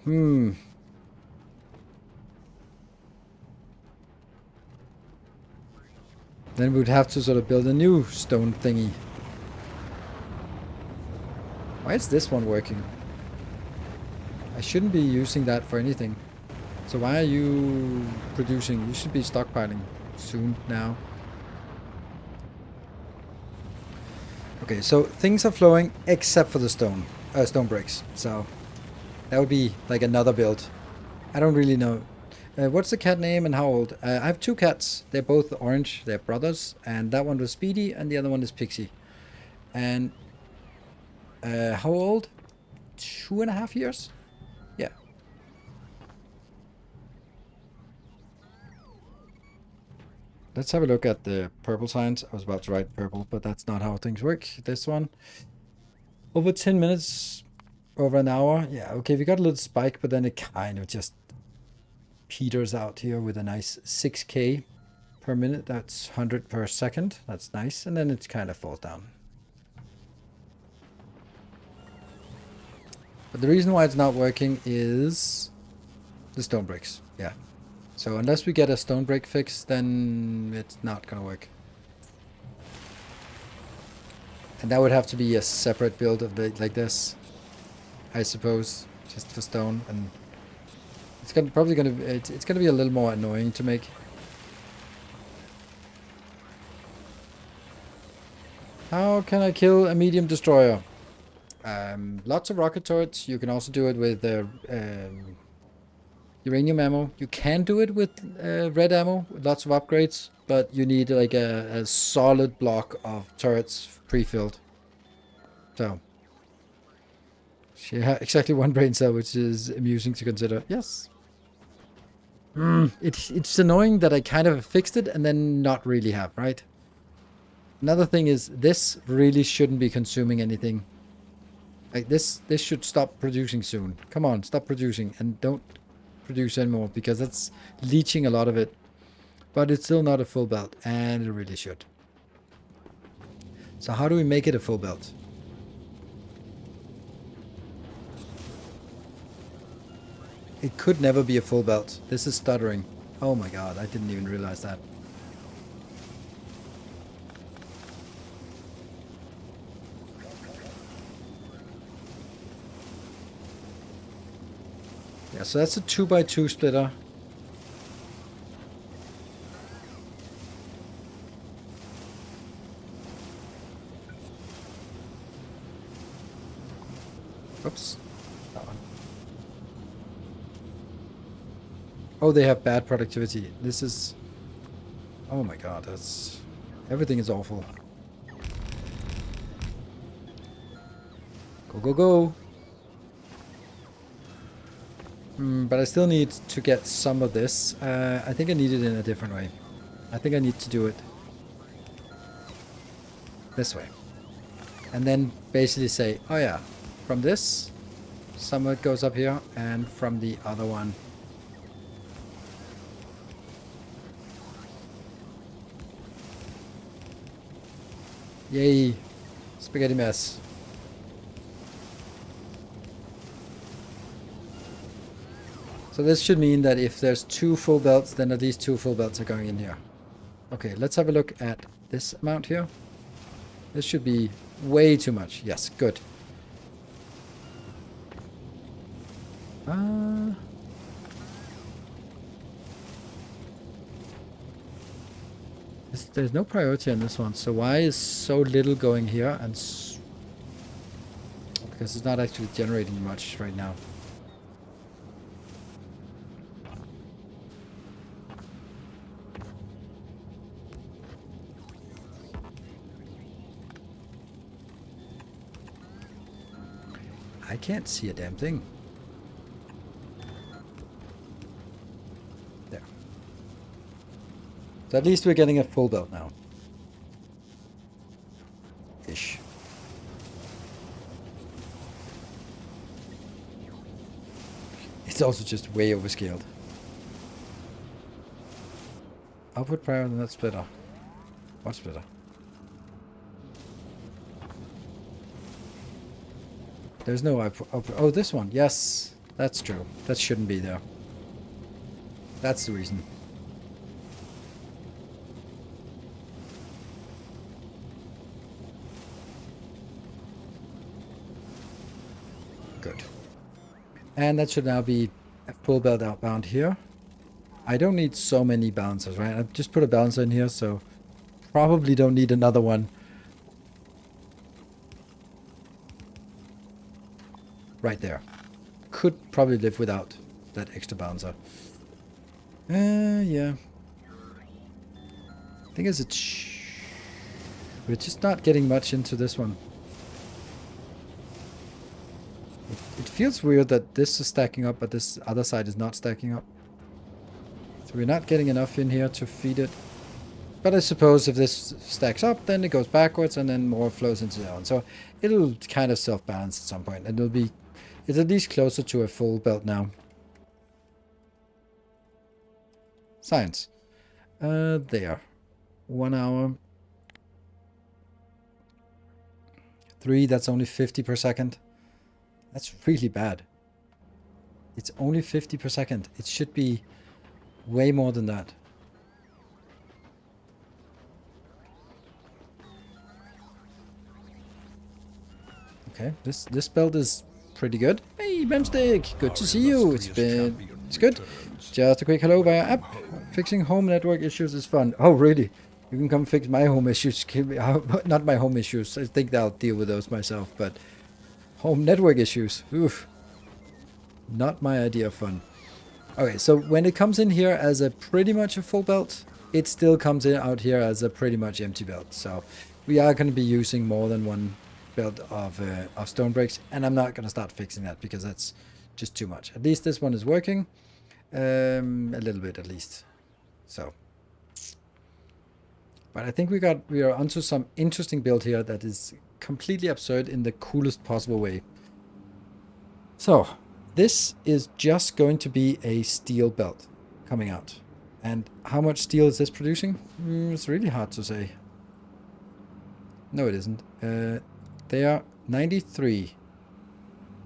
Then we'd have to sort of build a new stone thingy. Why is this one working? I shouldn't be using that for anything. So why are you producing? You should be stockpiling soon now. Okay, so things are flowing except for the stone bricks. So that would be like another build. I don't really know. What's the cat name and how old? I have two cats. They're both orange. They're brothers. And that one was Speedy and the other one is Pixie. And how old? 2.5 years? Yeah. Let's have a look at the purple signs. I was about to write purple, but that's not how things work. This one. Over 10 minutes, over an hour. Yeah, okay, we got a little spike, but then it kind of just peters out here with a nice 6K per minute. That's 100 per second. That's nice. And then it kind of falls down. But the reason why it's not working is the stone bricks. Yeah. So unless we get a stone brick fix, then it's not going to work. And that would have to be a separate build of the like this, I suppose, just for stone. And it's probably going to it's going to be a little more annoying to make. How can I kill a medium destroyer? Lots of rocket turrets. You can also do it with uranium ammo. You can do it with red ammo, with lots of upgrades, but you need like a solid block of turrets pre-filled. So, yeah, exactly one brain cell, which is amusing to consider. Yes. It's annoying that I kind of fixed it and then not really have, right? Another thing is this really shouldn't be consuming anything. Like this should stop producing soon. Come on, stop producing and don't produce anymore because that's leaching a lot of it. But it's still not a full belt and it really should. So how do we make it a full belt? It could never be a full belt. This is stuttering. Oh my god, I didn't even realize that. Yeah, so that's a 2x2 splitter. Oops. That one. Oh, they have bad productivity. This is... Oh my god, that's... Everything is awful. Go, go, go! But I still need to get some of this. I think I need it in a different way. I think I need to do it this way. And then basically say, oh yeah, from this, some of it goes up here, and from the other one, yay, spaghetti mess. So this should mean that if there's 2 full belts, then at least 2 full belts are going in here. Okay, let's have a look at this amount here. This should be way too much. Yes, good. There's no priority on this one, so why is so little going here? And because it's not actually generating much right now. I can't see a damn thing. There. So at least we're getting a full belt now. Ish. It's also just way overscaled. Output prior than that splitter. What splitter? There's no output. Oh, this one. Yes, that's true. That shouldn't be there. That's the reason. Good. And that should now be a full belt outbound here. I don't need so many balancers, right? I've just put a balancer in here, so probably don't need another one. Right there. Could probably live without that extra balancer. Yeah. I think we're just not getting much into this one. It feels weird that this is stacking up, but this other side is not stacking up. So we're not getting enough in here to feed it. But I suppose if this stacks up, then it goes backwards and then more flows into the other one. So it'll kind of self-balance at some point, and it's at least closer to a full belt now. Science. There. 1 hour. 3, that's only 50 per second. That's really bad. It's only 50 per second. It should be way more than that. Okay, this belt is pretty good. Hey, Bemstick! Good to see you. It's good. Just a quick hello via app. Fixing home network issues is fun. Oh, really? You can come fix my home issues. Not my home issues. I think I'll deal with those myself, but home network issues. Oof. Not my idea of fun. Okay, so when it comes in here as a pretty much a full belt, it still comes in out here as a pretty much empty belt. So we are going to be using more than one belt of stone breaks, and I'm not going to start fixing that because that's just too much. At least this one is working. A little bit at least. So. But I think we are onto some interesting build here that is completely absurd in the coolest possible way. So, this is just going to be a steel belt coming out. And how much steel is this producing? It's really hard to say. No, it isn't. They are 93.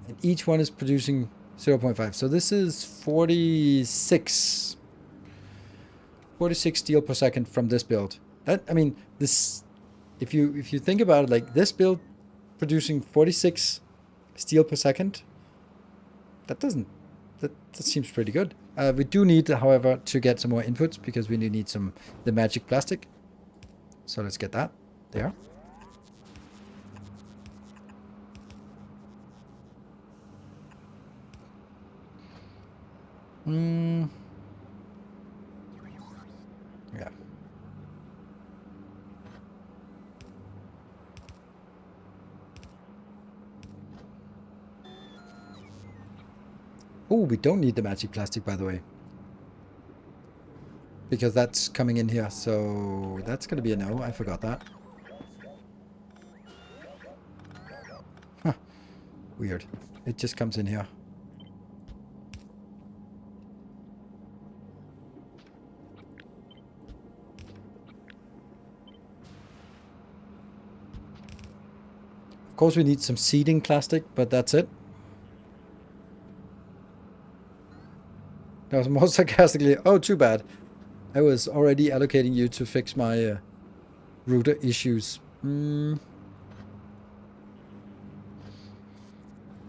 And each one is producing 0.5. So this is 46. 46 steel per second from this build. I mean, this, if you think about it, like this build producing 46 steel per second, that seems pretty good. We do need, however, to get some more inputs because we need the magic plastic. So let's get that there. Mm. Yeah. Oh, we don't need the magic plastic, by the way. Because that's coming in here, so that's going to be a no. I forgot that. Huh. Weird. It just comes in here. Of course, we need some seeding plastic, but that's it. That was more sarcastically. Oh, too bad. I was already allocating you to fix my router issues. It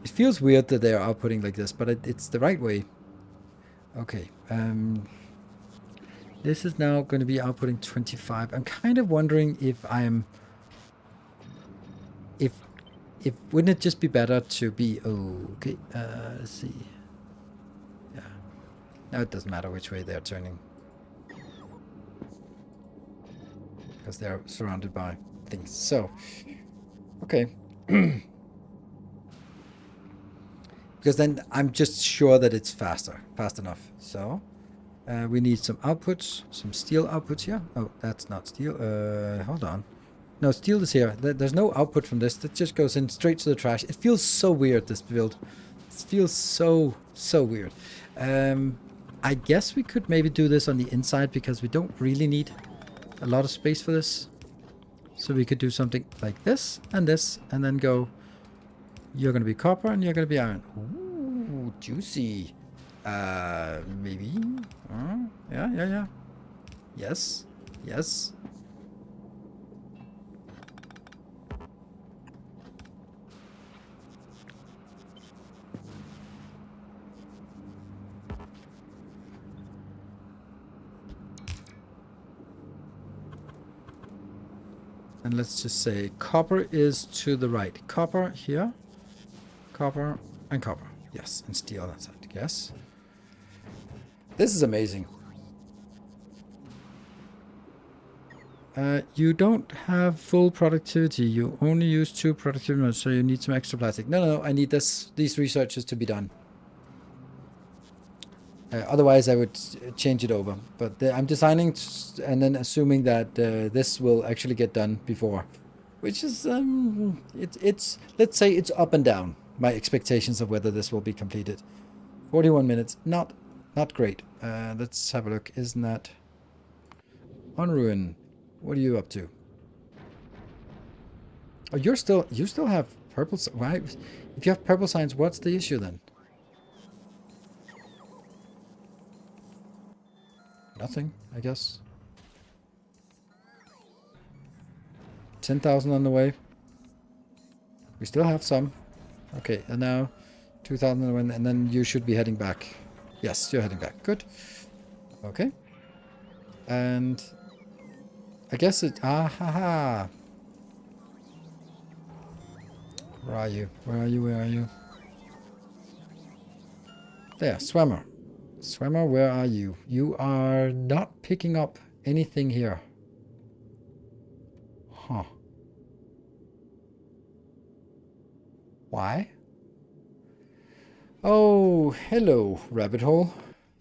feels weird that they are outputting like this, but it's the right way. Okay. This is now going to be outputting 25. I'm kind of wondering if if wouldn't it just be better to be okay? Let's see. Yeah. Now it doesn't matter which way they're turning because they're surrounded by things. So, okay. Because then I'm just sure that it's fast enough. So we need some outputs, some steel outputs here. Oh, that's not steel. Hold on. No, steel is here. There's no output from this. That just goes in straight to the trash. It feels so weird, this build. It feels so weird. I guess we could maybe do this on the inside because we don't really need a lot of space for this. So we could do something like this, and then go, you're going to be copper and you're going to be iron. Ooh, juicy. Maybe. Yeah. Yes. And let's just say copper is to the right. Copper here. Copper and copper. Yes, and steel on that side. Yes. This is amazing. You don't have full productivity. You only use 2 productivity modes, so you need some extra plastic. No. I need these researches to be done. Otherwise, I would change it over. But I'm designing and then assuming that this will actually get done before, which is it's let's say it's up and down my expectations of whether this will be completed. 41 minutes, not great. Let's have a look. Isn't that on ruin? What are you up to? Oh, you still have purple. Why? If you have purple signs, what's the issue then? Nothing, I guess. 10,000 on the way. We still have some. Okay, and now 2,000 and then you should be heading back. Yes, you're heading back. Good. Okay. And I guess it... Ah, ha, ha. Where are you? Where are you? There, Swimmer. Swimmer, where are you? You are not picking up anything here. Huh. Why? Oh, hello, rabbit hole.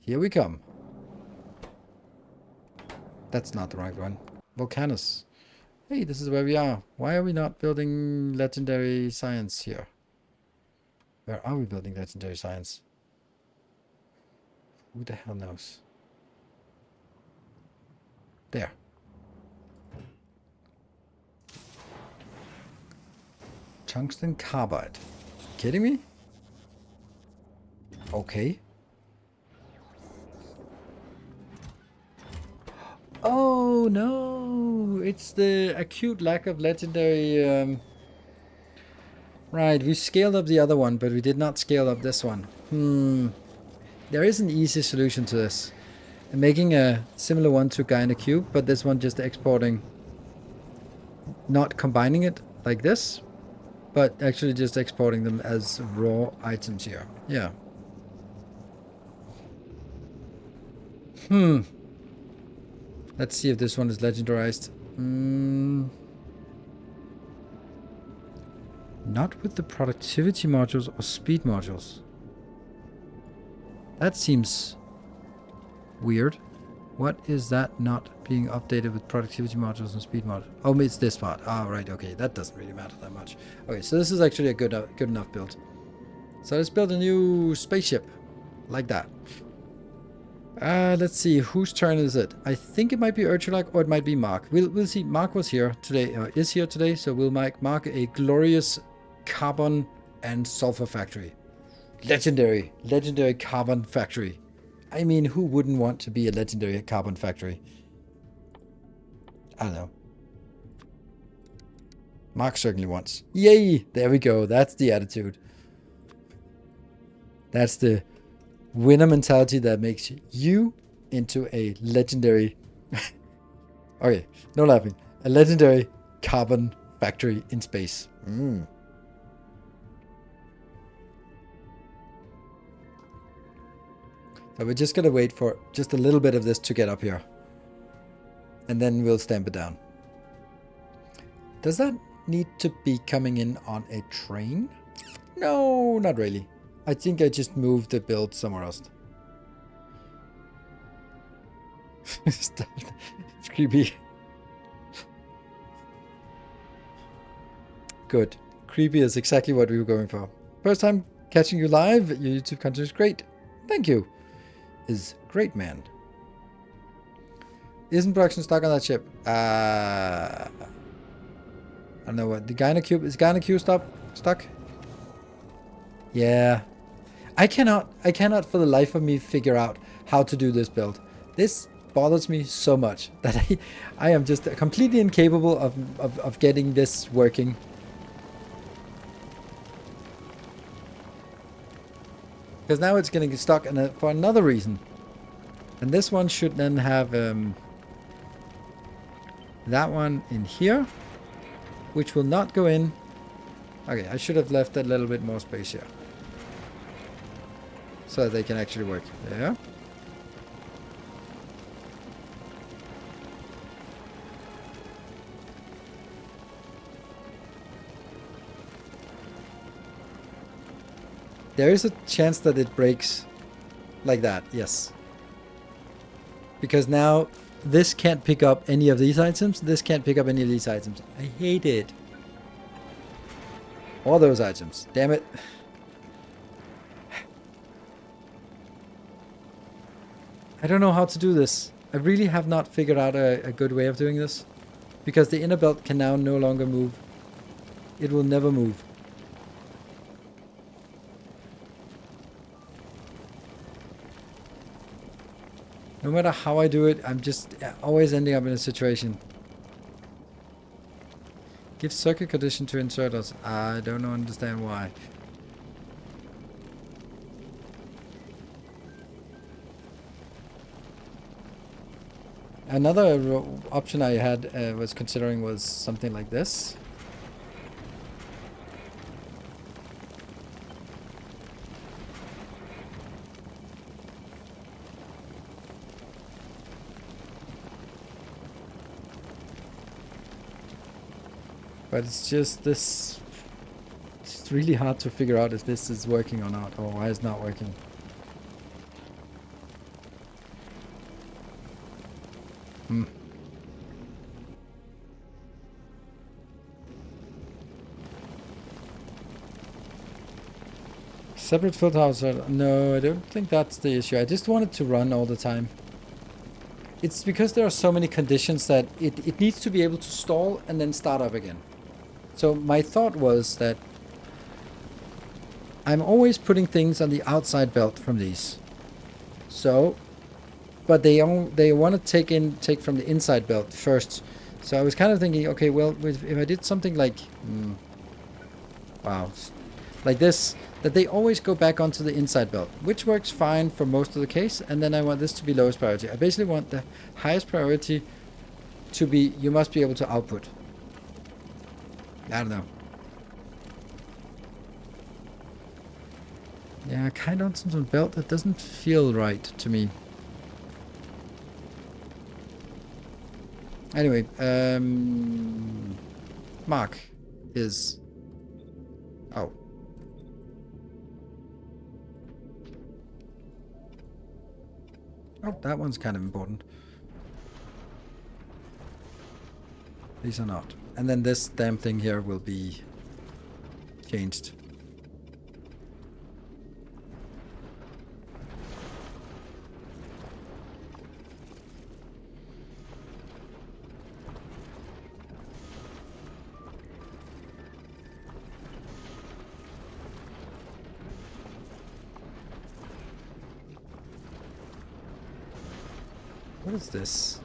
Here we come. That's not the right one. Volcanus. Hey, this is where we are. Why are we not building legendary science here? Where are we building legendary science? Who the hell knows? There. Tungsten carbide. Kidding me? Okay. Oh no! It's the acute lack of legendary... Right, we scaled up the other one, but we did not scale up this one. There is an easy solution to this. I'm making a similar one to Guy in a Cube, but this one just exporting... Not combining it like this, but actually just exporting them as raw items here. Yeah. Let's see if this one is legendarized. Not with the productivity modules or speed modules. That seems weird. What is that not being updated with productivity modules and speed modules? Oh, it's this part. Ah, right, okay. That doesn't really matter that much. Okay, so this is actually a good enough build. So let's build a new spaceship. Like that. Let's see. Whose turn is it? I think it might be Urchulak or it might be Mark. We'll see. Mark was here today, is here today, so we'll make Mark a glorious carbon and sulfur factory. Legendary carbon factory. I mean, who wouldn't want to be a legendary carbon factory? I don't know. Mark certainly wants. Yay! There we go. That's the attitude. That's the winner mentality that makes you into a legendary... Okay, no laughing. A legendary carbon factory in space. So we're just gonna wait for just a little bit of this to get up here. And then we'll stamp it down. Does that need to be coming in on a train? No, not really. I think I just moved the build somewhere else. Stop. It's creepy. Good. Creepy is exactly what we were going for. First time catching you live. Your YouTube content is great. Thank you. Is great, man. Isn't production stuck on that ship? I don't know what. The Gynacube. Is Gynacube stuck? Yeah. I cannot for the life of me figure out how to do this build. This bothers me so much that I am just completely incapable of getting this working. Because now it's going to get stuck for another reason. And this one should then have that one in here, which will not go in. Okay, I should have left a little bit more space here. So that they can actually work. There. There is a chance that it breaks like that, yes. Because now this can't pick up any of these items. This can't pick up any of these items. I hate it. All those items. Damn it. I don't know how to do this. I really have not figured out a good way of doing this. Because the inner belt can now no longer move. It will never move. No matter how I do it, I'm just always ending up in a situation. Give circuit condition to inserters. I don't understand why. Another option I had was considering was something like this. But it's just this. It's really hard to figure out if this is working or not, or why it's not working. Separate filter house. No, I don't think that's the issue. I just want it to run all the time. It's because there are so many conditions that it needs to be able to stall and then start up again. So my thought was that I'm always putting things on the outside belt from these. So, but they want to take from the inside belt first. So I was kind of thinking, okay, well, if I did something like, wow, like this, that they always go back onto the inside belt, which works fine for most of the case. And then I want this to be lowest priority. I basically want the highest priority to be, you must be able to output. I don't know. Yeah, kind of on some belt that doesn't feel right to me. Anyway, Mark is... Oh. Oh, that one's kind of important. These are not. And then this damn thing here will be changed. What is this?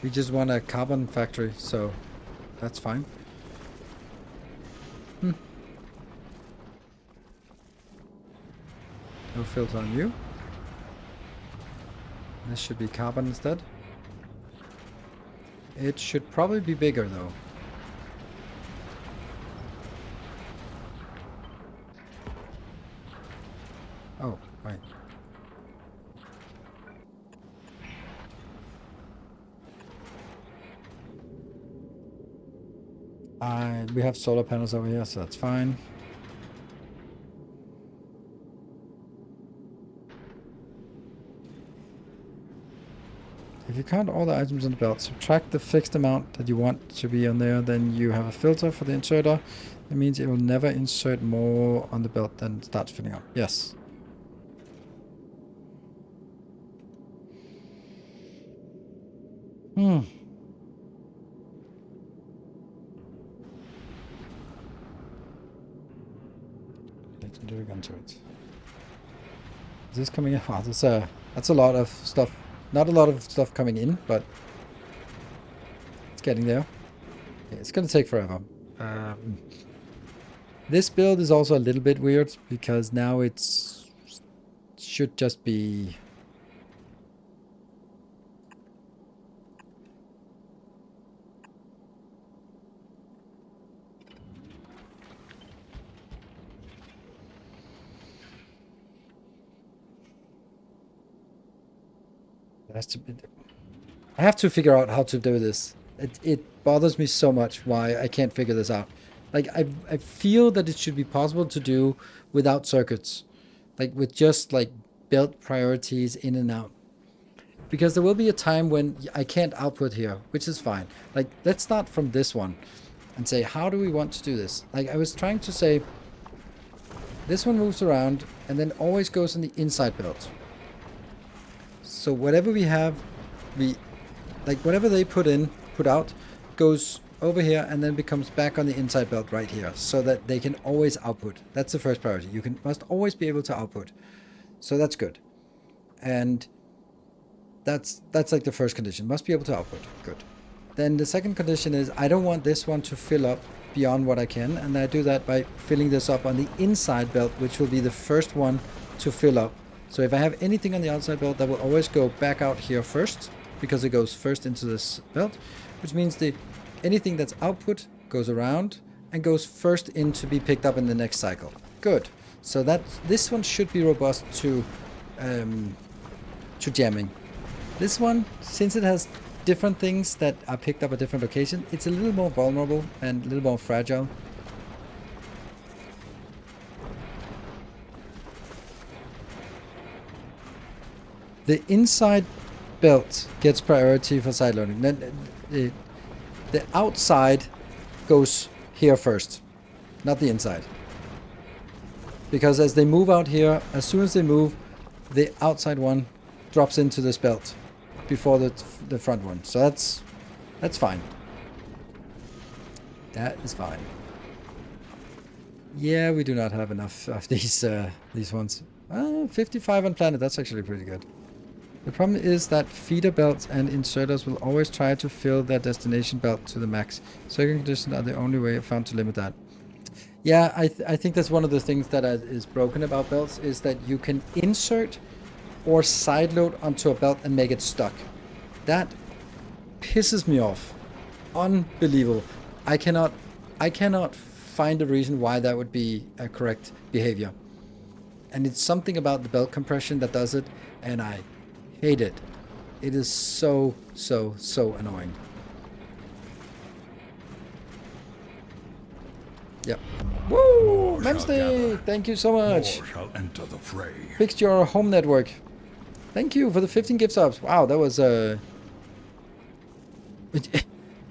We just want a carbon factory, so that's fine. No filter on you. This should be carbon instead. It should probably be bigger though. Oh, right. We have solar panels over here, so that's fine. If you count all the items on the belt, subtract the fixed amount that you want to be on there, then you have a filter for the inserter. That means it will never insert more on the belt than it starts filling up. Yes. Legendary gun turrets. Is this coming in? Wow, that's a lot of stuff. Not a lot of stuff coming in, but it's getting there. Yeah, it's gonna take forever. This build is also a little bit weird because now it's should just be I have to figure out how to do this. It bothers me so much why I can't figure this out. Like, I feel that it should be possible to do without circuits. Like, with just, like, belt priorities in and out. Because there will be a time when I can't output here, which is fine. Like, let's start from this one and say, how do we want to do this? Like, I was trying to say, this one moves around and then always goes on the inside belt. So whatever we have, like whatever they put out, goes over here and then becomes back on the inside belt right here, so that they can always output. That's the first priority. You must always be able to output. So that's good. And that's like the first condition. Must be able to output. Good. Then the second condition is I don't want this one to fill up beyond what I can, and I do that by filling this up on the inside belt, which will be the first one to fill up. So if I have anything on the outside belt, that will always go back out here first, because it goes first into this belt, which means anything that's output goes around and goes first in to be picked up in the next cycle. Good. So this one should be robust to jamming. This one, since it has different things that are picked up at different locations, it's a little more vulnerable and a little more fragile. The inside belt gets priority for side loading. Then the outside goes here first, not the inside. Because as they move out here, as soon as they move, the outside one drops into this belt before the front one. So that's fine. That is fine. Yeah, we do not have enough of these ones. 55 on planet, that's actually pretty good. The problem is that feeder belts and inserters will always try to fill their destination belt to the max. Circuit conditions are the only way I found to limit that. Yeah, I think that's one of the things that is broken about belts is that you can insert or sideload onto a belt and make it stuck. That pisses me off. Unbelievable. I cannot find a reason why that would be a correct behavior. And it's something about the belt compression that does it, and I hate it. It is so annoying. Yep. Woo! Memstick! Thank you so much. More shall enter the fray. Fixed your home network. Thank you for the 15 gift subs. Wow, that was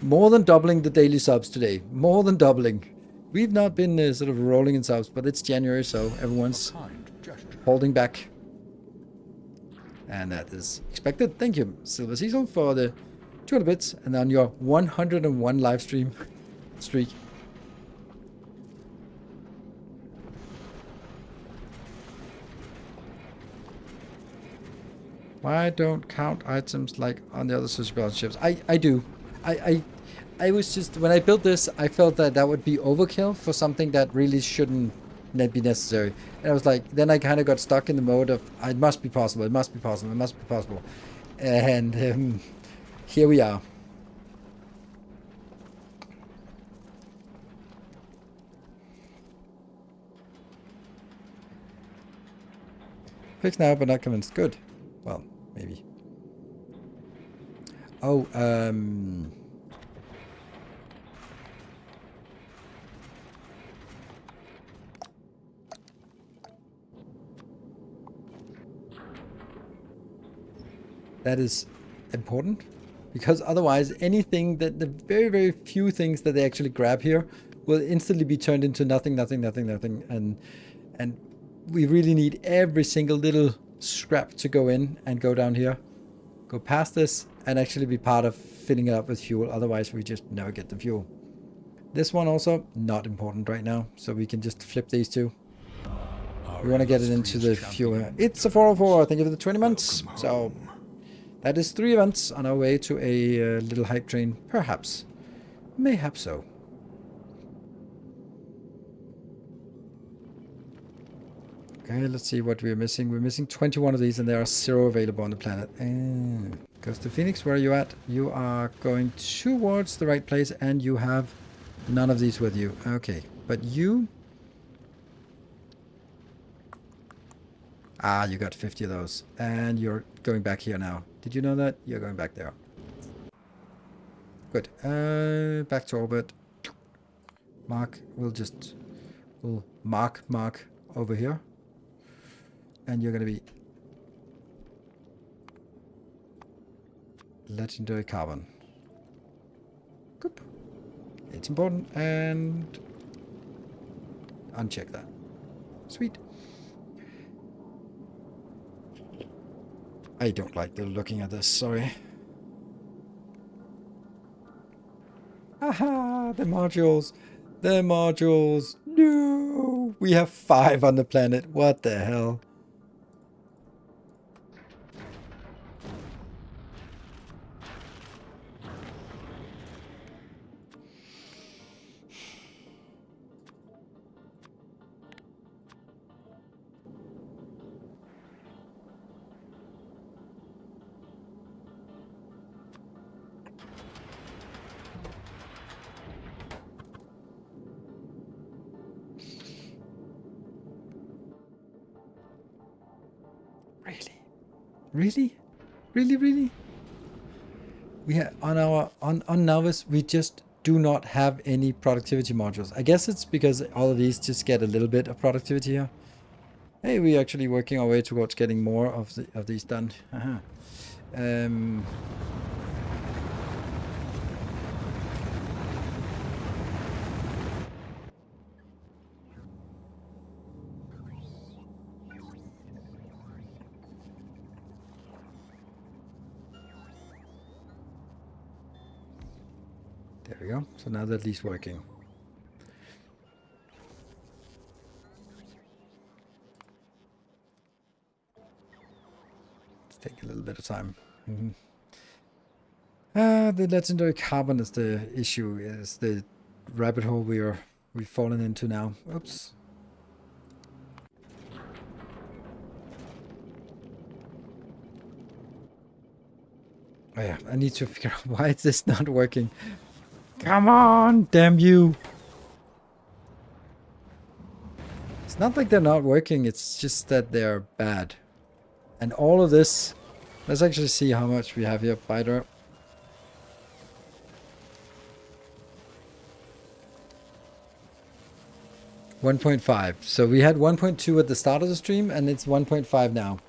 more than doubling the daily subs today. More than doubling. We've not been sort of rolling in subs, but it's January, so everyone's holding back. And that is expected. Thank you, Silver Cecil, for the 200 bits and on your 101 live stream streak. Why don't count items like on the other social ships? I do. I was just, when I built this, I felt that that would be overkill for something that really shouldn't be necessary. And I was like, then I kind of got stuck in the mode of, it must be possible, it must be possible, it must be possible. And here we are. Fixed now, but not convinced. Good. Well, maybe. Oh, that is important, because otherwise anything that the very few things that they actually grab here will instantly be turned into nothing, and we really need every single little scrap to go in and go down here, go past this, and actually be part of filling it up with fuel. Otherwise we just never get the fuel. This one also not important right now, so we can just flip these two. We want to get it into the fuel. It's a 404. Thank you for the 20 months. So that is 3 events on our way to a little hype train, perhaps. Mayhap so. Okay, let's see what we're missing. We're missing 21 of these, and there are 0 available on the planet. Goes to Phoenix. Where are you at? You are going towards the right place, and you have none of these with you. Okay, but you... Ah, you got 50 of those. And you're going back here now. Did you know that? You're going back there. Good. Back to orbit. Mark, we'll mark over here. And you're going to be legendary carbon. Good. It's important. And uncheck that. Sweet. I don't like looking at this, sorry. Aha, the modules. The modules. No! We have 5 on the planet. What the hell? Really? Really? We have on Novice, we just do not have any productivity modules. I guess it's because all of these just get a little bit of productivity here. Hey, we're actually working our way towards getting more of these done. There we go. So now they're at least working. Let's take a little bit of time. The legendary carbon is the issue, is the rabbit hole we are we've fallen into now. Oops. Oh yeah, I need to figure out why is this not working. Come on, damn you. It's not like they're not working, it's just that they're bad. And all of this, let's actually see how much we have here. Biter. $1.5. So we had 1.2 at the start of the stream, and it's 1.5 now.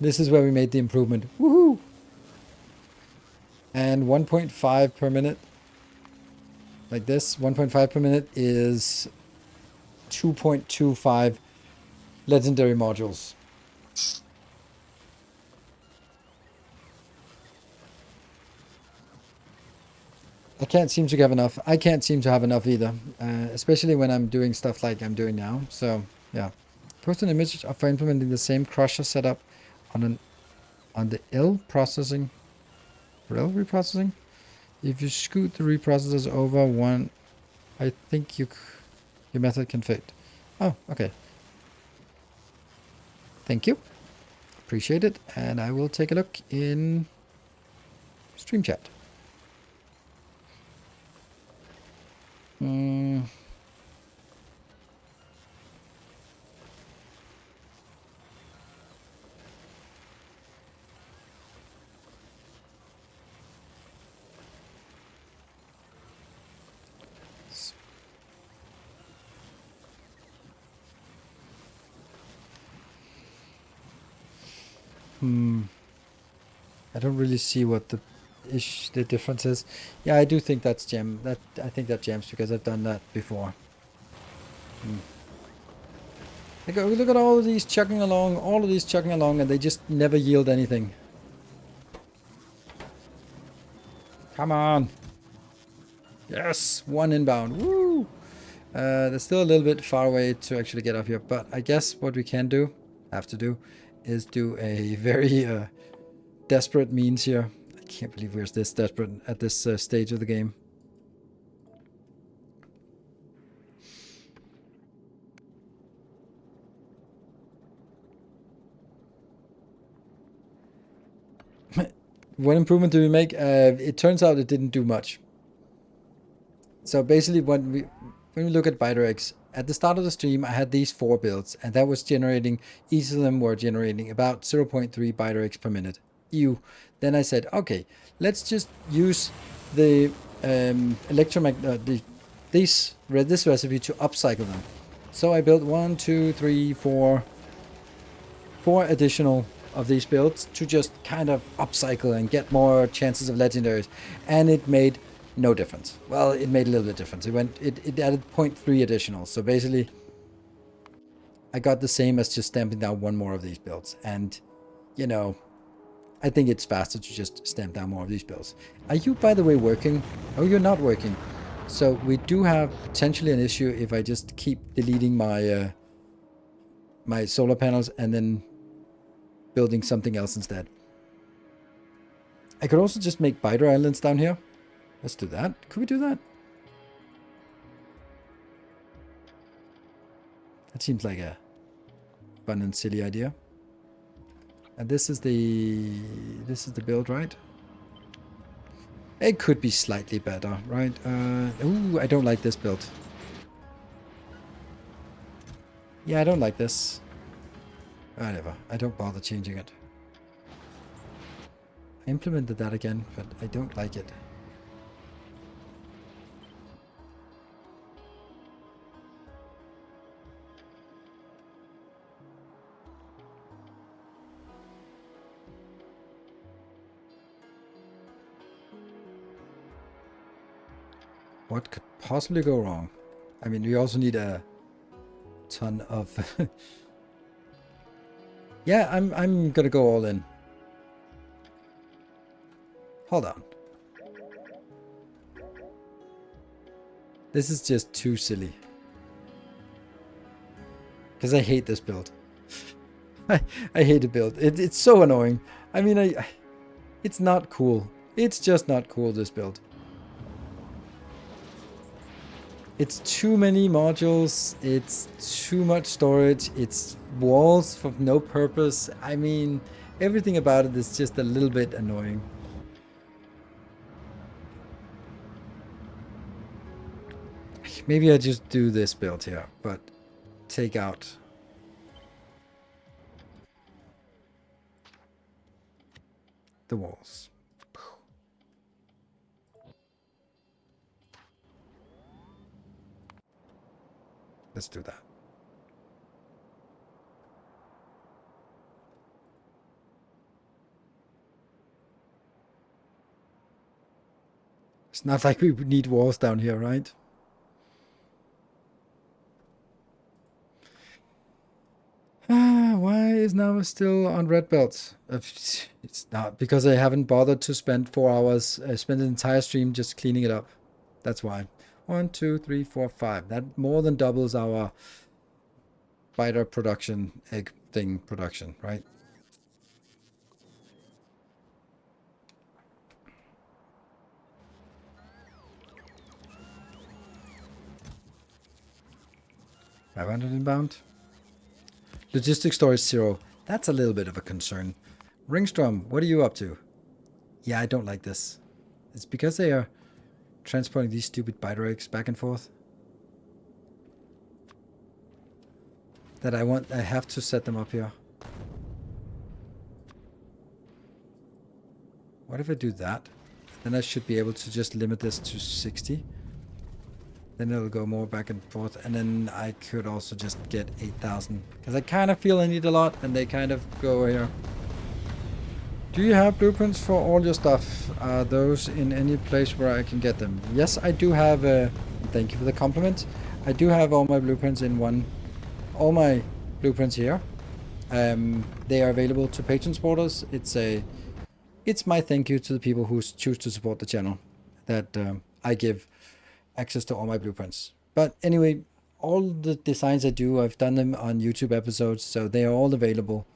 This is where we made the improvement. Woohoo! And 1.5 per minute. Like this, 1.5 per minute is 2.25 legendary modules. I can't seem to have enough. I can't seem to have enough either, especially when I'm doing stuff like I'm doing now. So yeah, post an image of implementing the same crusher setup on the L processing, REL reprocessing. If you scoot the reprocessors over one, I think your method can fit. Oh, okay. Thank you. Appreciate it. And I will take a look in stream chat. I don't really see what the difference is. Yeah, I do think that's gem. I think that gems because I've done that before. Look at all of these chugging along, and they just never yield anything. Come on. Yes, one inbound. Woo! They're still a little bit far away to actually get up here, but I guess what we can do, is do a very desperate means here. I can't believe we're this desperate at this stage of the game. What improvement do we make? It turns out it didn't do much. So basically when we look at ByteX, at the start of the stream I had these 4 builds, and that was generating, each of them were generating about 0.3 ByteX per minute. Then I said, okay, let's just use the this recipe to upcycle them. So I built 4 additional of these builds to just kind of upcycle and get more chances of legendaries, and it made no difference. Well, it made a little bit difference. It added 0.3 additional. So basically, I got the same as just stamping down 1 more of these builds, and you know, I think it's faster to just stamp down more of these builds. Are you, by the way, working? Oh, you're not working. So we do have potentially an issue if I just keep deleting my my solar panels and then building something else instead. I could also just make biter islands down here. Let's do that. Could we do that? That seems like a fun and silly idea. And this is the build, right? It could be slightly better, right? Ooh, I don't like this build. Yeah, I don't like this. Whatever. I don't bother changing it. I implemented that again, but I don't like it. What could possibly go wrong? I mean, we also need a ton of... Yeah, I'm gonna go all in. Hold on. This is just too silly. Because I hate this build. I hate the build. It's so annoying. I mean, it's not cool. It's just not cool, this build. It's too many modules, it's too much storage, it's walls for no purpose. I mean, everything about it is just a little bit annoying. Maybe I just do this build here, but take out the walls. Let's do that. It's not like we need walls down here, right? Why is now still on red belts? It's not because I haven't bothered to spend 4 hours. I spent an entire stream just cleaning it up. That's why. 1, 2, 3, 4, 5. That more than doubles our spider production, egg thing production, right? $500 inbound. Logistics storage 0. That's a little bit of a concern. Ringstrom, what are you up to? Yeah, I don't like this. It's because they are transporting these stupid biter eggs back and forth that I have to set them up here. What if I do that? Then I should be able to just limit this to 60. Then it'll go more back and forth. And then I could also just get 8,000. Because I kind of feel I need a lot. And they kind of go here. Do you have blueprints for all your stuff? Are those in any place where I can get them? Yes, I do have. Thank you for the compliment. I do have all my blueprints in one. All my blueprints here. They are available to patron supporters. It's my thank you to the people who choose to support the channel. That I give access to all my blueprints. But anyway, all the designs I do, I've done them on YouTube episodes, so they are all available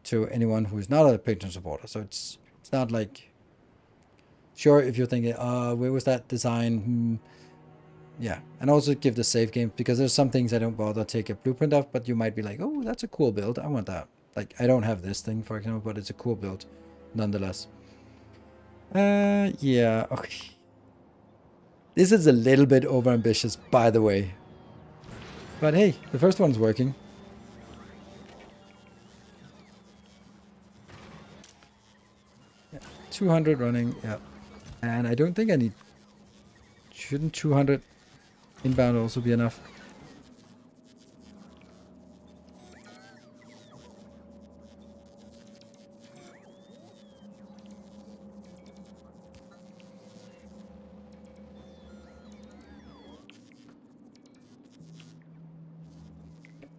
to anyone who is not a patron supporter. So it's not like, sure, if you're thinking, where was that design? Yeah, and also give the save game, because there's some things I don't bother take a blueprint of, but you might be like, oh, that's a cool build, I want that. Like, I don't have this thing, for example, but it's a cool build nonetheless. Yeah, okay. This is a little bit overambitious, by the way. But hey, the first one's working. Yeah, 200 running, yeah. And I don't think I need... Shouldn't 200 inbound also be enough?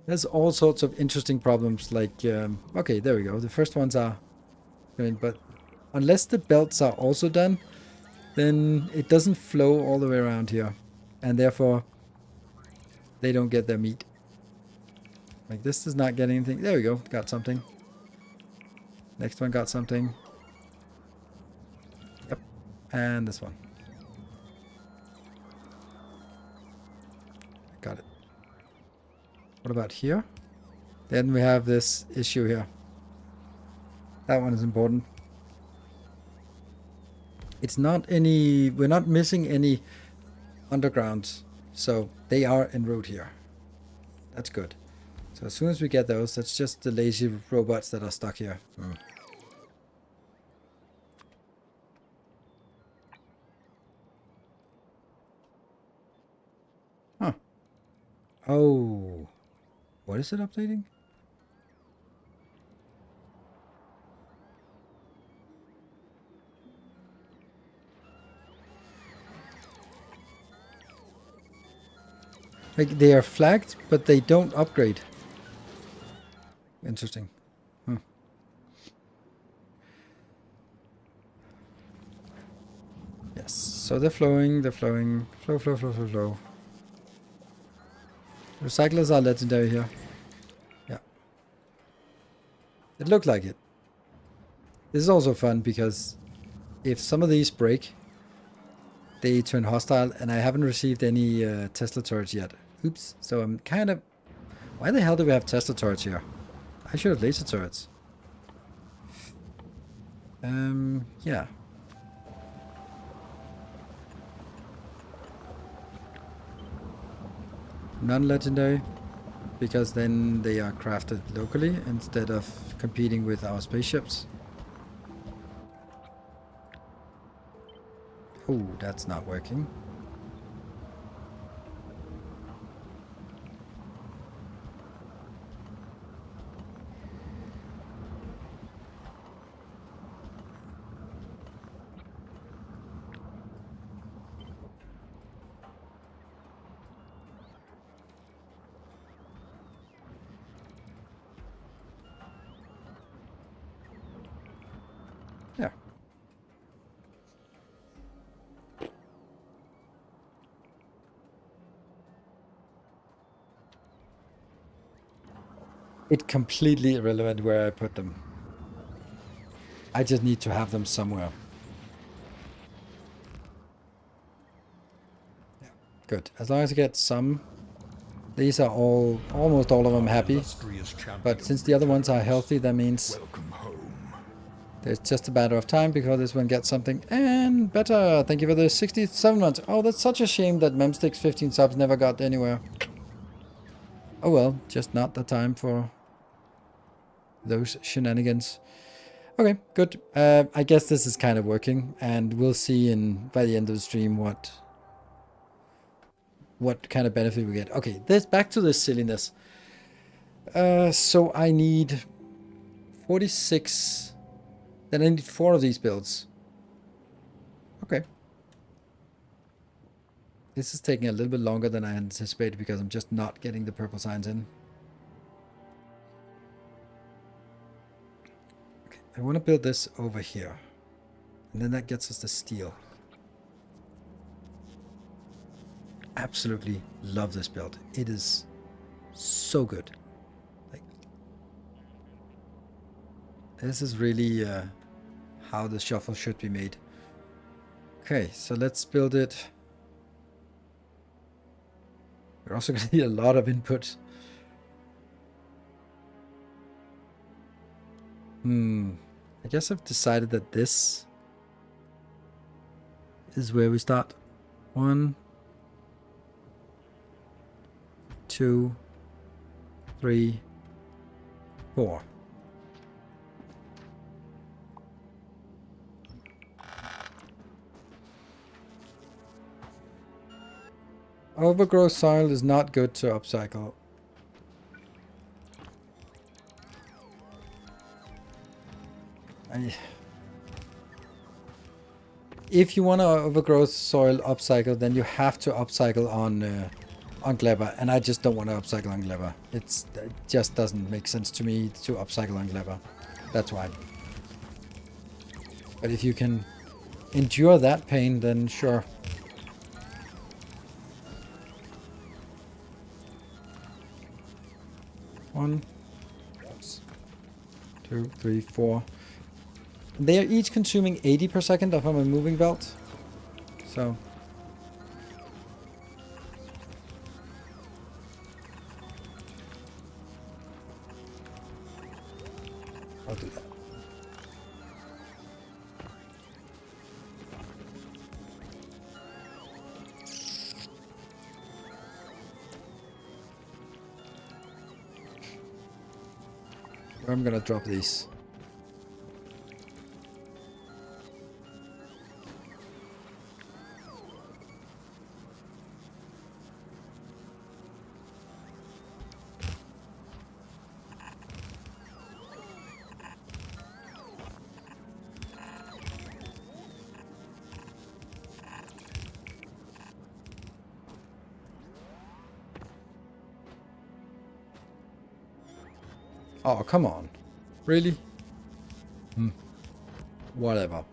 There's all sorts of interesting problems, like, okay, there we go. The first ones are, but unless the belts are also done, then it doesn't flow all the way around here. And therefore, they don't get their meat. Like, this does not get anything. There we go, got something. Next one got something. Yep, and this one. Got it. What about here? Then we have this issue here. That one is important. It's not any... We're not missing any undergrounds. So they are en route here. That's good. So as soon as we get those, that's just the lazy robots that are stuck here. Huh. Oh. What is it updating? Like, they are flagged, but they don't upgrade. Interesting. Huh. Yes, so they're flowing, flow, flow, flow, flow, flow. Recyclers are legendary here. Yeah. It looked like it. This is also fun because if some of these break, they turn hostile, and I haven't received any Tesla turrets yet. Oops. So I'm kind of... Why the hell do we have Tesla turrets here? I should have laser turrets. Yeah. Non-legendary, because then they are crafted locally instead of competing with our spaceships. Oh, that's not working. Yeah. It's completely irrelevant where I put them. I just need to have them somewhere. Yeah, good. As long as I get some. These are all, almost all of them happy. But since the other ones are healthy, that means there's just a matter of time before this one gets something. And better. Thank you for the 67 months. Oh, that's such a shame that Memstick's 15 subs never got anywhere. Oh well, just not the time for those shenanigans. Okay, good. I guess this is kind of working, and we'll see by the end of the stream what kind of benefit we get. Okay, back to this silliness. So I need 46. Then I need 4 of these builds. Okay. This is taking a little bit longer than I anticipated because I'm just not getting the purple signs in. Okay, I want to build this over here. And then that gets us the steel. Absolutely love this build. It is so good. Like, this is really how the shuffle should be made. Okay, so let's build it. We're also going to need a lot of input. I guess I've decided that this is where we start. 1, 2, 3, 4. Overgrowth soil is not good to upcycle. If you want to overgrowth soil upcycle, then you have to upcycle on Gleba, and I just don't want to upcycle on Gleba. It just doesn't make sense to me to upcycle on Gleba. That's why. But if you can endure that pain, then sure. One, 2, 3, 4. They are each consuming 80 per second of my moving belt. So I'll do that. I'm gonna drop these. Oh, come on. Really? Whatever.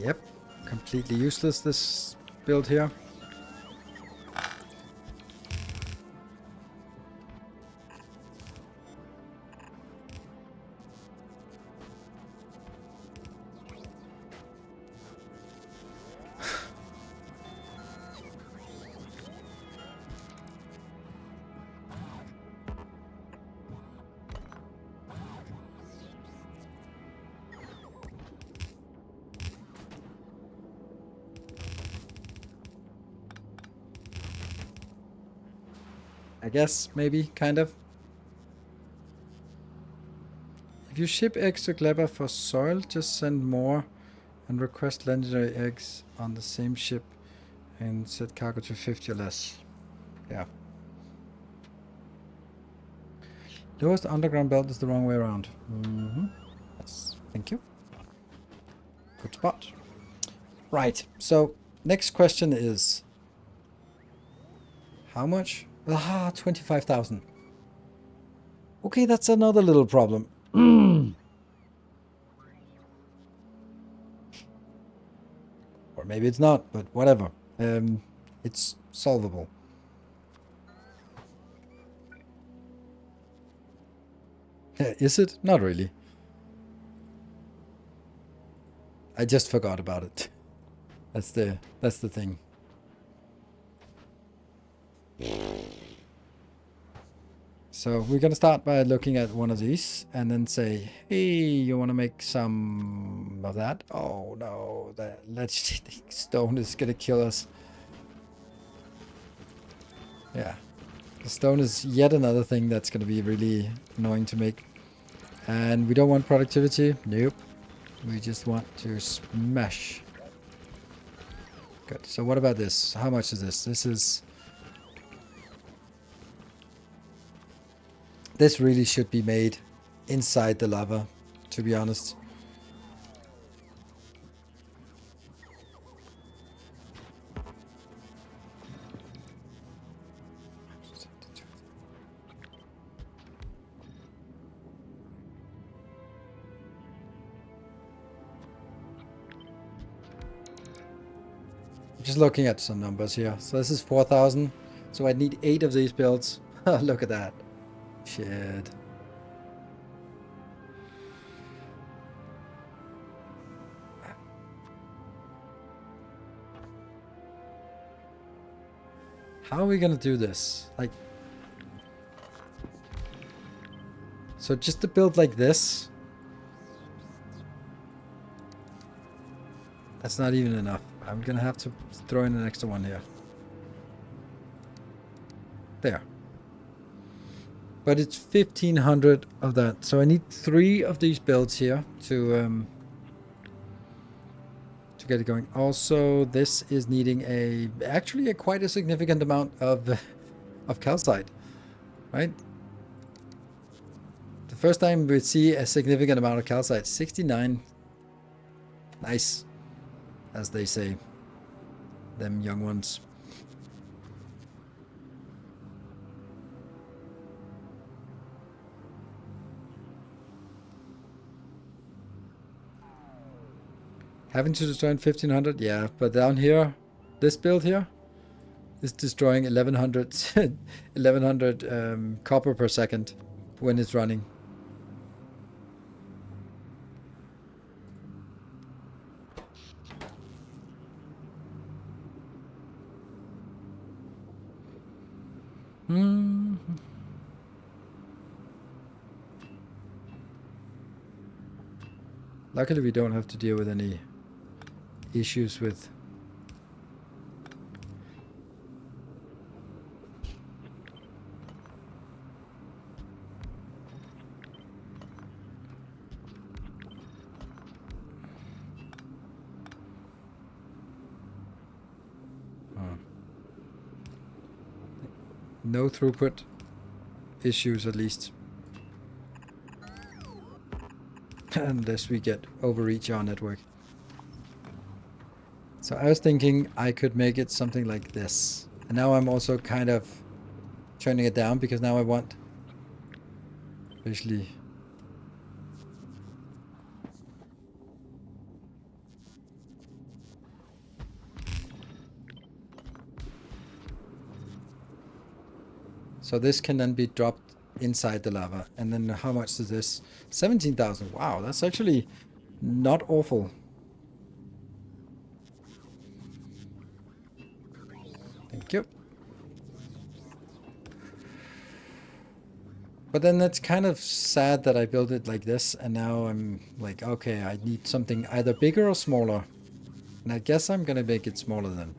Yep. Completely useless, this build here. I guess, maybe, kind of. If you ship eggs to Gleba for soil, just send more and request legendary eggs on the same ship and set cargo to 50 or less. Yeah. Lowest underground belt is the wrong way around. Yes, thank you. Good spot. Right, so next question is... How much? 25,000. Okay, that's another little problem. Or maybe it's not, but whatever. It's solvable. Is it? Not really. I just forgot about it. That's the thing. So we're gonna start by looking at one of these and then say, hey, you wanna make some of that? Oh no, that legendary stone is gonna kill us. Yeah. The stone is yet another thing that's gonna be really annoying to make. And we don't want productivity. Nope. We just want to smash. Good. So what about this? How much is this? This really should be made inside the lava, to be honest. Just looking at some numbers here. So this is 4,000. So I need 8 of these builds. Look at that. Shit. How are we gonna do this? Like, so just to build like this, that's not even enough. I'm gonna have to throw in an extra one here. There. But it's 1,500 of that. So I need 3 of these builds here to get it going. Also, this is needing actually quite a significant amount of calcite, right? The first time we see a significant amount of calcite, 69. Nice, as they say, them young ones. Having to destroy 1,500, yeah, but down here, this build here is destroying 1,100, 1,100 copper per second when it's running. Luckily, we don't have to deal with any issues with no throughput issues, at least. Unless we get overreach our network. So I was thinking I could make it something like this. And now I'm also kind of turning it down because now I want basically So this can then be dropped inside the lava. And then how much is this? 17,000. Wow, that's actually not awful. Thank you. But then that's kind of sad that I built it like this, and now I'm like, okay, I need something either bigger or smaller. And I guess I'm gonna make it smaller then.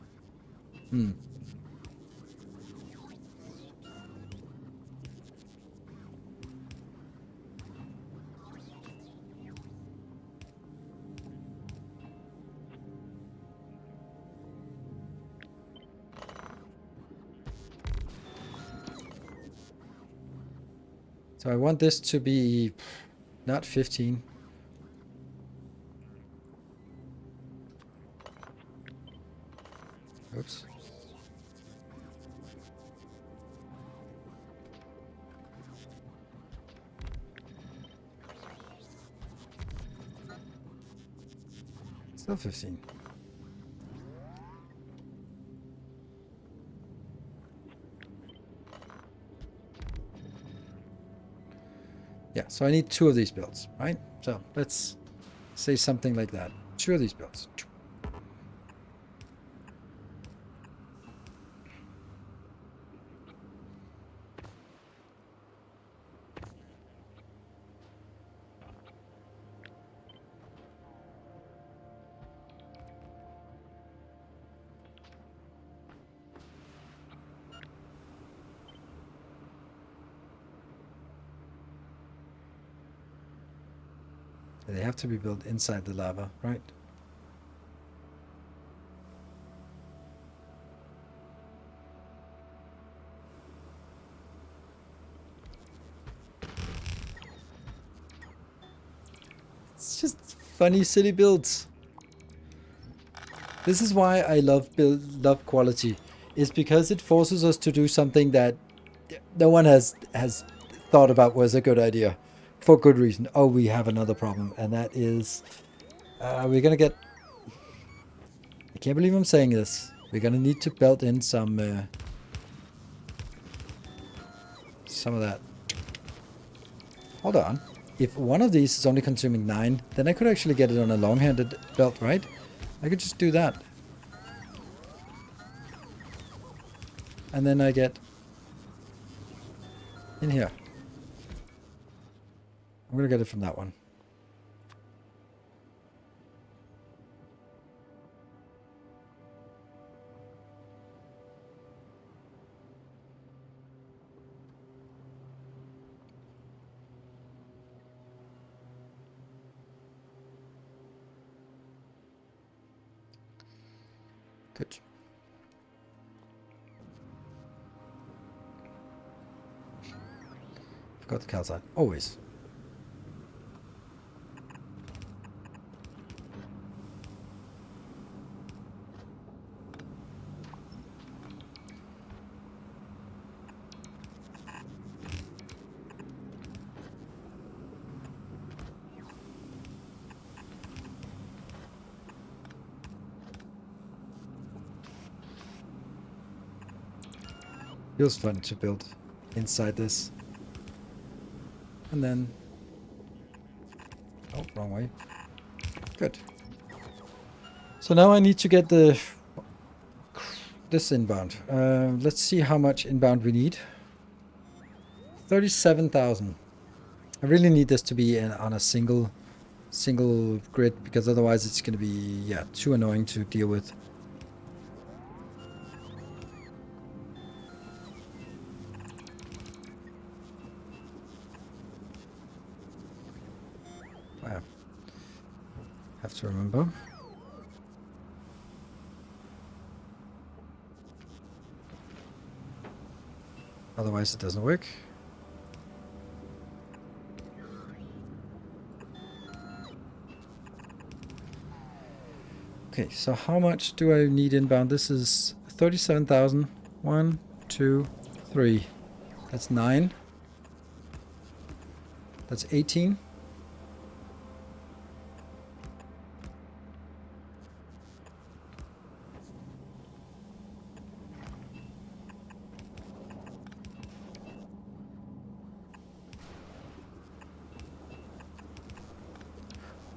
So I want this to be not 15. Oops. Still 15. Yeah, so I need 2 of these builds, right? So let's say something like that. 2 of these builds. They have to be built inside the lava, right? It's just funny silly builds. This is why I love quality. Is because it forces us to do something that no one has thought about was a good idea, for good reason. Oh, we have another problem, and that is we're gonna get. I can't believe I'm saying this. We're gonna need to build in some of that. Hold on. If one of these is only consuming 9, then I could actually get it on a long-handed belt, right? I could just do that. And then I get in here. I'm gonna get it from that one. Good. Forgot the calcite. Always. Feels fun to build inside this. And then... Oh, wrong way. Good. So now I need to get this inbound. Let's see how much inbound we need. 37,000. I really need this to be on a single grid, because otherwise it's going to be, yeah, too annoying to deal with. Wow. Have to remember. Otherwise it doesn't work. Okay, so how much do I need inbound? This is 37,000. 1, 2, 3. That's 9. That's 18.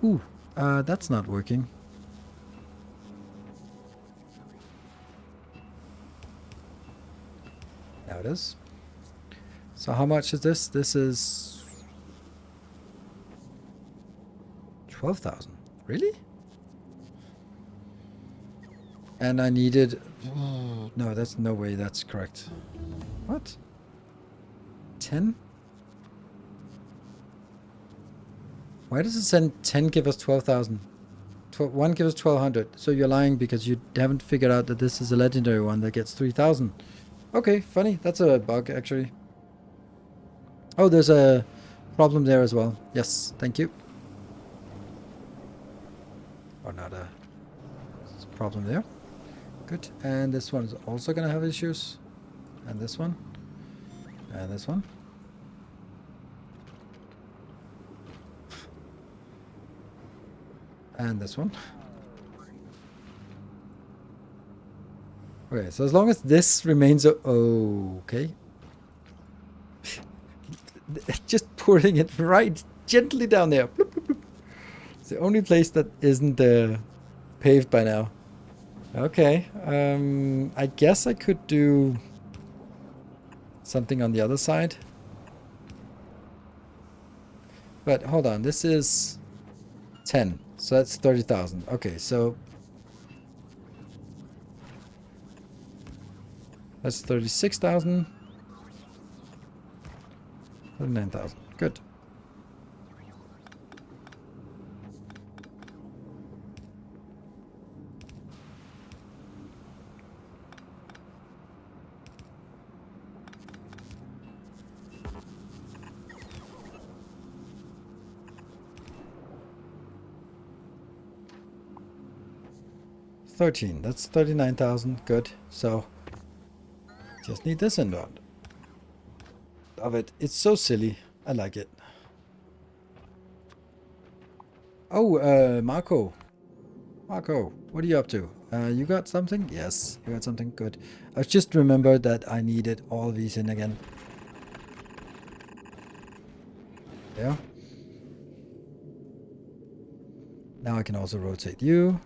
Ooh, that's not working. Now it is. So how much is this? This is 12,000. Really? And I needed... No, that's no way that's correct. What? 10? Why does it send 10 give us 12,000? 1 gives us 1,200. So you're lying because you haven't figured out that this is a legendary one that gets 3,000. Okay, funny. That's a bug, actually. Oh, there's a problem there as well. Yes, thank you. Or not a problem there. Good. And this one is also going to have issues. And this one. And this one. And this one. Okay, so as long as this remains okay. Just putting it right gently down there. Bloop, bloop, bloop. It's the only place that isn't paved by now. Okay, I guess I could do something on the other side. But hold on, this is 10, so that's 30,000. Okay, so that's 36,000. 39,000. Good. That's 39,000. Good. So just need this inbound of it. It's so silly. I like it. Oh, Marco, what are you up to? You got something? Yes, you got something. Good. I just remembered that I needed all these in again. Yeah. Now I can also rotate you.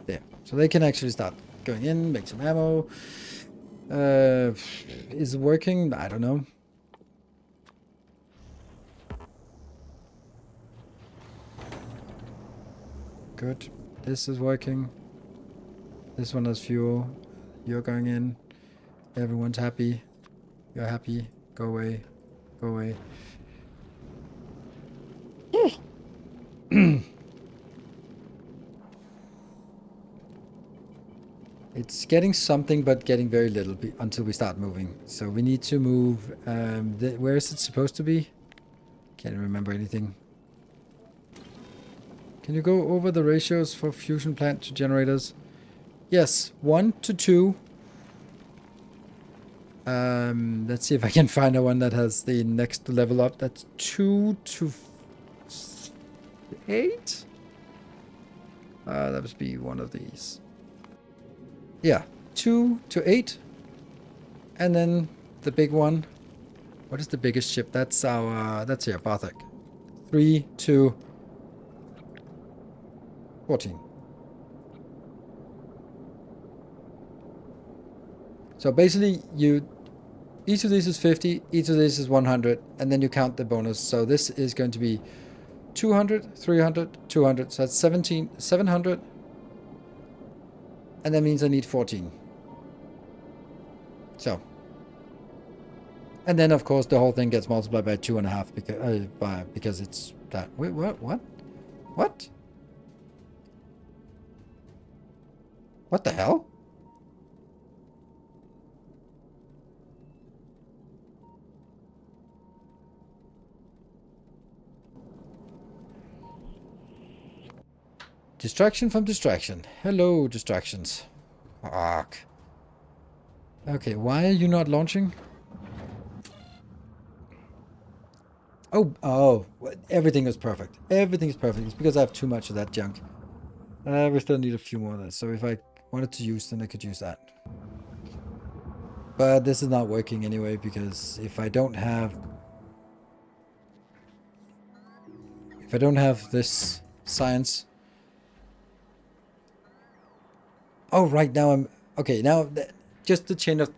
There. So they can actually start going in, make some ammo. Is it working? I don't know. Good. This is working. This one has fuel. You're going in. Everyone's happy. You're happy. Go away. Go away. It's getting something, but getting very little until we start moving. So we need to move. Where is it supposed to be? Can't remember anything. Can you go over the ratios for fusion plant to generators? Yes, 1 to 2. Let's see if I can find a one that has the next level up. That's 2 to 8. That must be one of these. Yeah, 2 to 8. And then the big one. What is the biggest ship? That's our, that's here, Barthak. 3 to 14. So basically, each of these is 50, each of these is 100, and then you count the bonus. So this is going to be 200, 300, 200. So that's 700. And that means I need 14. So. And then, of course, the whole thing gets multiplied by 2.5 because it's that. Wait, what? What? What? What the hell? Distraction from distraction. Hello, distractions. Fuck. Okay, why are you not launching? Oh, everything is perfect. Everything is perfect. It's because I have too much of that junk. We still need a few more of that. So if I wanted to use, then I could use that. But this is not working anyway, because if I don't have this science. Oh, right now I'm okay. Now, just the chain of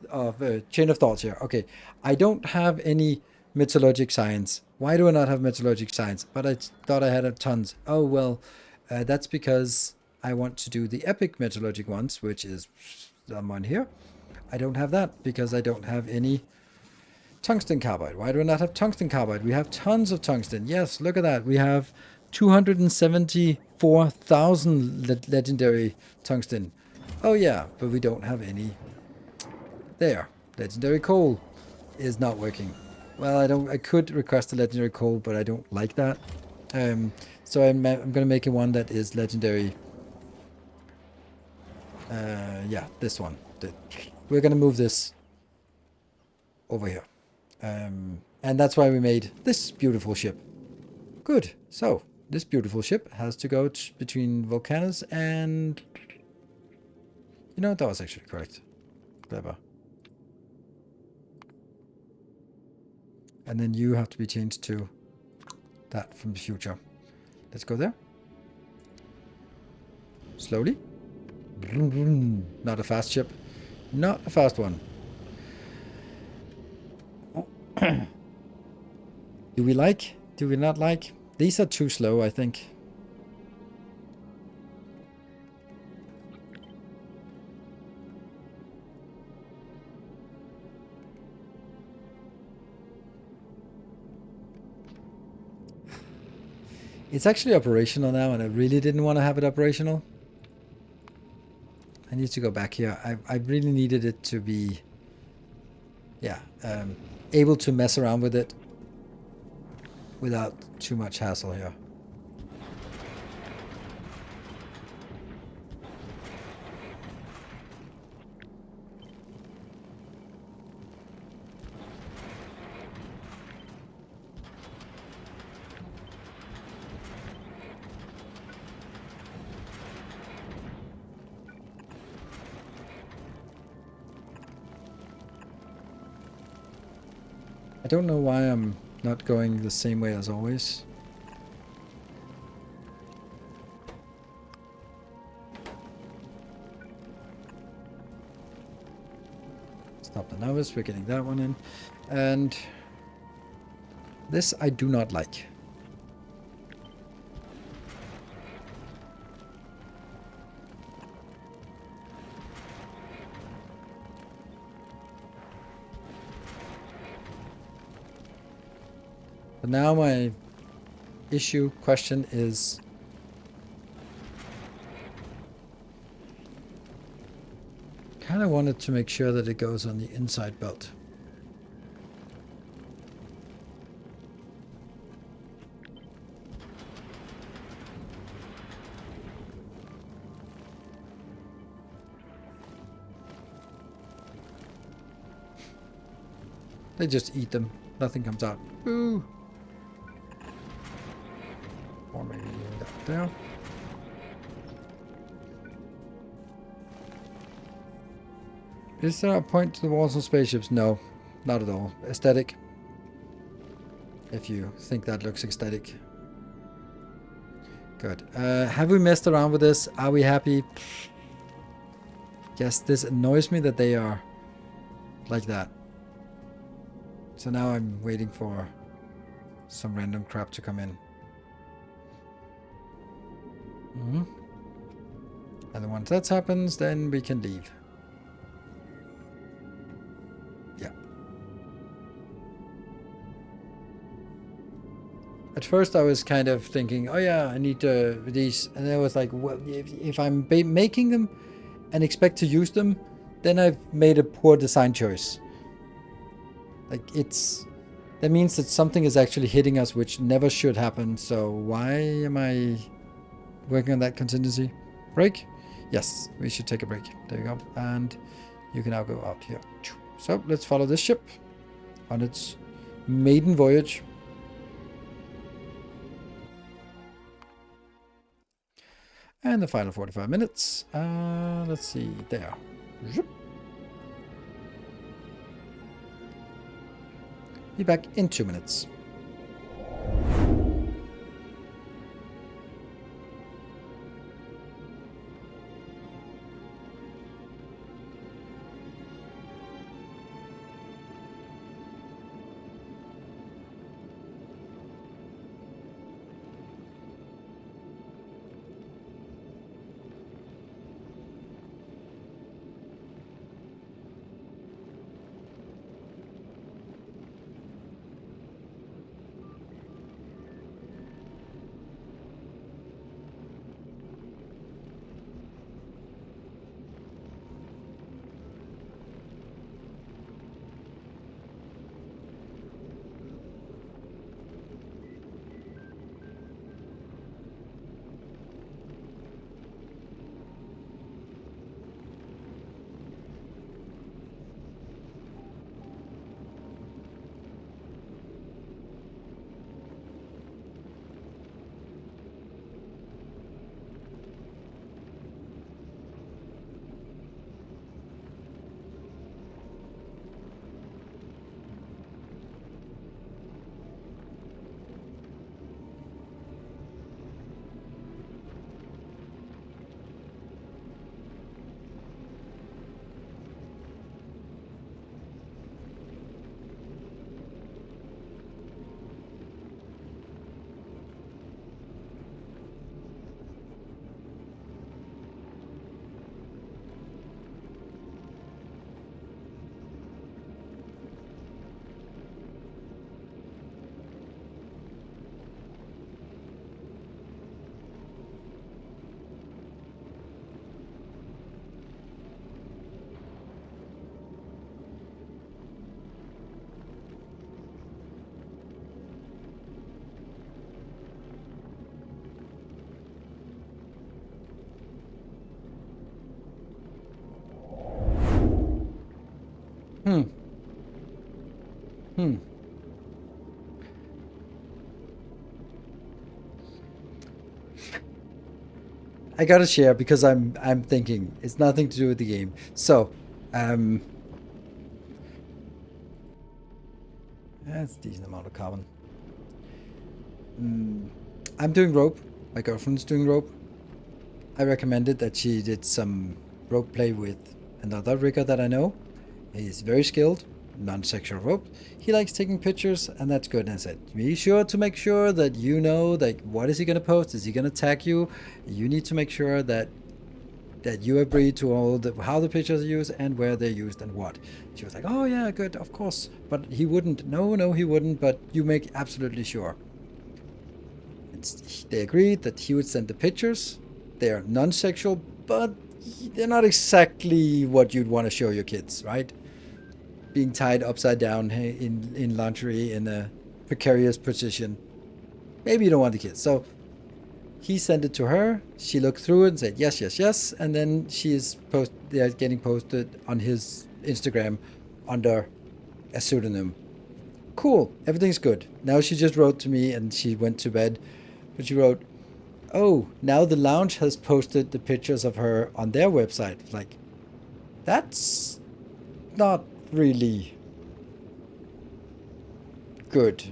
thoughts here. Okay, I don't have any metallurgic science. Why do I not have metallurgic science? But I thought I had a tons. Oh well, that's because I want to do the epic metallurgic ones, which is someone here. I don't have that because I don't have any tungsten carbide. Why do I not have tungsten carbide? We have tons of tungsten. Yes, look at that. We have 274,000 legendary tungsten. Oh yeah, but we don't have any. There. Legendary coal is not working. Well, I could request a legendary coal, but I don't like that. So I'm going to make a one that is legendary. Yeah, this one. We're going to move this over here. And that's why we made this beautiful ship. Good. So, this beautiful ship has to go between Vulcanus and... You know, that was actually correct. Clever. And then you have to be changed to that from the future. Let's go there. Slowly. Not a fast ship. Not a fast one. Do we like? Do we not like? These are too slow, I think. It's actually operational now, and I really didn't want to have it operational. I need to go back here. I really needed it to be, yeah, able to mess around with it without too much hassle here. I don't know why I'm not going the same way as always. Stop the novice, we're getting that one in. And this I do not like. But now my question is, kind of wanted to make sure that it goes on the inside belt. They just eat them. Nothing comes out. Ooh. Or maybe that there. Is there a point to the walls of spaceships? No, not at all. Aesthetic. If you think that looks aesthetic. Good. Have we messed around with this? Are we happy? Yes, this annoys me that they are like that. So now I'm waiting for some random crap to come in. And then once that happens, then we can leave. Yeah. At first I was kind of thinking, oh yeah, I need these. And I was like, well, if I'm making them and expect to use them, then I've made a poor design choice. Like, that means that something is actually hitting us, which never should happen. So why am I working on that contingency? Break? Yes, we should take a break. There you go. And you can now go out here. So let's follow this ship on its maiden voyage. And the final 45 minutes. Let's see, there. Be back in 2 minutes. I gotta share because I'm thinking it's nothing to do with the game. So, that's a decent amount of carbon. I'm doing rope. My girlfriend's doing rope. I recommended that she did some rope play with another rigger that I know. He's very skilled, non-sexual rope. He likes taking pictures, and that's good. And I said, be sure to make sure that you know, like, what is he gonna post? Is he gonna tag you? You need to make sure that you agree to all the how the pictures are used and where they're used and what. She was like, oh yeah, good, of course. But he wouldn't. No, he wouldn't. But you make absolutely sure. They agreed that he would send the pictures. They're non-sexual, but they're not exactly what you'd want to show your kids, right? Being tied upside down in lingerie in a precarious position. Maybe you don't want the kids. So he sent it to her. She looked through it and said yes, yes, yes. And then they're getting posted on his Instagram under a pseudonym. Cool, everything's good. Now she just wrote to me and she went to bed. But she wrote, oh, now the lounge has posted the pictures of her on their website. Like, that's not really good,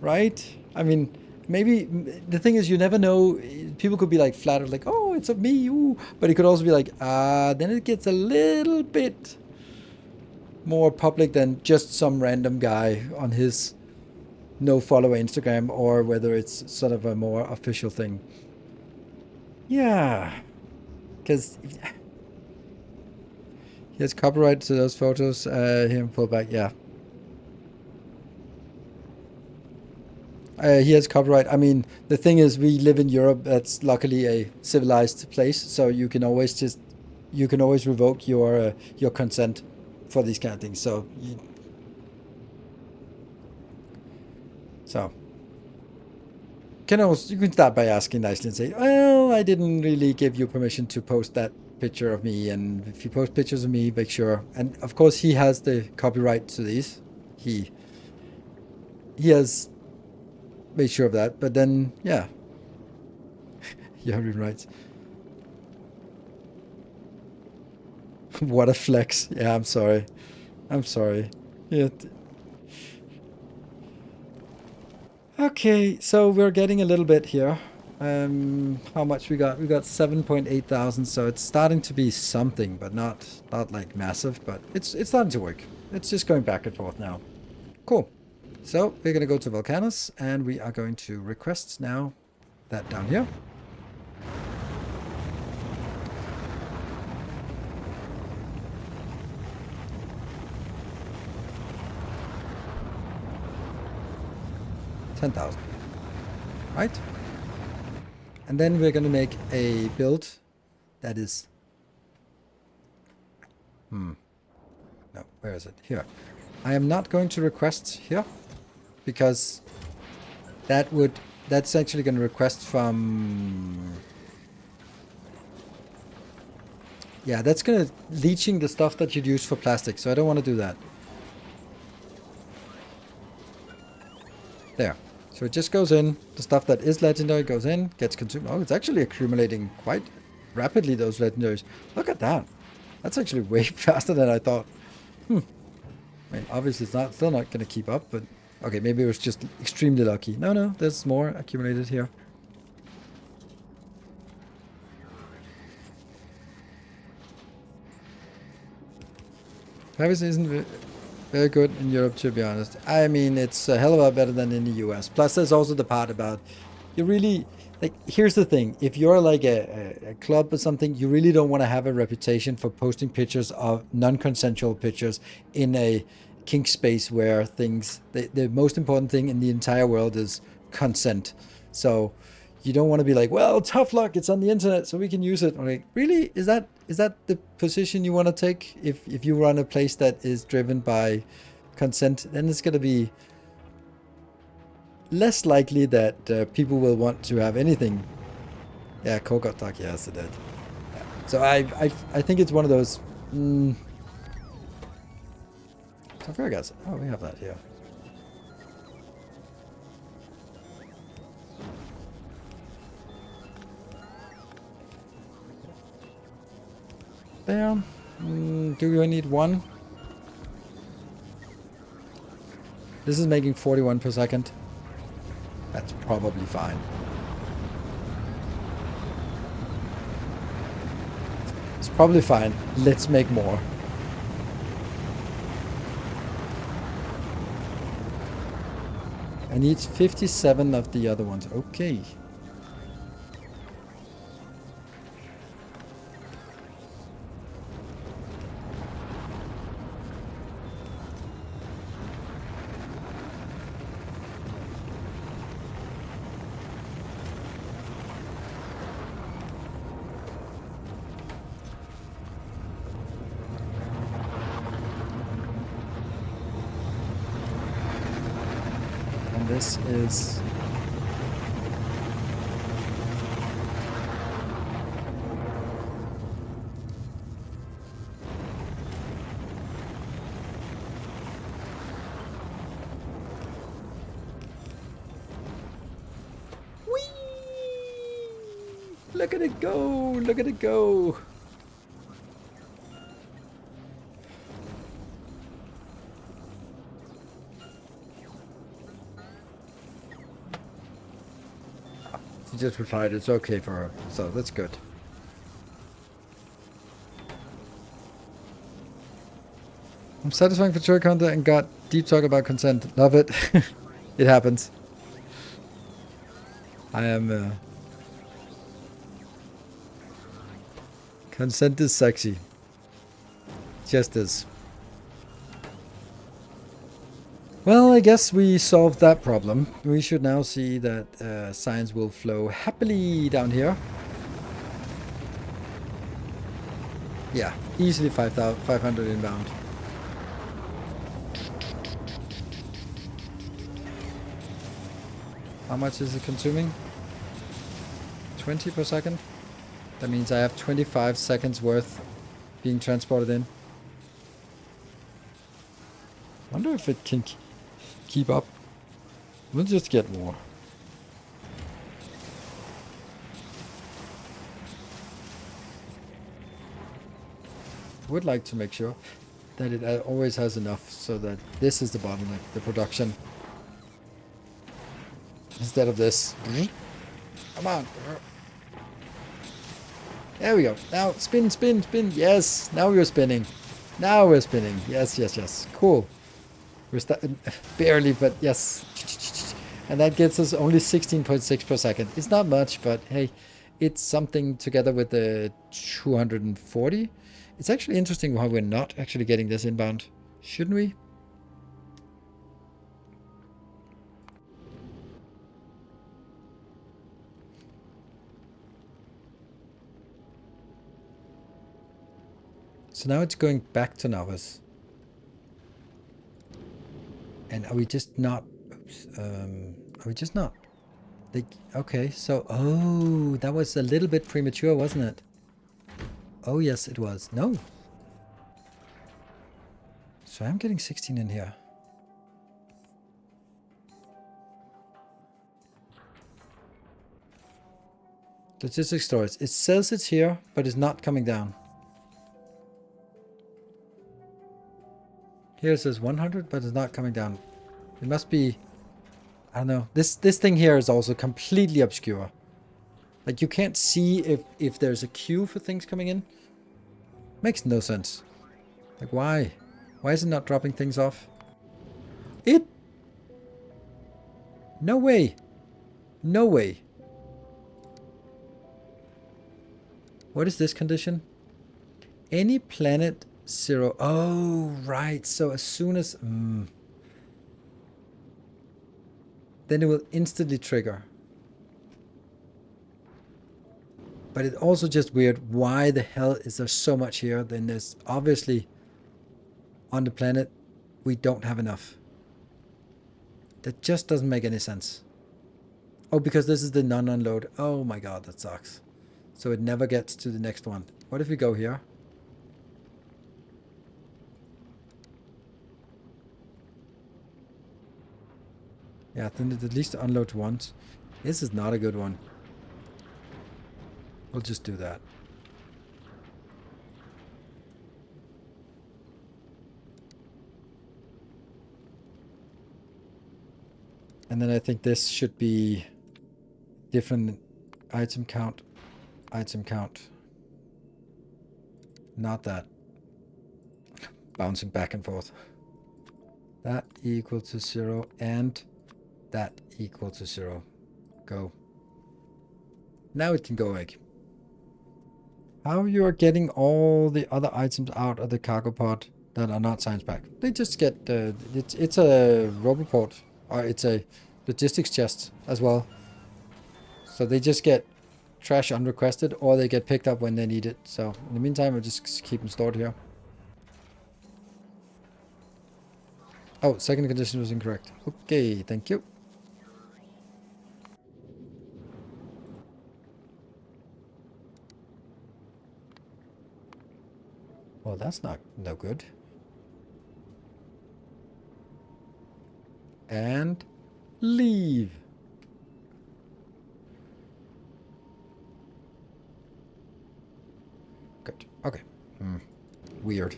right? I mean, maybe the thing is, you never know. People could be like flattered, like, oh, it's of me, ooh. But it could also be like, then it gets a little bit more public than just some random guy on his no follower Instagram, or whether it's sort of a more official thing. Yeah, because he has copyright to those photos. Here, pull back. Yeah, he has copyright. I mean, the thing is, we live in Europe. That's luckily a civilized place, so you can always revoke your consent for these kind of things. So you can start by asking nicely and say, well, I didn't really give you permission to post that picture of me, and if you post pictures of me, make sure. And of course, he has the copyright to these. He has made sure of that. But then, yeah, Yarin writes, "What a flex." Yeah, I'm sorry. I'm sorry. Yeah. Okay, so we're getting a little bit here. How much we got? We got 7.8 thousand, so it's starting to be something, but not like massive, but it's starting to work. It's just going back and forth now. Cool. So we're gonna go to Volcanus, and we are going to request now that down here. $10,000, right? And then we're gonna make a build that is, no, where is it? Here. I am not going to request here because that's actually going to request from, yeah, that's going to leaching the stuff that you'd use for plastic, so I don't want to do that. There. So it just goes in, the stuff that is legendary goes in, gets consumed. Oh, it's actually accumulating quite rapidly, those legendaries. Look at that. That's actually way faster than I thought. I mean, obviously it's still not going to keep up, but okay, maybe it was just extremely lucky. No, there's more accumulated here. Privacy isn't very good in Europe, to be honest. I mean, it's a hell of a lot better than in the US. Plus, there's also the part about you really, like, here's the thing. If you're like a club or something, you really don't want to have a reputation for posting pictures of non-consensual pictures in a kink space where the most important thing in the entire world is consent. So you don't want to be like, well, tough luck, it's on the internet, so we can use it. I'm like, really? Is that the position you want to take? If you run a place that is driven by consent, then it's going to be less likely that people will want to have anything. Yeah, Kogotak, yes, it did. Yeah. So I think it's one of those. Sarcophagus. Oh, we have that here. there. Do we need one? This is making 41 per second. That's probably fine. It's probably fine. Let's make more. I need 57 of the other ones. Okay. This is whee! Look at it go! Look at it go! She just replied it's okay for her, so that's good. I'm satisfying for Factorio content and got deep talk about consent. Love it. It happens. I am... Consent is sexy. Just is. Well, I guess we solved that problem. We should now see that science will flow happily down here. Yeah, easily 500 inbound. How much is it consuming? 20 per second? That means I have 25 seconds worth being transported in. Wonder if it can keep up. We'll just get more. Would like to make sure that it always has enough so that this is the bottleneck, the production. Instead of this. Come on. There we go. Now spin, spin, spin. Yes. Now we're spinning. Now we're spinning. Yes, yes, yes. Cool. We're barely, but yes. And that gets us only 16.6 per second. It's not much, but hey, it's something together with the 240. It's actually interesting how we're not actually getting this inbound. Shouldn't we? So now it's going back to novice. And are we just not... Oops. Are we just not... Like, okay, so... Oh, that was a little bit premature, wasn't it? Oh, yes, it was. No. So I'm getting 16 in here. Logistics storage. It says it's here, but it's not coming down. Here it says 100, but it's not coming down. It must be... I don't know. This thing here is also completely obscure. Like, you can't see if there's a queue for things coming in. Makes no sense. Like, why? Why is it not dropping things off? It... No way. No way. What is this condition? Any planet 0. Oh, right. So as soon as... then it will instantly trigger. But it's also just weird. Why the hell is there so much here? Then there's obviously on the planet we don't have enough. That just doesn't make any sense. Oh, because this is the non-unload. Oh my god, that sucks. So it never gets to the next one. What if we go here? Yeah, then it at least unloads once. This is not a good one. We'll just do that. And then I think this should be different item count. Item count. Not that. Bouncing back and forth. That equal to 0 and that equal to 0. Go. Now it can go away. How you are getting all the other items out of the cargo pod that are not science pack? They just get it's a roboport, or it's a logistics chest as well. So they just get trash unrequested, or they get picked up when they need it. So in the meantime, I'll just keep them stored here. Oh, second condition was incorrect. Okay, thank you. Well, that's not no good. And leave. Good. Okay. Weird.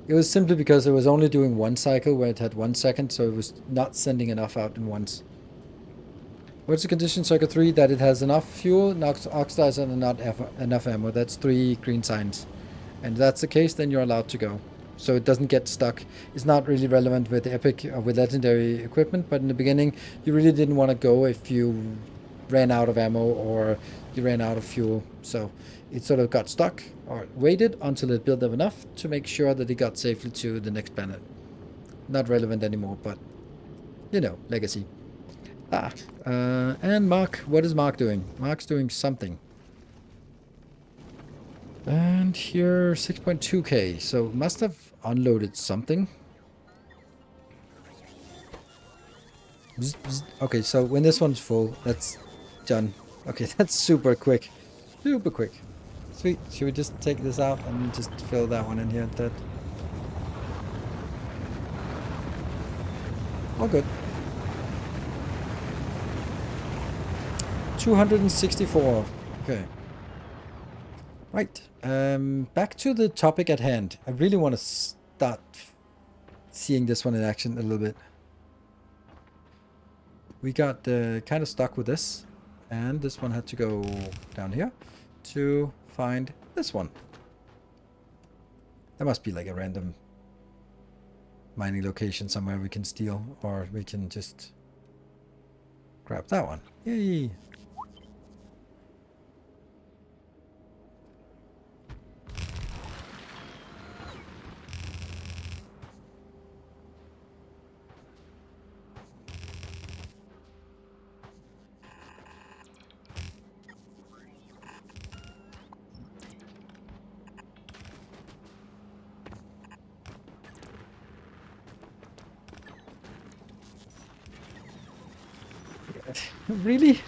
It was simply because it was only doing one cycle where it had 1 second, so it was not sending enough out in once. What's the condition, circle 3? That it has enough fuel, enough oxidizer, and not enough ammo. That's 3 green signs. And if that's the case, then you're allowed to go. So it doesn't get stuck. It's not really relevant with epic or with legendary equipment, but in the beginning, you really didn't want to go if you ran out of ammo or you ran out of fuel. So it sort of got stuck or waited until it built up enough to make sure that it got safely to the next planet. Not relevant anymore, but you know, legacy. And Mark, what is Mark doing? Mark's doing something. And here, 6.2k, so must have unloaded something. Bzz, bzz. Okay, so when this one's full, that's done. Okay, that's super quick. Super quick. Sweet. Should we just take this out and just fill that one in here instead? All good. 264. Okay. Right. Back to the topic at hand. I really want to start seeing this one in action a little bit. We got kind of stuck with this, and this one had to go down here to find this one. There must be like a random mining location somewhere we can steal, or we can just grab that one. Yay! Really?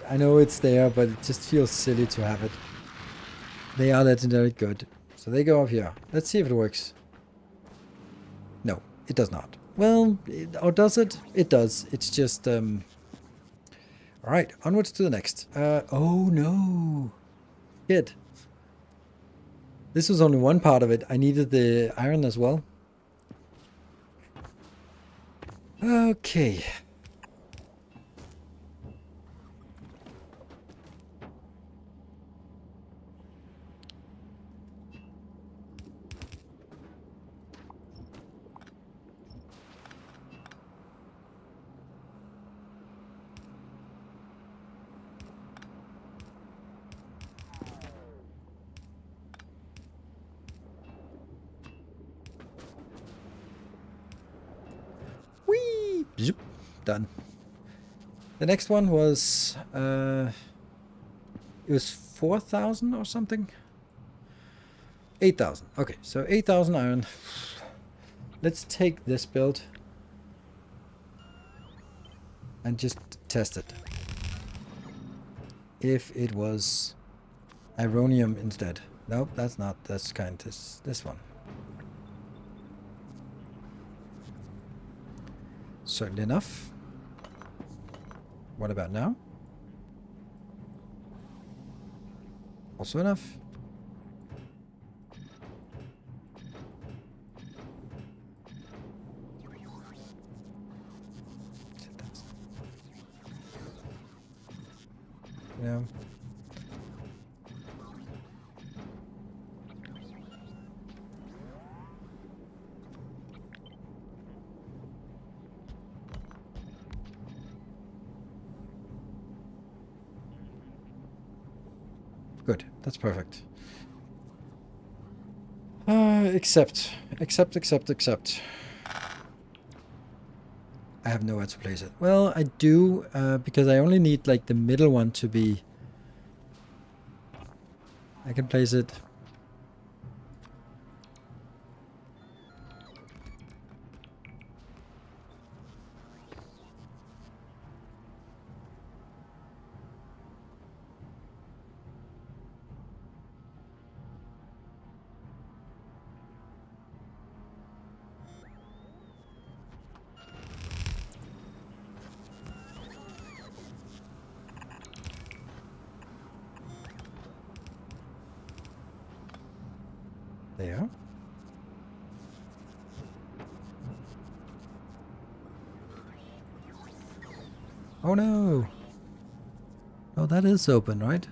I know it's there, but it just feels silly to have it. They are legendary good. So they go up here. Let's see if it works. No, it does not. Well, or does it? It does. It's just... Alright, onwards to the next. Oh no. Shit. This was only one part of it. I needed the iron as well. Okay. Whee! Zoop. Done. The next one was it was 4,000 or something. 8,000. Okay, so 8,000 iron. Let's take this build and just test it. If it was ironium instead. Nope, that's not. That's kind of this one. Certainly enough. What about now? Also enough. Yeah. Good. That's perfect. Except. I have nowhere to place it. Well, I do, because I only need like the middle one to be... I can place it... There. Oh no! Oh, that is open, right?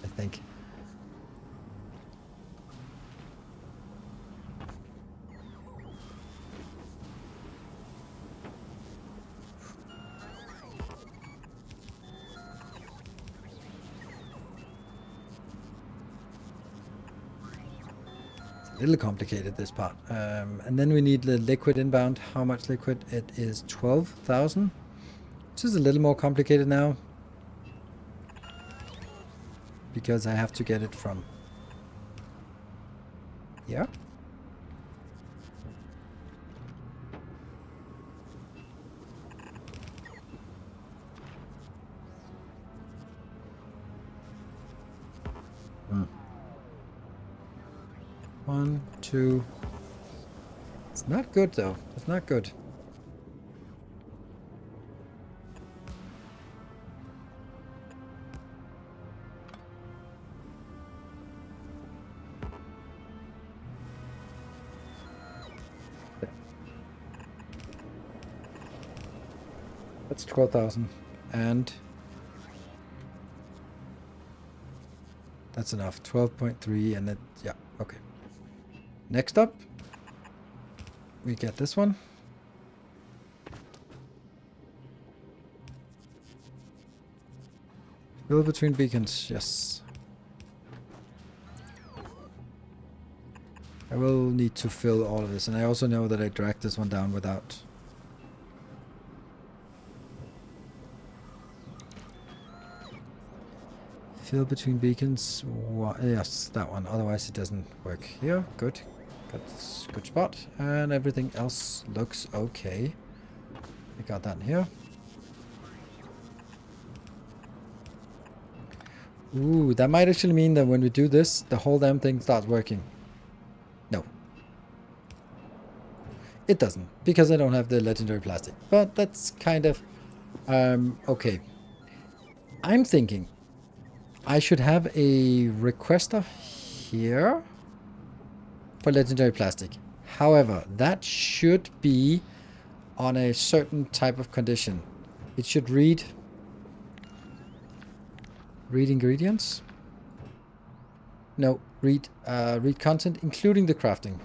I think. It's a little complicated, this part. And then we need the liquid inbound. How much liquid? It is 12,000. Which is a little more complicated now. Because I have to get it from... here. Hmm. 1, 2. It's not good though. It's not good. That's 12,000. And that's enough. 12.3 and it, yeah, okay. Next up, we get this one. Fill between beacons, yes. I will need to fill all of this, and I also know that I dragged this one down without. Fill between beacons, yes, that one, otherwise it doesn't work here. Good, good spot, and everything else looks okay. I got that in here. Ooh, that might actually mean that when we do this, the whole damn thing starts working. No. It doesn't, because I don't have the legendary plastic. But that's kind of... okay. I'm thinking I should have a requester here for legendary plastic. However, that should be on a certain type of condition. It should read ingredients. No, read content, including the crafting.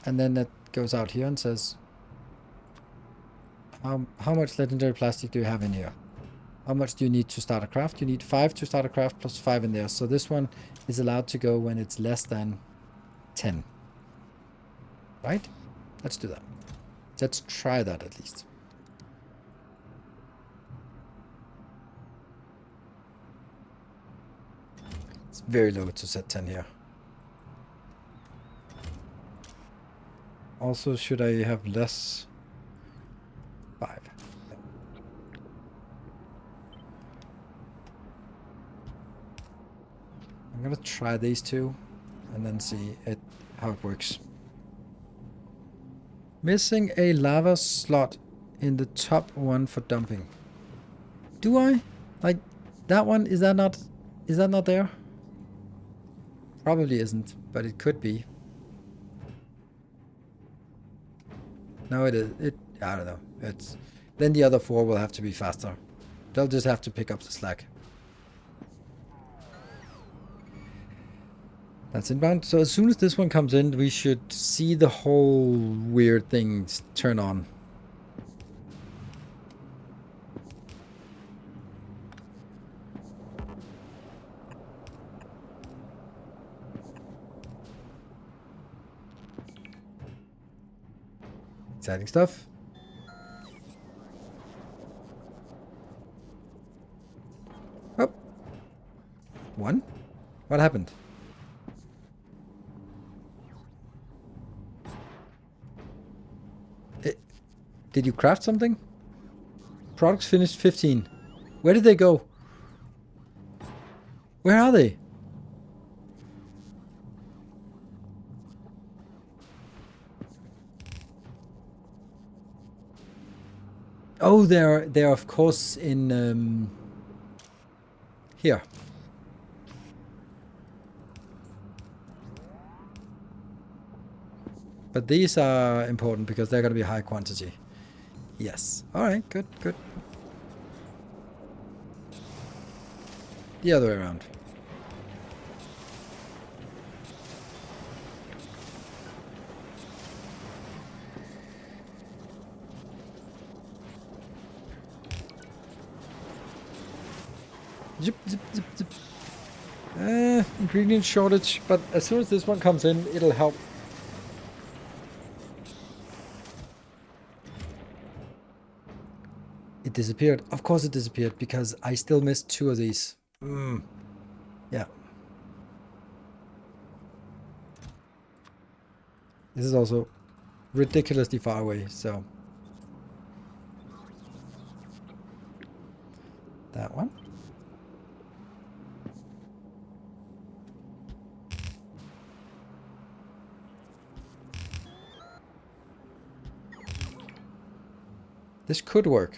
And then that goes out here and says, how much legendary plastic do you have in here? How much do you need to start a craft? You need 5 to start a craft plus 5 in there. So this one is allowed to go when it's less than 10. Right? Let's do that. Let's try that at least. It's very low to set 10 here. Also, should I have less? 5. I'm gonna try these two and then see how it works. Missing a lava slot in the top one for dumping. Do I? Like, That one, is that not there? Probably isn't, but it could be. No, it is. I don't know. Then the other 4 will have to be faster. They'll just have to pick up the slack. That's inbound. So as soon as this one comes in, we should see the whole weird things turn on. Exciting stuff. Oh. 1? What happened? Did you craft something? Products finished 15. Where did they go? Where are they? Oh, they're of course in here. But these are important because they're going to be high quantity. Yes. All right. Good. Good. The other way around. Zip, zip, zip, zip. Ingredient shortage, but as soon as this one comes in, it'll help. It disappeared. Of course it disappeared, because I still missed 2 of these. Yeah. This is also ridiculously far away, so... That one. This could work.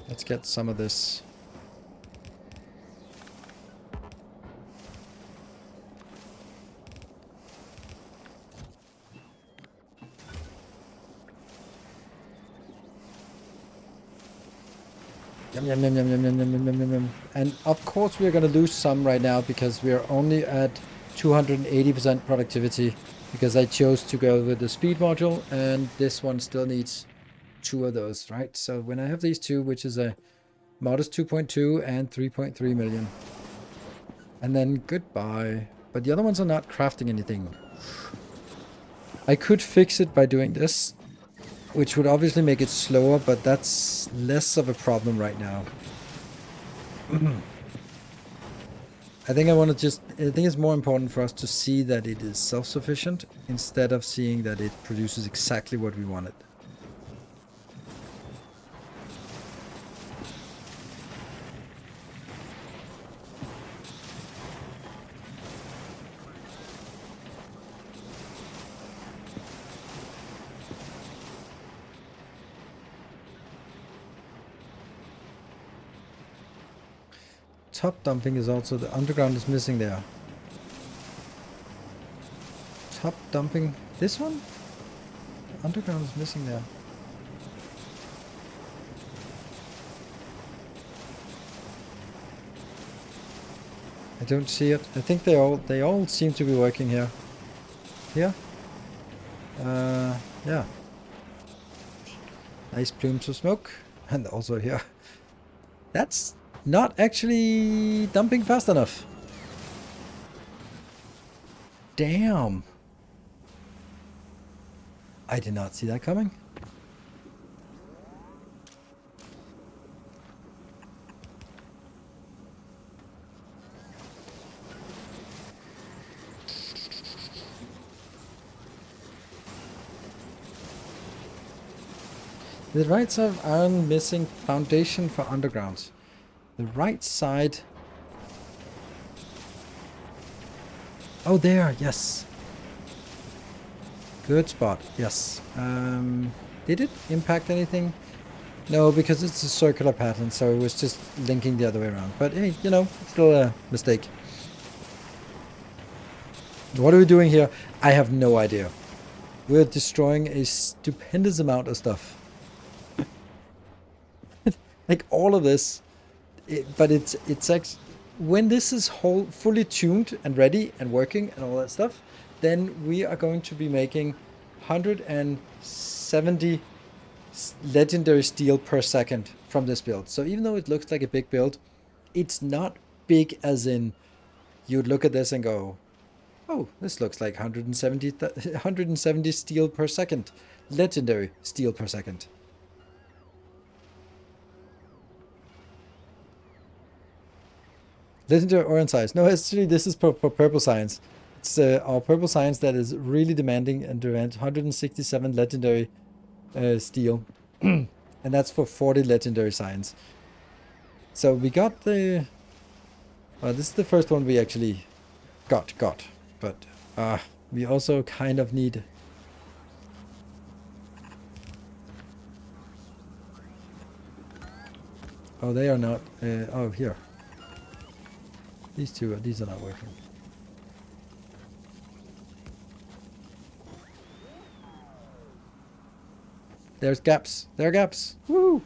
Let's get some of this. Yum, yum, yum, yum, yum, yum, yum, yum, yum, yum. And of course we're going to lose some right now because we are only at 280% productivity, because I chose to go with the speed module, and this one still needs 2 of those, right? So when I have these 2, which is a modest 2.2 and 3.3 million, and then goodbye. But the other ones are not crafting anything. I could fix it by doing this, which would obviously make it slower, but that's less of a problem right now. I think I think it's more important for us to see that it is self-sufficient instead of seeing that it produces exactly what we wanted. Top dumping is also, the underground is missing there. Top dumping, this one? The underground is missing there. I don't see it. I think they all seem to be working here. Here? Yeah. Nice plumes of smoke. And also here. That's not actually dumping fast enough. Damn. I did not see that coming. The right side of iron missing foundation for undergrounds. The right side. Oh, there, yes. Good spot, yes. Did it impact anything? No, because it's a circular pattern, so it was just linking the other way around. But hey, you know, it's still a mistake. What are we doing here? I have no idea. We're destroying a stupendous amount of stuff. Like all of this. But it's actually, when this is fully tuned and ready and working and all that stuff, then we are going to be making 170 legendary steel per second from this build. So even though it looks like a big build, it's not big as in you'd look at this and go, oh, this looks like 170 steel per second. Legendary steel per second. Legendary orange science. No, actually, this is for purple science. It's our purple science that is really demanding and demands 167 legendary steel. And that's for 40 legendary science. So we got the... Well, this is the first one we actually got. But we also kind of need... Oh, they are not... oh, here. These are not working. There's gaps. There are gaps. Woo!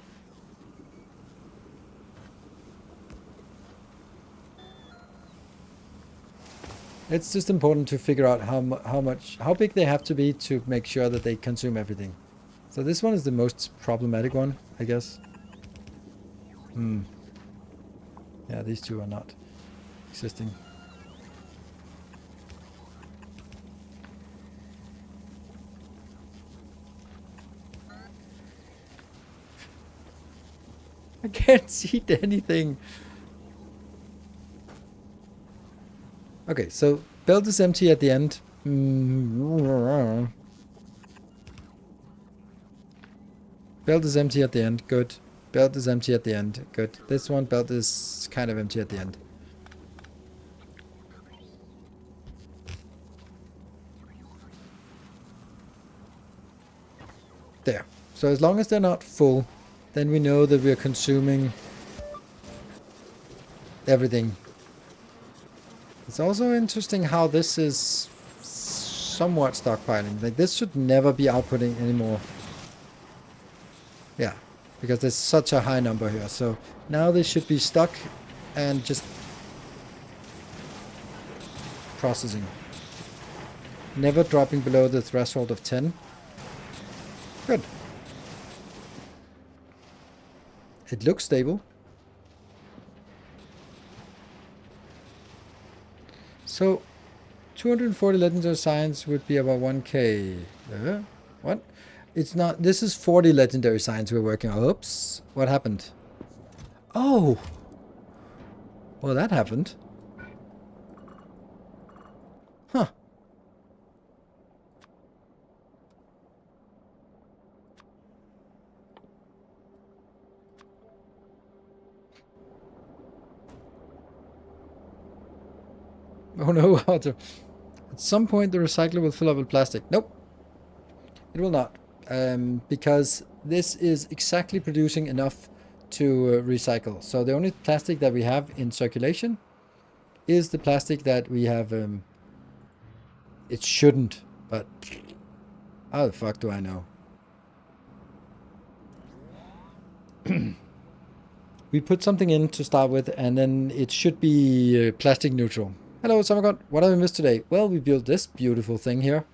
It's just important to figure out how big they have to be to make sure that they consume everything. So this one is the most problematic one, I guess. Yeah, these two are not existing. I can't see anything. Okay, so belt is empty at the end. Belt is empty at the end. Good. Belt is empty at the end. Good. This one, belt is kind of empty at the end. There. So as long as they're not full, then we know that we're consuming everything. It's also interesting how this is somewhat stockpiling. Like this should never be outputting anymore. Yeah, because there's such a high number here. So now they should be stuck and just processing. Never dropping below the threshold of 10. Good. It looks stable. So 240 legendary science would be about 1k. What? It's not. This is 40 legendary science we're working on. Oops. What happened? Oh. Well, that happened. Huh. Oh no, Arthur. At some point the recycler will fill up with plastic. Nope. It will not. Because this is exactly producing enough to recycle. So the only plastic that we have in circulation is the plastic that we have. It shouldn't, but how the fuck do I know? We put something in to start with, and then it should be plastic neutral. Hello, Summergod. What have we missed today? Well, we built this beautiful thing here,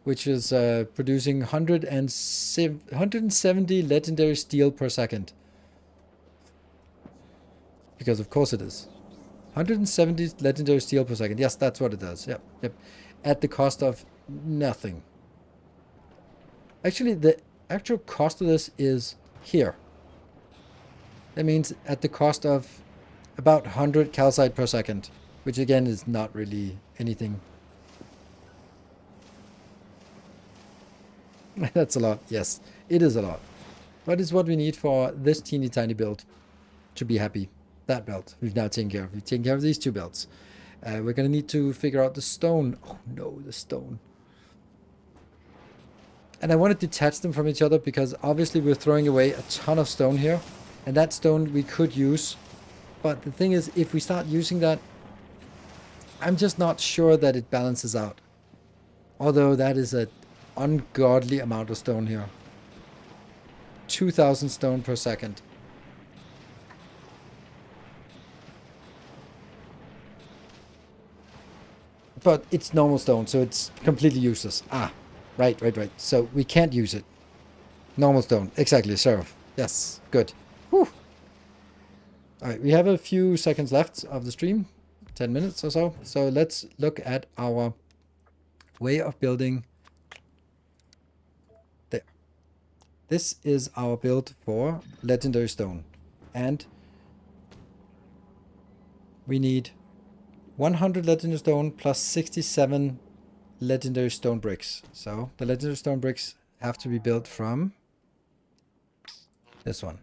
which is producing 170 legendary steel per second. Because of course it is. 170 legendary steel per second. Yes, that's what it does. Yep. At the cost of nothing. Actually, the actual cost of this is here. That means at the cost of about 100 calcite per second, which again is not really anything. That's a lot. Yes, it is a lot. But it's what we need for this teeny tiny build to be happy. That belt we've now taken care of. We've taken care of these two belts. We're going to need to figure out the stone. Oh no, the stone. And I want to detach them from each other because obviously we're throwing away a ton of stone here. And that stone we could use. But the thing is, if we start using that, I'm just not sure that it balances out. Although that is an ungodly amount of stone here. 2,000 stone per second. But it's normal stone, so it's completely useless. Ah, right. So we can't use it. Normal stone. Exactly, Sheriff. Yes, good. Whew. Alright, we have a few seconds left of the stream. 10 minutes or so. So let's look at our way of building. There. This is our build for Legendary Stone. And we need 100 Legendary Stone plus 67 Legendary Stone bricks. So the Legendary Stone bricks have to be built from this one.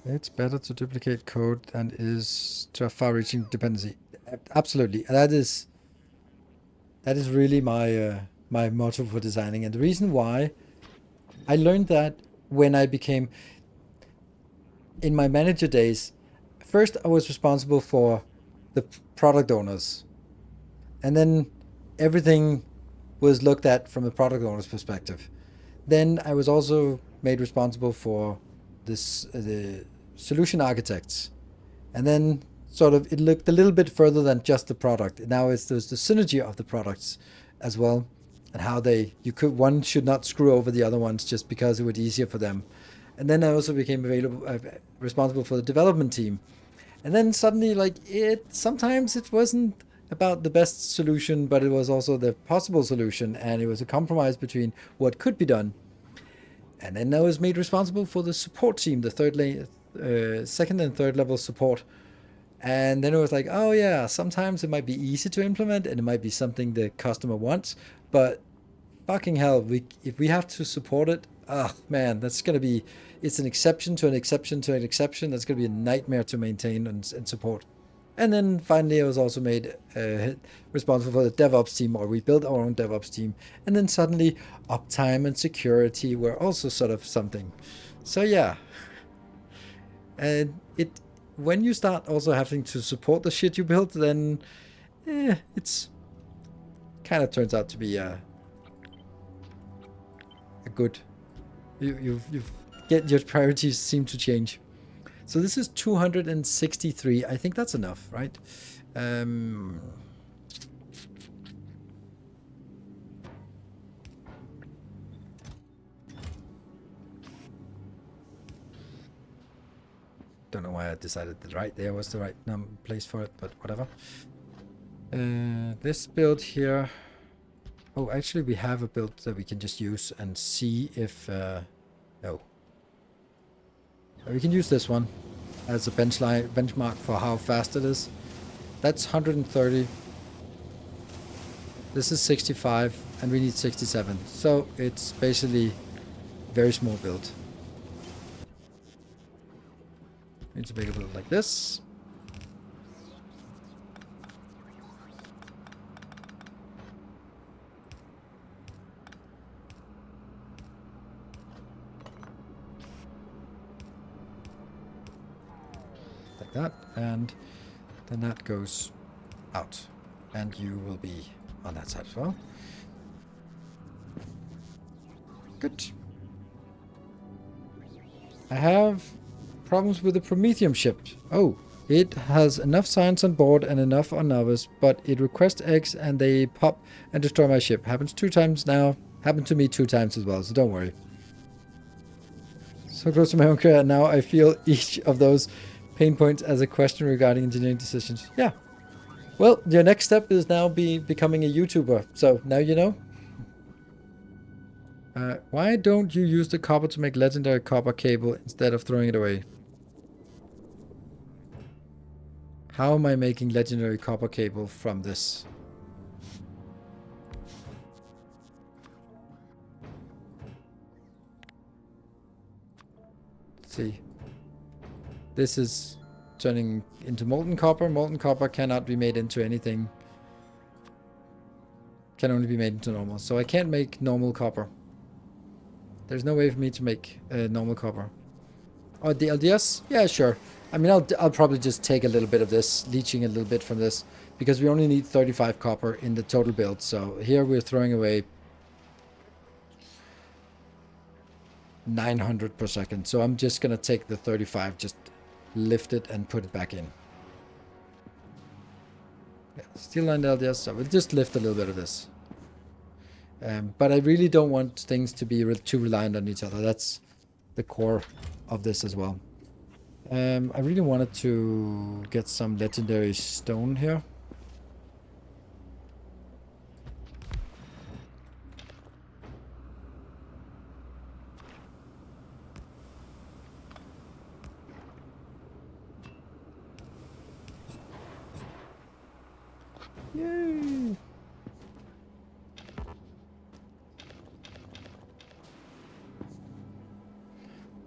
It's better to duplicate code than is to have far-reaching dependency. Absolutely. That is really my my motto for designing, and the reason why I learned that when I became in my manager days. First, I was responsible for the product owners, and then everything was looked at from a product owner's perspective. Then I was also made responsible for this the solution architects, and then sort of it looked a little bit further than just the product. Now there's the synergy of the products as well, and how one should not screw over the other ones just because it would be easier for them. And then I also became responsible for the development team. And then suddenly, like, sometimes it wasn't about the best solution, but it was also the possible solution, and it was a compromise between what could be done. And then I was made responsible for the support team, the second and third level support. And then it was like, oh yeah, sometimes it might be easy to implement, and it might be something the customer wants, but fucking hell, if we have to support it, oh man, it's an exception to an exception to an exception. That's gonna be a nightmare to maintain and support. And then finally, I was also made responsible for the DevOps team, or we built our own DevOps team. And then suddenly, uptime and security were also sort of something. So yeah, and when you start also having to support the shit you built, then it's kind of turns out to be a good. You've get your priorities seem to change. So this is 263. I think that's enough, right? Don't know why I decided that right there was the right place for it, but whatever. This build here. Oh, actually, we have a build that we can just use and see if. No. We can use this one as a benchmark for how fast it is. That's 130. This is 65, and we need 67. So it's basically very small build. Need to make a build like this. Like that, and then that goes out, and you will be on that side as well. Good. I have problems with the Prometheum ship. Oh, it has enough science on board and enough on Novice, but it requests eggs and they pop and destroy my ship. Happens 2 times now. Happened to me 2 times as well, so don't worry. So close to my own career, and now I feel each of those pain points as a question regarding engineering decisions. Yeah. Well, your next step is now becoming a YouTuber, so now you know. Why don't you use the copper to make legendary copper cable instead of throwing it away? How am I making legendary copper cable from this? Let's see. This is turning into molten copper. Molten copper cannot be made into anything. Can only be made into normal. So I can't make normal copper. There's no way for me to make normal copper. Oh, the LDS? Yeah, sure. I mean, I'll probably just take a little bit of this, leaching a little bit from this, because we only need 35 copper in the total build. So here we're throwing away 900 per second. So I'm just going to take the 35, just lift it and put it back in. Yeah, steel line LDS, so we'll just lift a little bit of this. But I really don't want things to be too reliant on each other. That's the core of this as well. I really wanted to get some legendary stone here. Yay!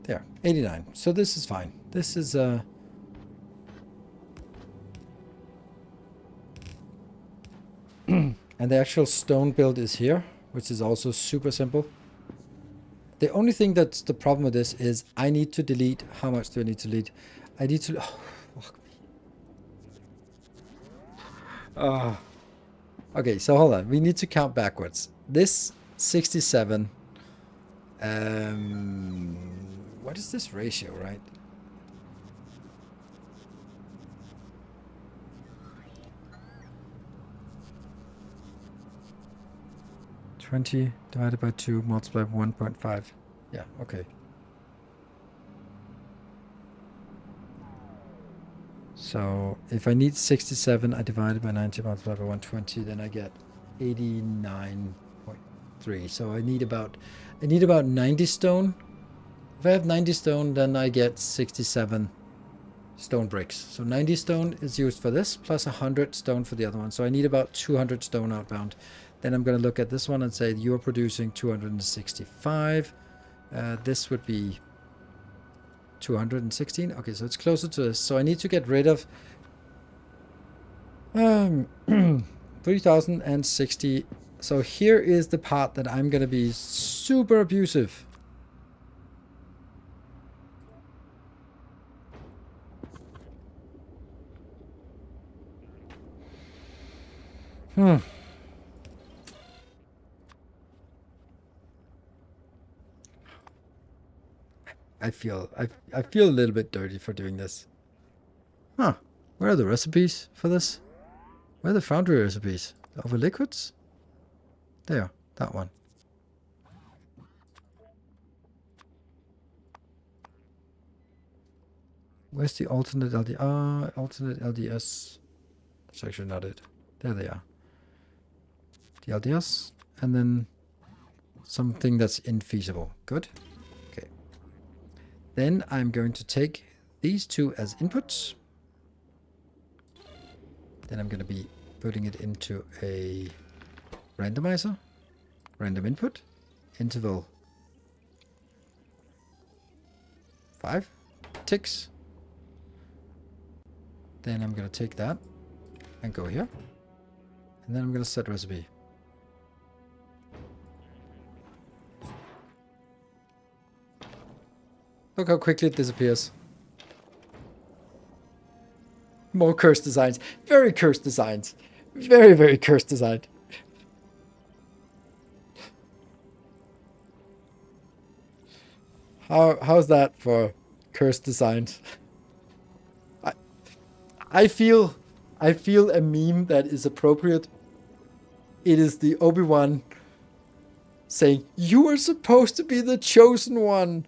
There, 89. So this is fine. This is and the actual stone build is here, which is also super simple. The only thing that's the problem with this is I need to delete. How much do I need to delete? I need to. Oh, fuck me. Okay, so hold on. We need to count backwards. This 67. What is this ratio, right? $20 divided by 2 multiplied by 1.5. Yeah, okay. So if I need 67, I divide it by 90 multiplied by 120, then I get 89.3. So I need about 90 stone. If I have 90 stone, then I get 67 stone bricks. So 90 stone is used for this, plus 100 stone for the other one. So I need about 200 stone outbound. Then I'm going to look at this one and say you're producing 265. This would be 216. Okay, so it's closer to this. So I need to get rid of 3060. So here is the part that I'm going to be super abusive. I feel a little bit dirty for doing this. Huh. Where are the recipes for this? Where are the foundry recipes? Over liquids? There, that one. Where's the alternate LDS? Alternate LDS. That's actually not it. There they are. The LDS, and then something that's infeasible. Good. Okay. Then I'm going to take these two as inputs. Then I'm going to be putting it into a randomizer. Random input. Interval 5 ticks. Then I'm going to take that and go here. And then I'm going to set recipe. Look how quickly it disappears. More cursed designs. Very cursed designs. Very, very cursed design. How's that for cursed designs? I feel a meme that is appropriate. It is the Obi-Wan saying, "You are supposed to be the chosen one."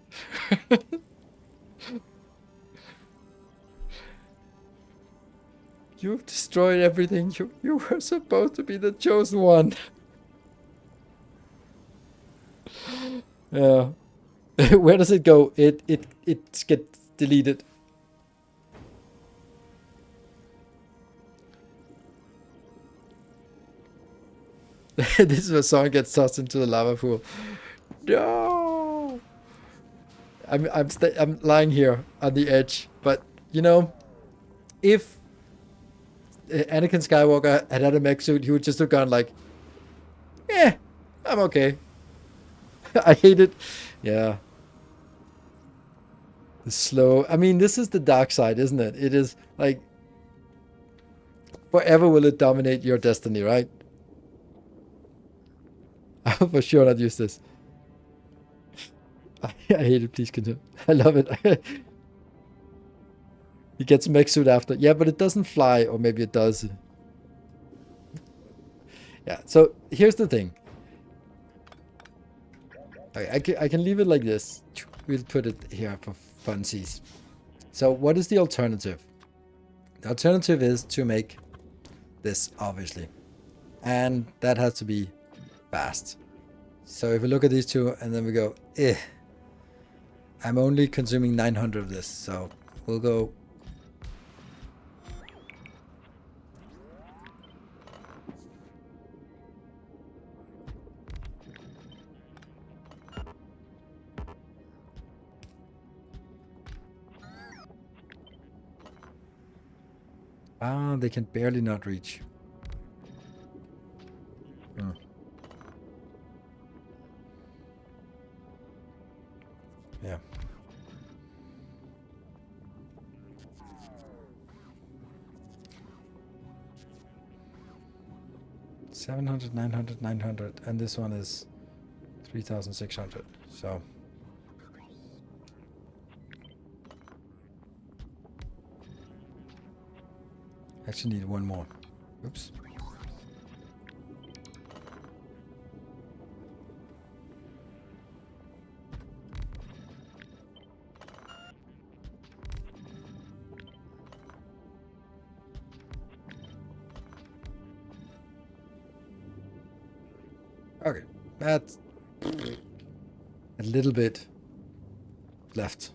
You've destroyed everything. You were supposed to be the chosen one. Yeah. Where does it go? It gets deleted. This is where someone gets tossed into the lava pool. No. I'm lying here on the edge, but you know, if Anakin Skywalker had a mech suit, he would just have gone like, "Eh, I'm okay." I hate it. Yeah, the slow. I mean, this is the dark side, isn't it? It is like forever will it dominate your destiny, right? I'll for sure not use this. I hate it. Please continue. I love it. He gets a mech suit after. Yeah, but it doesn't fly, or maybe it does. Yeah. So here's the thing. I can leave it like this. We'll put it here for funsies. So what is the alternative? The alternative is to make this, obviously. And that has to be fast. So if we look at these two and then we go, I'm only consuming 900 of this. So we'll go. Ah, they can barely not reach. Hmm. Yeah. $700, $900, $900, and this one is 3,600. So actually need one more. Oops. Okay, that's a little bit left.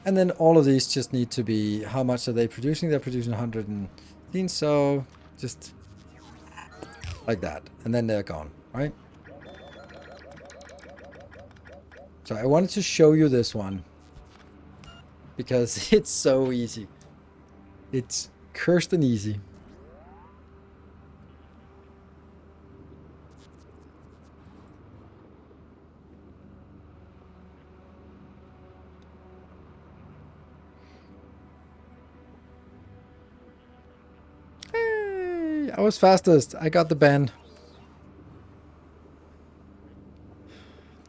And then all of these just need to be, how much are they producing? They're producing 115, so just like that. And then they're gone, right? So I wanted to show you this one because it's so easy. It's cursed and easy. Hey, I was fastest. I got the ban.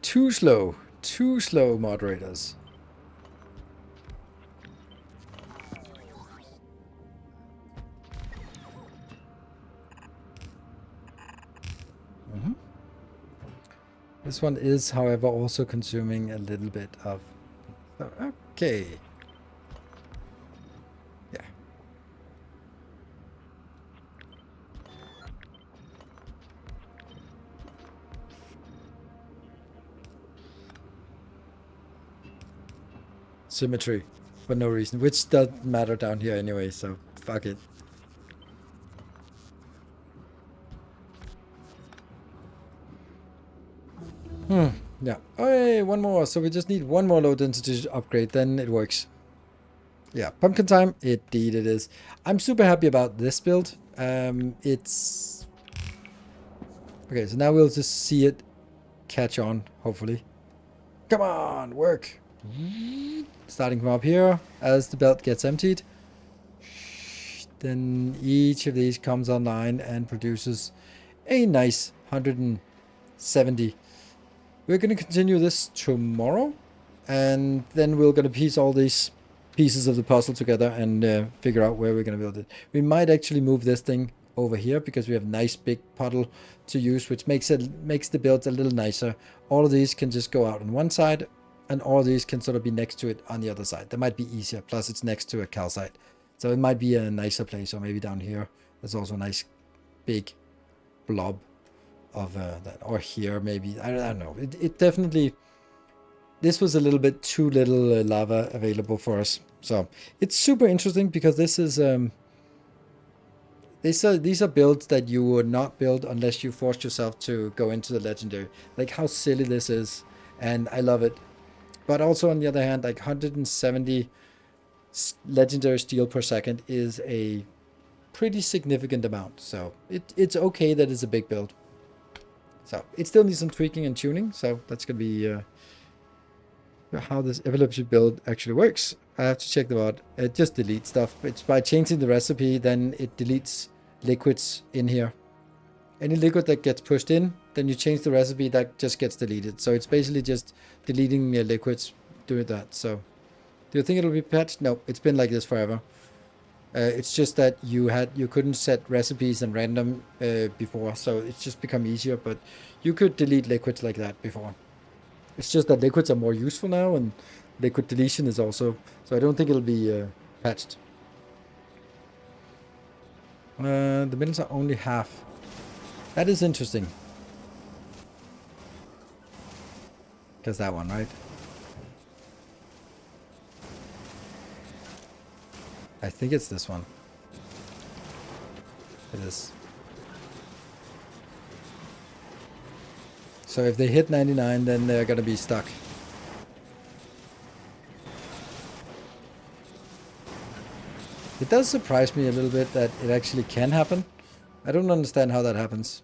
Too slow. Too slow, moderators. This one is, however, also consuming a little bit of... Okay. Yeah. Symmetry. For no reason. Which doesn't matter down here anyway, so fuck it. Yeah. Oh, hey, one more. So we just need one more low density upgrade, then it works. Yeah, pumpkin time. Indeed it is. I'm super happy about this build. It's... Okay, so now we'll just see it catch on, hopefully. Come on, work. Starting from up here, as the belt gets emptied. Then each of these comes online and produces a nice 170. We're going to continue this tomorrow, and then we're going to piece all these pieces of the puzzle together and figure out where we're going to build it. We might actually move this thing over here because we have a nice big puddle to use, which makes the build a little nicer. All of these can just go out on one side, and all of these can sort of be next to it on the other side. That might be easier. Plus, it's next to a calcite, so it might be a nicer place. Or maybe down here, there's also a nice big blob of that, or here maybe. I don't know. It definitely, this was a little bit too little lava available for us. So it's super interesting because this is these are builds that you would not build unless you forced yourself to go into the legendary. Like how silly this is, and I love it. But also on the other hand, like 170 legendary steel per second is a pretty significant amount. So it's okay that it's a big build. So it still needs some tweaking and tuning. So that's going to be how this epilepsy build actually works. I have to check the VOD. It just deletes stuff. It's by changing the recipe, then it deletes liquids in here. Any liquid that gets pushed in, then you change the recipe, that just gets deleted. So it's basically just deleting your liquids doing that. So do you think it'll be patched? No, it's been like this forever. It's just that you couldn't set recipes and random before, so it's just become easier. But you could delete liquids like that before. It's just that liquids are more useful now, and liquid deletion is also. So I don't think it'll be patched. The middles are only half. That is interesting. Because that one, right? I think it's this one. It is. So if they hit 99, then they're gonna be stuck. It does surprise me a little bit that it actually can happen. I don't understand how that happens.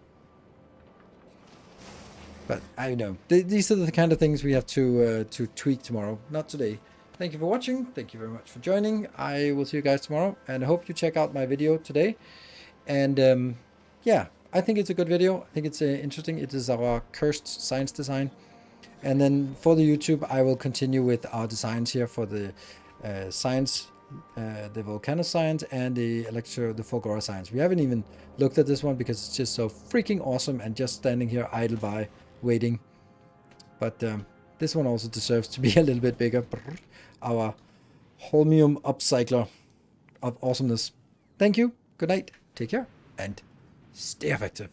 But I know. These are the kind of things we have to tweak tomorrow. Not today. Thank you for watching. Thank you very much for joining. I will see you guys tomorrow. And I hope you check out my video today. And yeah, I think it's a good video. I think it's interesting. It is our cursed science design. And then for the YouTube, I will continue with our designs here for the science, the volcano science, and the Fulgora science. We haven't even looked at this one because it's just so freaking awesome and just standing here idle by waiting. But this one also deserves to be a little bit bigger. Our holmium upcycler of awesomeness. Thank you. Good night. Take care and stay effective.